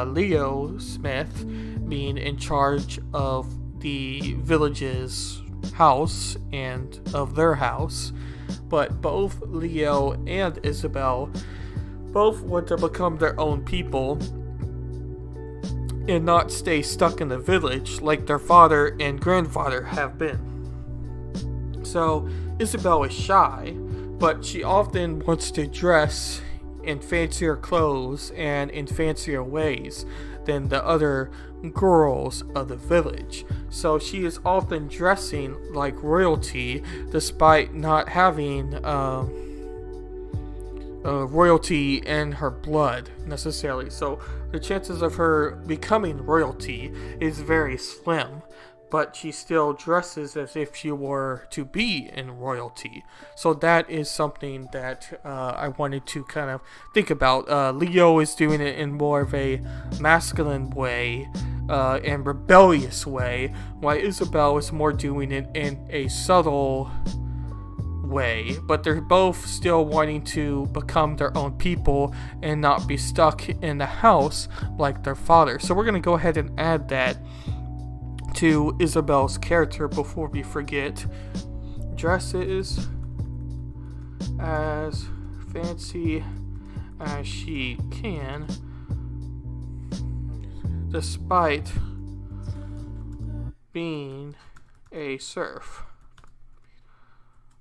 Leo Smith, being in charge of the village's house and of their house. But both Leo and Isabel both want to become their own people and not stay stuck in the village like their father and grandfather have been. So Isabel is shy, but she often wants to dress in fancier clothes and in fancier ways than the other girls of the village. So she is often dressing like royalty despite not having royalty in her blood necessarily. So the chances of her becoming royalty is very slim, but she still dresses as if she were to be in royalty. So that is something that I wanted to kind of think about. Leo is doing it in more of a masculine way and rebellious way, while Isabel is more doing it in a subtle way, but they're both still wanting to become their own people and not be stuck in the house like their father. So we're going to go ahead and add that to Isabel's character before we forget. Dresses as fancy as she can, despite being a serf,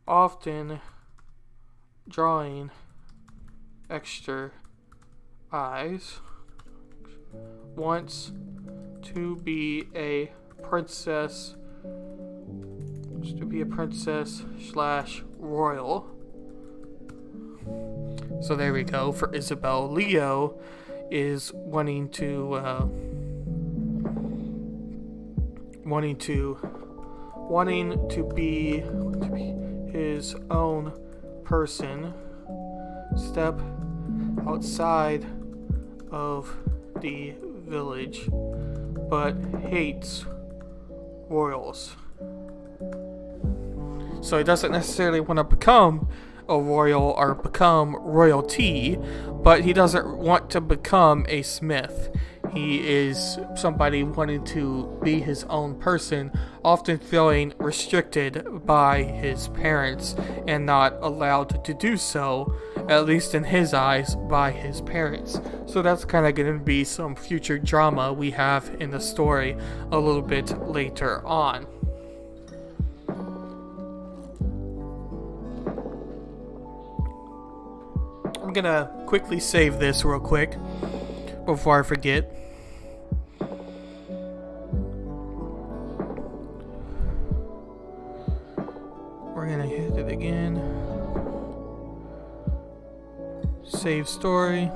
often drawing extra eyes, wants to be a princess slash royal. So there we go for Isabel. Leo is wanting to be his own person, step outside of the village, but hates royals. So he doesn't necessarily want to become a royal or become royalty, but he doesn't want to become a smith. He is somebody wanting to be his own person, often feeling restricted by his parents and not allowed to do so, at least in his eyes, by his parents. So that's kind of going to be some future drama we have in the story a little bit later on. I'm going to quickly save this real quick before I forget. We're gonna hit it again. Save story.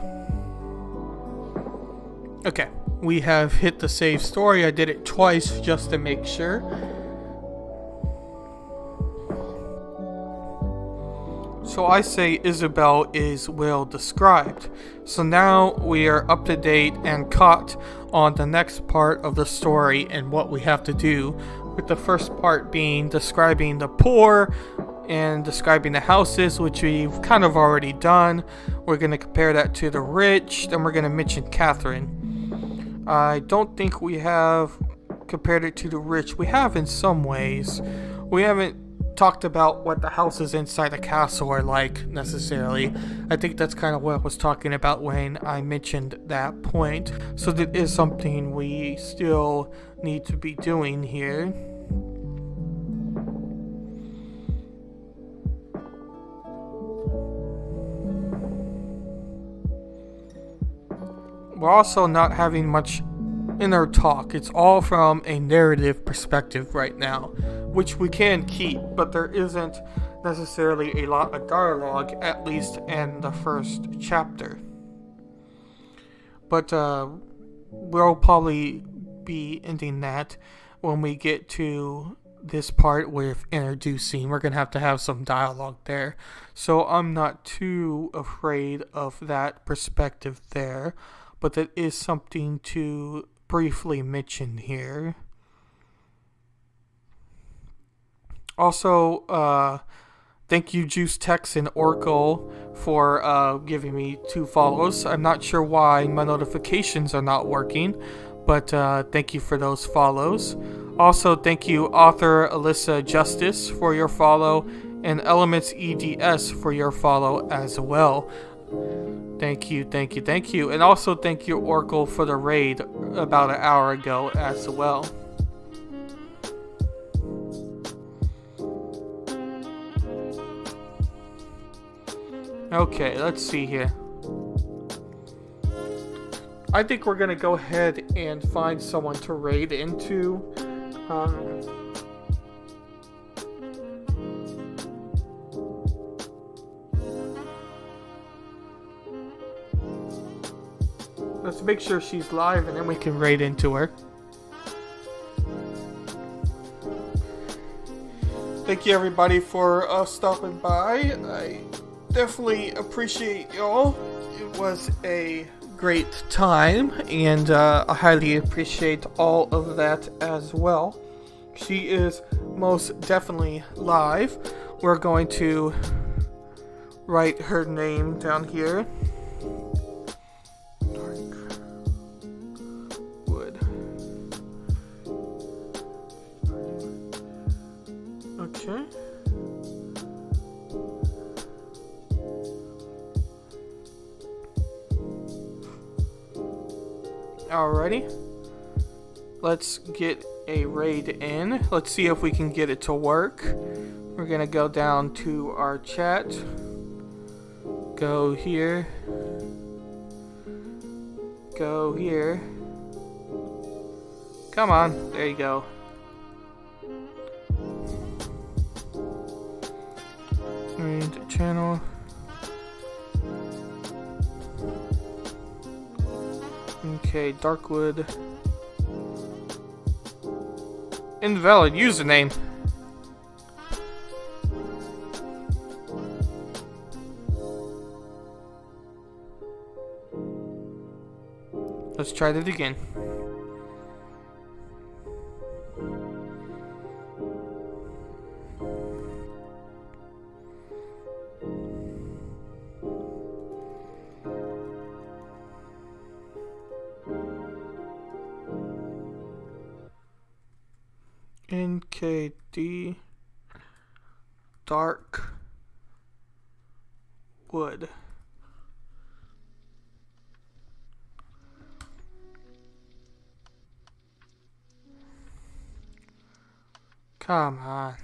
Okay, we have hit the save story. I did it twice just to make sure. So I say Isabel is well described. So now we are up to date and caught on the next part of the story and what we have to do, with the first part being describing the poor and describing the houses, which we've kind of already done. We're going to compare that to the rich, then we're going to mention Catherine. I don't think we have compared it to the rich. We have in some ways. We haven't talked about what the houses inside the castle are like necessarily. I think that's kind of what I was talking about when I mentioned that point. So that is something we still need to be doing here. We're also not having much inner talk. It's all from a narrative perspective right now, which we can keep, but there isn't necessarily a lot of dialogue, at least in the first chapter. But we'll probably be ending that when we get to this part with introducing. We're going to have some dialogue there. So I'm not too afraid of that perspective there, but that is something to briefly mention here. Also, thank you Juice Tex and Oracle for giving me 2 follows. I'm not sure why my notifications are not working, but thank you for those follows. Also, thank you Author Alyssa Justice for your follow, and Elements EDS for your follow as well. Thank you. And also thank you Oracle for the raid about an hour ago as well. Okay, let's see here. I think we're gonna go ahead and find someone to raid into. Let's make sure she's live and then we can raid into her. Thank you everybody for stopping by. I definitely appreciate y'all. It was a great time, and I highly appreciate all of that as well. She is most definitely live. we're going to write her name down here. Darkwood. Okay. Alrighty. Let's get a raid in. Let's see if we can get it to work. We're gonna go down to our chat. Go here. Go here. Come on. There you go. Raid channel. Okay, Darkwood. Invalid username. Let's try that again. NKD Dark Wood. Come on.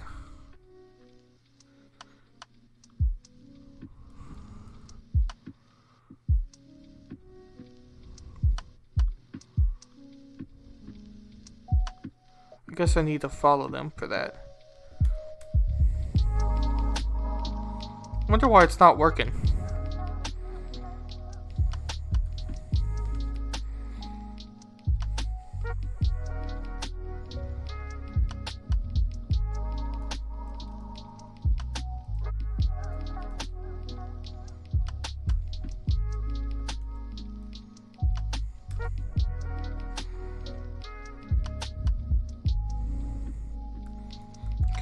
I guess I need to follow them for that. Wonder why it's not working.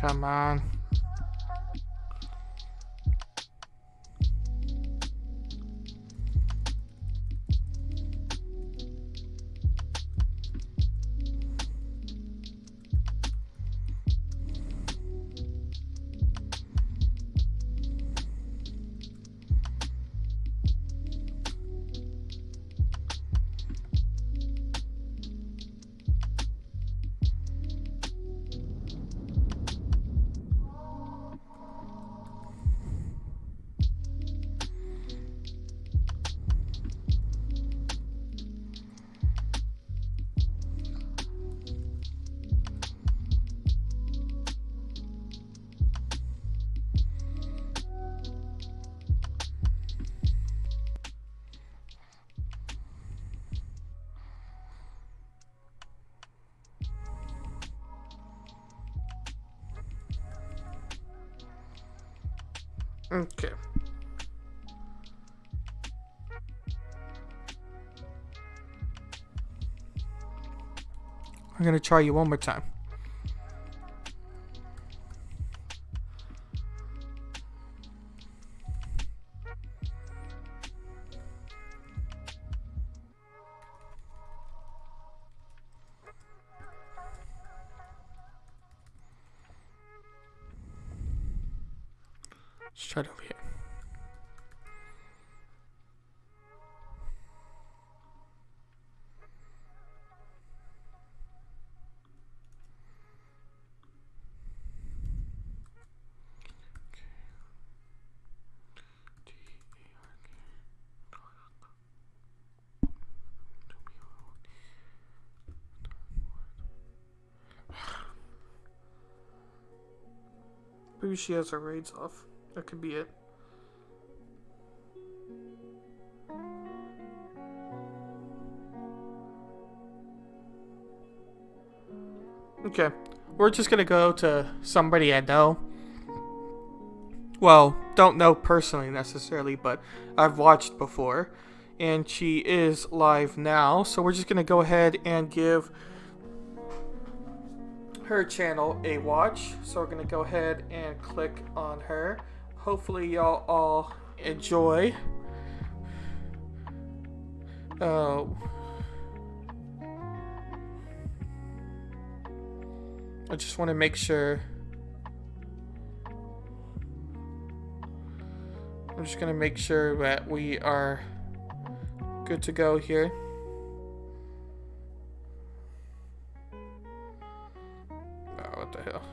Come on. Okay. I'm gonna try you one more time. Let's try it over here. Maybe she has her raids off. That could be it. Okay. We're just gonna go to somebody I know. Well, don't know personally necessarily, but I've watched before. And she is live now. So we're just gonna go ahead and give her channel a watch. So we're gonna go ahead and click on her. Hopefully y'all all enjoy. I just want to make sure. I'm just gonna make sure that we are good to go here. Oh, what the hell?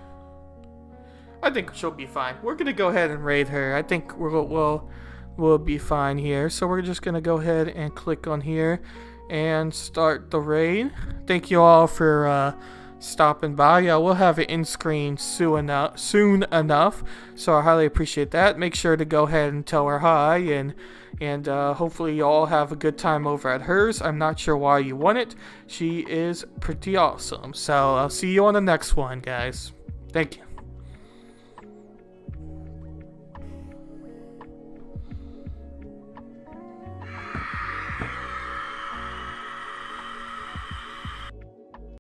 I think she'll be fine. We're gonna go ahead and raid her. I think we'll be fine here. So we're just gonna go ahead and click on here and start the raid. Thank you all for stopping by. Yeah, we'll have it in screen soon enough. So I highly appreciate that. Make sure to go ahead and tell her hi, and hopefully you all have a good time over at hers. I'm not sure why you want it. She is pretty awesome. So I'll see you on the next one, guys. Thank you.